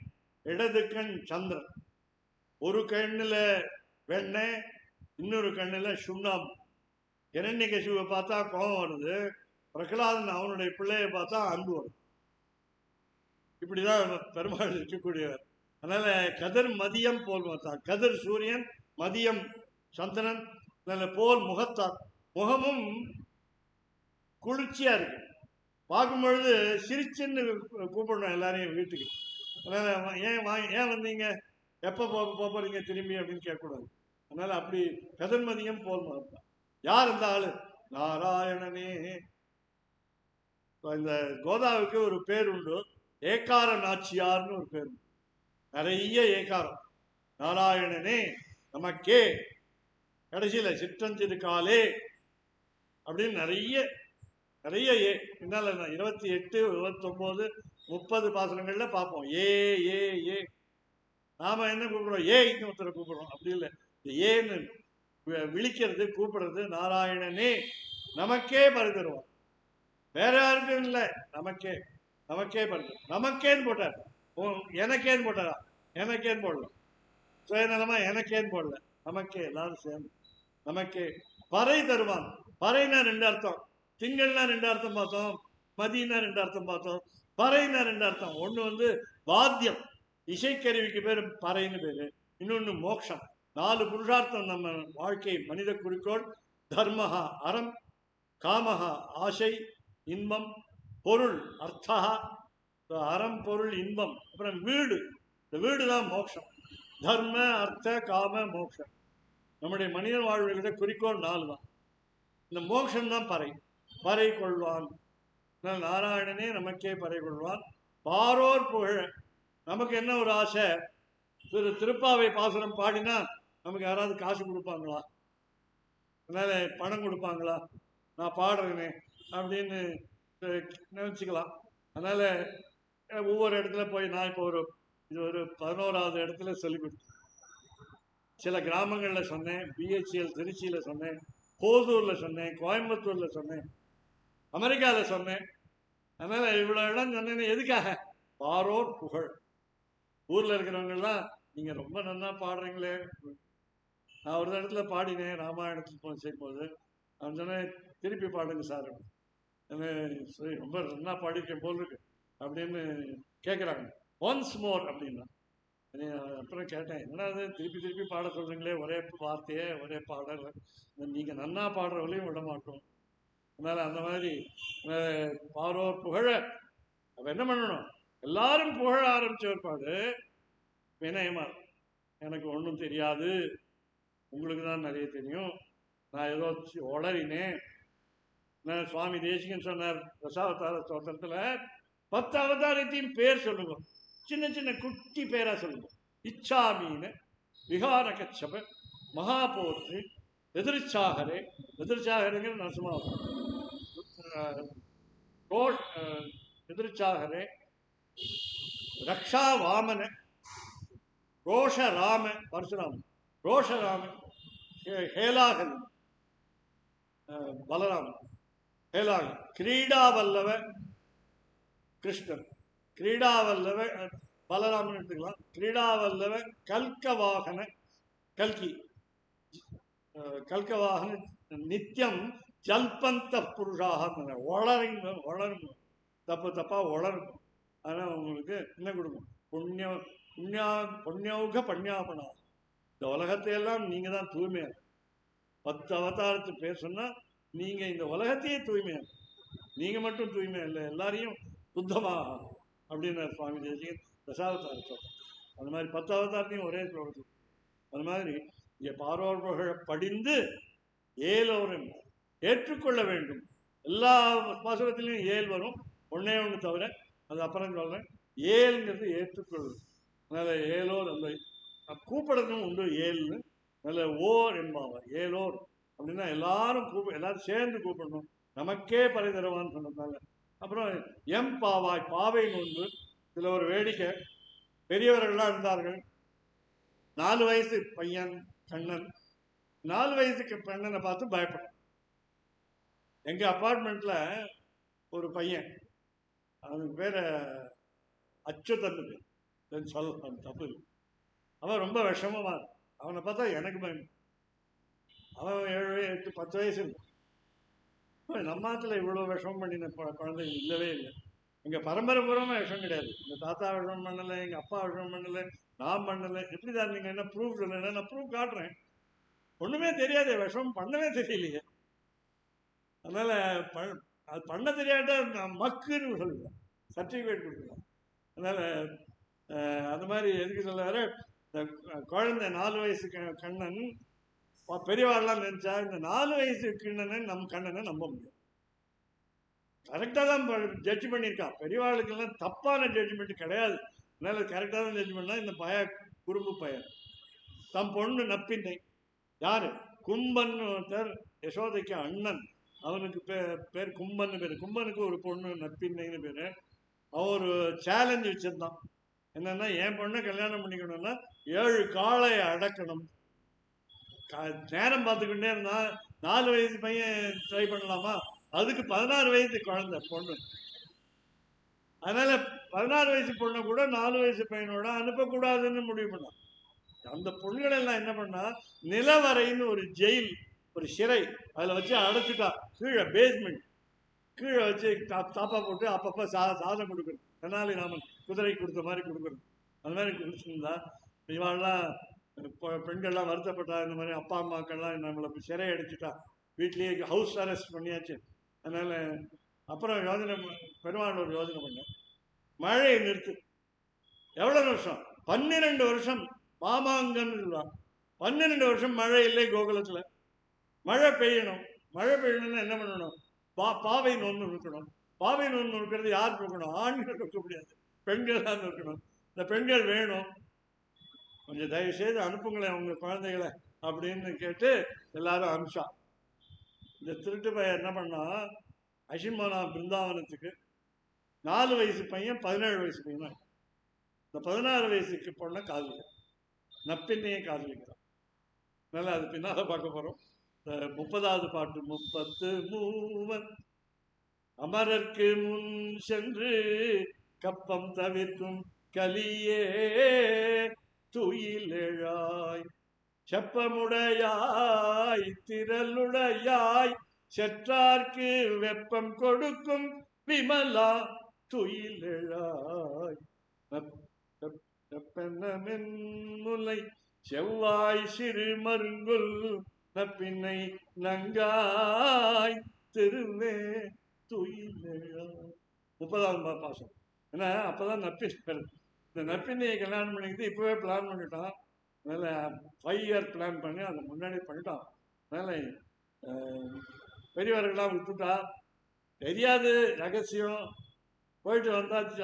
இடது கண் சந்திரன். ஒரு கண்ணுல வெண்ணெய், இன்னொரு கண்ணுல சுண்ணாம்பு. இரண்யகசிபுவை பார்த்தா கோபம் வருது, பிரகலாதன் அவனுடைய பிள்ளைய பார்த்தா அன்பு வரும். இப்படிதான் பெருமாள் இருக்கக்கூடியவர். அதனால கதிர் மதியம் போல் பார்த்தார். கதிர் சூரியன், மதியம் சந்திரன், போல் முகத்தார். முகமும் குளிர்ச்சியா இருக்கு. பார்க்கும் பொழுது சிரிச்சுன்னு கூப்பிடணும் எல்லாரையும் வீட்டுக்கு. அதனால ஏன் வந்தீங்க, எப்போ போறீங்க திரும்பி அப்படின்னு கேட்கக்கூடாது. அதனால அப்படி கதிர்மதியம் போல் முகத்தார். யார் இந்த ஆளு? நாராயணனே. இந்த கோதாவுக்கு ஒரு பேர் உண்டு, ஏகார நாச்சியார்னு ஒரு பேர். நிறைய ஏகாரம். நாராயணனே நமக்கே, கடைசியில சிற்றஞ்சிருக்காலே அப்படின்னு நிறைய நிறைய ஏ. என்னால 28, 29, 30 பாசனங்கள்ல பார்ப்போம் ஏ ஏ ஏ. நாம என்ன கூப்பிடுறோம்? ஏ இன்னொருத்தரை கூப்பிடுறோம். அப்படி இல்லை, ஏன்னு விழிக்கிறது, கூப்பிடுறது. நாராயணனே நமக்கே பருகிறோம், வேற யாருக்கும் இல்லை, நமக்கே. நமக்கே பருகு, நமக்கேன்னு போட்டார். எனக்கேன்னு போட்டாரா? எனக்கேன்னு போடல. சுயநலமா எனக்கேன்னு போடல, நமக்கே. எல்லாரும் சேர்ந்து நமக்கே. பறை தருவான். பறைனா 2 அர்த்தம். திங்கள்னா 2 அர்த்தம் பார்த்தோம், மதினா 2 அர்த்தம் பார்த்தோம், பறைனா 2 அர்த்தம். ஒண்ணு வாத்தியம், இசைக்கருவிக்கு பேரு பறைன்னு பேரு. இன்னொன்னு மோட்சம். 4 புருஷார்த்தம் நம்ம வாழ்க்கை. மனித குறிக்கோள் தர்மஹா அறம், காமஹா ஆசை, இன்பம், பொருள் அர்த்தா. அறம், பொருள், இன்பம், அப்புறம் வீடு. இந்த வீடு தான் மோட்சம். தர்ம அர்த்த காம மோட்சம். நம்முடைய மனித வாழ்வுகளோட குறிக்கோள் 4 தான். இந்த மோட்சம் தான் பறை. பறை கொள்வான். நாராயணனே நமக்கே பறை கொள்வான். பாரோர் புகழ. நமக்கு என்ன ஒரு ஆசை? திருப்பாவை பாசுரம் பாடினா நமக்கு யாராவது காசு கொடுப்பாங்களா? அதனால பணம் கொடுப்பாங்களா? நான் பாடுறேனே அப்படின்னு நினைச்சுக்கலாம். அதனால ஒவ்வொரு இடத்துல போய் நான் இப்போ இது ஒரு 11வது இடத்துல சொல்லி கொடுத்தேன். சில கிராமங்கள்ல சொன்னேன், பிஹெச்எல் திருச்சியில சொன்னேன், கோதூர்ல சொன்னேன், கோயம்புத்தூர்ல சொன்னேன், அமெரிக்கால சொன்னேன். அதனால இவ்வளவு இடம் சொன்னேன்னு எதுக்காக? பாரோர் புகழ். ஊர்ல இருக்கிறவங்கலாம் நீங்க ரொம்ப நல்லா பாடுறீங்களே. நான் ஒரு இடத்துல பாடினேன், ராமாயணத்துக்கு செய்யும்போது. நான் சொன்னேன், திருப்பி பாடுங்க சார். சரி, ரொம்ப நல்லா பாடிருக்கேன் போல் இருக்கு அப்படின்னு கேட்குறாங்க. ஒன்ஸ் மோர் அப்படின்னா. அப்புறம் கேட்டேன், என்னது திருப்பி திருப்பி பாட சொல்றீங்களே, ஒரே வார்த்தையே, ஒரே பாடல், நீங்க நன்னா பாடுறவங்களையும் விட மாட்டோம். அதனால அந்த மாதிரி பாரோர் புகழ. அப்ப என்ன பண்ணணும்? எல்லாரும் புகழ ஆரம்பிச்ச ஒரு பாடு வினயமா. எனக்கு ஒன்றும் தெரியாது, உங்களுக்கு தான் நிறைய தெரியும், நான் ஏதோ உளறினேன். சுவாமி தேசிகன் சொன்னார் தசாவதார ஸ்தோத்திரத்துல, 10 அவதாரத்தையும் பேர் சொல்லுங்க, சின்ன சின்ன குட்டி பேரா சொல்லுங்க. இச்சாமீன, விகார கச்சப, மகாபோர்த்து, எதிர்ச்சாகரே. எதிர்ச்சாகரேங்கிற நரசிம்மாவதாரம். எதிர்ச்சாகரே, ரக்ஷா வாமன, ரோஷராம பரசுராமன், ரோஷராமன், ஹேலாகன் பலராமன், ஹேலாகன், கிரீடாவல்லவ கிருஷ்ணன், கிரீடாவல்லவ பலராமன் எடுத்துக்கலாம். கிரீடாவல்லவ கல்கவாகன கல்கி, கல்கவாகன நித்தியம் ஜல்பந்த புருஷாக. வளரும் தப்பு தப்பா வளரும். ஆனால் உங்களுக்கு என்ன கொடுக்கும்? புண்ணியௌக பண்யாபனா. இந்த உலகத்தையெல்லாம் நீங்க தான் தூய்மையா. 10 அவதாரத்து பேர் சொன்னா நீங்க இந்த உலகத்தையே தூய்மையா. நீங்க மட்டும் தூய்மையா இல்லை, எல்லாரையும் சுத்தமா அப்படின்னு சுவாமி தேசிகன் தசாவதார சொல்றோம். அந்த மாதிரி 10 அவதாரத்தையும் ஒரே சொல்றது. அது மாதிரி இங்க பாரோர் புகழ படிந்து ஏலோரும் ஏற்றுக்கொள்ள வேண்டும். எல்லா பாசுரத்திலையும் ஏல் வரும், ஒன்னே ஒன்று தவிர, அது அப்புறம் சொல்றேன். ஏல்ங்கிறது ஏற்றுக்கொள்வது. அதனால ஏலோர் அந்த கூப்பிடணும் உண்டு ஏல்னு. நல்ல ஓர் என்பாவர் ஏலோர் அப்படின்னா எல்லாரும் எல்லாரும் சேர்ந்து கூப்பிடணும். நமக்கே பறை தருவான்னு சொன்னதால. அப்புறம் எம் பாவாய் பாவை நோன்பு. இதுல ஒரு வேடிக்கை, பெரியவர்கள்லாம் இருந்தார்கள். 4 வயசு பையன் கண்ணன் 4 வயசுக்கு பெண்ணனை பார்த்து பயப்படும். எங்க அப்பார்ட்மெண்ட்ல ஒரு பையன், அவனுக்கு பேர அச்சுதன் சொல்ல தப்பு. அவன் ரொம்ப விஷமமா இருக்கும். அவனை பார்த்தா எனக்கு பயம். அவன் 7, 8, 10 வயசு இருக்கும். நம்ம ஆத்துல இவ்வளவு விஷமம் பண்ணின குழந்தைங்க இல்லவே இல்லை. எங்க பரம்பரை பூர்வமா விஷம் கிடையாது. எங்க தாத்தா விஷம் பண்ணலை, எங்க அப்பா விஷம் பண்ணலை, நான் பண்ணலை. எப்படிதான் நீங்க என்ன ப்ரூஃப் சொல்லுங்க, நான் ப்ரூஃப் காட்டுறேன். ஒண்ணுமே தெரியாது, விஷம் பண்ணவே தெரியலையே. அதனால அது பண்ண தெரியாட்டா மக்குன்னு சொல்லுவேன், சர்டிஃபிகேட் கொடுக்கலாம். அதனால அந்த மாதிரி எதுக்கு சொல்ல வர, இந்த குழந்தை 4 வயசு கண்ணன் பெரியவாள்லாம் நினைச்சா இந்த 4 வயசு கண்ணனை கண்ணனை நம்ப முடியும். கரெக்டாக தான் ஜட்ஜ் பண்ணியிருக்கான். பெரியவாளுக்கெல்லாம் தப்பான ஜட்ஜ்மெண்ட் கிடையாது. அதனால கரெக்டாக தான் ஜட்ஜ் பண்ணா. இந்த குறும்பு பையன் தம் பொண்ணு நப்பின்னை. யாரு? கும்பன் ஒருத்தர், யசோதைக்கு அண்ணன். அவனுக்கு பேர் கும்பன்னு பேரு. கும்பனுக்கு ஒரு பொண்ணு நப்பின்னைன்னு பேரு. அவன் ஒரு சேலஞ்ச் வச்சிருந்தான். என்னன்னா, என் பொண்ணை கல்யாணம் பண்ணிக்கணும்னா 7 காளையை அடக்கணும். நேரம் பார்த்துக்கிட்டே இருந்தான். 4 வயசு பையன் ட்ரை பண்ணலாமா? அதுக்கு 16 வயசு குழந்தை பொண்ணு. அதனால 16 வயசு பொண்ணை கூட 4 வயசு பையனோட அனுப்பக்கூடாதுன்னு முடிவு பண்ணான். அந்த பொண்ணுகளை எல்லாம் என்ன பண்ணா, நிலவரைன்னு ஒரு ஜெயில், ஒரு சிறை, அதுல வச்சு அடைச்சிட்டா. கீழே பேஸ்மெண்ட் கீழே வச்சு தாப்பா போட்டு அப்பப்ப சாதம் கொடுக்கணும். தெனாலிராமன் குதிரை கொடுத்த மாதிரி கொடுக்கணும். அந்த மாதிரி கொடுத்துருந்தா இவாள்லாம் பெண்கள்லாம் வருத்தப்பட்டா. இந்த மாதிரி அப்பா அம்மாக்கள்லாம் நம்மளை சிறை அடிச்சுட்டா, வீட்லேயே ஹவுஸ் அரெஸ்ட் பண்ணியாச்சு. அதனால அப்புறம் யோஜனை, பெருமாள் ஒரு யோஜனை பண்ண, மழையை நிறுத்து. எவ்வளவு வருஷம்? 12 வருஷம் மாமாங்கன்னு சொல்லுவாங்க. 12 வருஷம் மழை இல்லை கோகுலத்துல. மழை பெய்யணும். மழை பெய்யணும்னா என்ன பண்ணணும்? பாவை நோன்பு இருக்கணும். பாவை நோன்பு இருக்கிறது யார் இருக்கணும்? ஆண்கள் இருக்க முடியாது, பெண்கள் தான் இருக்கணும். இந்த பெண்கள் வேணும், கொஞ்சம் தயவு செய்து அனுப்புங்களேன் உங்க குழந்தைகளை அப்படின்னு கேட்டு எல்லாரும் அனுப்பிச்சா. இந்த திருட்டு பையன் என்ன பண்ணா, அசிமோனா பிருந்தாவனத்துக்கு 4 வயசு பையன் 17 வயசு பையன். இந்த 16 வயசுக்கு பொண்ணை காதலிக்கிறான், நப்பின்னையே காதலிக்கிறான். அதனால அது பின்னால பார்க்க போறோம். 30வது பாட்டு. 33 அமரர்க்கு முன் சென்று கப்பம் தவிர்க்கும் கலியே துயிலெழாய் செப்பமுடையாய் திரளுடையாய் செற்றார்க்கு வெப்பம் கொடுக்கும் விமலா துயிலெழாய் முல்லை செவ்வாய் சிறு மருங்குல் நப்பின்னை நங்காய் திருவே துயிலெழாய். 30வது பாசம். ஏன்னா அப்பதான் நப்பின், இந்த நப்பின்னையை கல்யாணம் பண்ணிக்கிட்டு இப்பவே பிளான் பண்ணிட்டான். அதனால 5 இயர் பிளான் பண்ணி அதை முன்னாடி பண்ணிட்டான். அதனால பெரியவர்கள்லாம் விட்டுட்டா, தெரியாது ரகசியம். போயிட்டு வந்தாச்சு,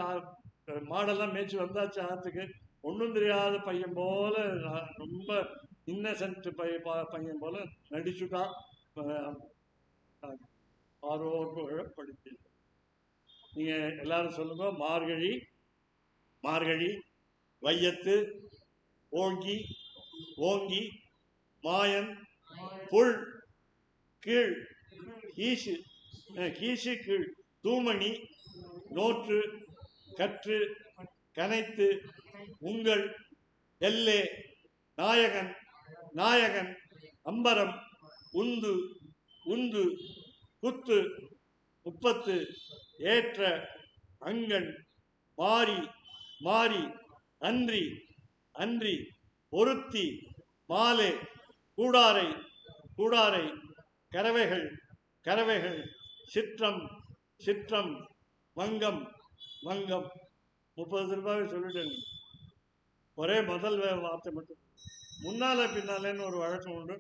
மாடெல்லாம் மேய்ச்சி வந்தாச்சு ஆற்றுக்கு. ஒன்றும் தெரியாத பையன் போல, ரொம்ப இன்னசென்ட் பையன் போல நடிச்சுட்டான். ஆரோக்கியப்படுத்தி நீங்க எல்லாரும் சொல்லுங்க. மார்கழி, மார்கழி, வையத்து, ஓங்கி, ஓங்கி, மாயன், புல், கீழ், கீசு, கீசு கீழ், தூமணி, நோற்று, கற்று, கனைத்து, உங்கள், எல்லே, நாயகன், நாயகன், அம்பரம், உந்து, உந்து, குத்து, முப்பத்து, ஏற்ற, அங்கன், மாறி, மாறி, அன்றி, அன்றி, ஒருத்தி, மாலே, கூடாரை, கூடாரை, கறவைகள், கறவைகள், சிற்றம், சிற்றம், வங்கம், வங்கம். 30 ரூபாய் சொல்லிட்டேன். ஒரே முதல் வார்த்தை மட்டும். முன்னால பின்னாலேன்னு ஒரு வழக்கம் உண்டு.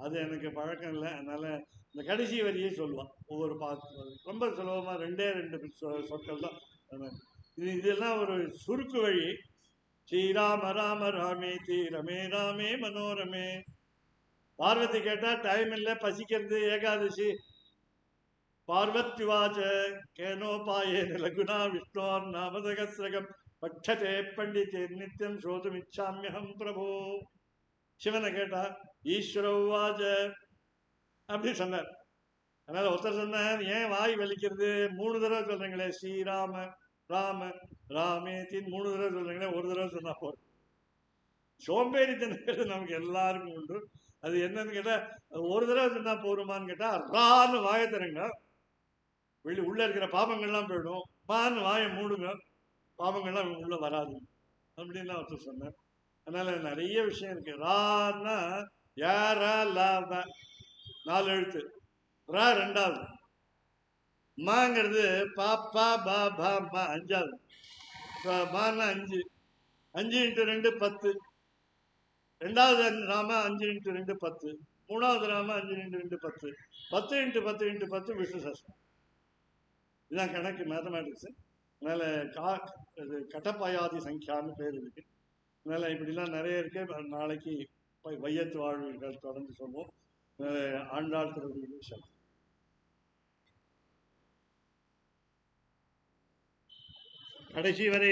அது எனக்கு பழக்கம் இல்லை. அதனால இந்த கடைசி வரியை சொல்லுவான் ஒவ்வொரு பாட்டு. ரொம்ப சுலபமாக ரெண்டே ரெண்டு சொற்கள் தான். இதெல்லாம் ஒரு சுருக்கு வழி. ஸ்ரீராம ராம ராமே தீரமே ராமே மனோரமே. பார்வதி கேட்டா டைம் இல்லை, பசிக்கிறது, ஏகாதசி. பார்வத்யுவாச்ச கேனோபாயேன லகுனா விஷ்ணோர் நாமதகஸ்ரகம் பட்சதே பண்டிதே நித்தியம் ஸ்ரோதுமிச்சாமியகம் பிரபோ. சிவனை கேட்டா ஈஸ்வர உவாச்ச அப்படி சொன்னார். அதனால ஒருத்தர் சொன்னார், ஏன் வாய் வலிக்கிறது, 3 தடவை சொல்றீங்களே, ஸ்ரீராம ராம ராமே தீன் 3 தடவை சொல்றீங்களே, ஒரு தடவை சொன்னா போதும். சோம்பேறித்தனம் நமக்கு எல்லாருக்கும் உண்டு. அது என்னன்னு கேட்டா, ஒரு தடவை சொன்னா போருமான்னு கேட்டா, ரான்னு வாயை தருங்க, உள்ள இருக்கிற பாபங்கள்லாம் போயிடும். பான்னு வாயை மூடுங்க, பாபங்கள்லாம் உள்ள வராது அப்படின்னு ஒருத்தர் சொன்னார். அதனால நிறைய விஷயம் இருக்கு. ரான்னா யார லாப 4 எழுத்து, ரா 2வது, மாங்கிறது பாப்பா பா பா மா 5வது, மான்னா 5, 5 × 2 10, 2வது ராம 5 × 2 10, 3வது ராம 5 × 2 10, 10 × 10 × 10 விஷ்ணு சஹஸ்ரம். இதுதான் கணக்கு, மேத்தமேட்டிக்ஸ். அதனால கட்டப்பாயாதி சங்கியான்னு பேர் இருக்கு. அதனால இப்படிலாம் நிறைய இருக்கு. நாளைக்கு வையத்து வாழ்வுகள் தொடர்ந்து சொல்வோம். ஆண்டாள் திருவிழா கடைசி வரை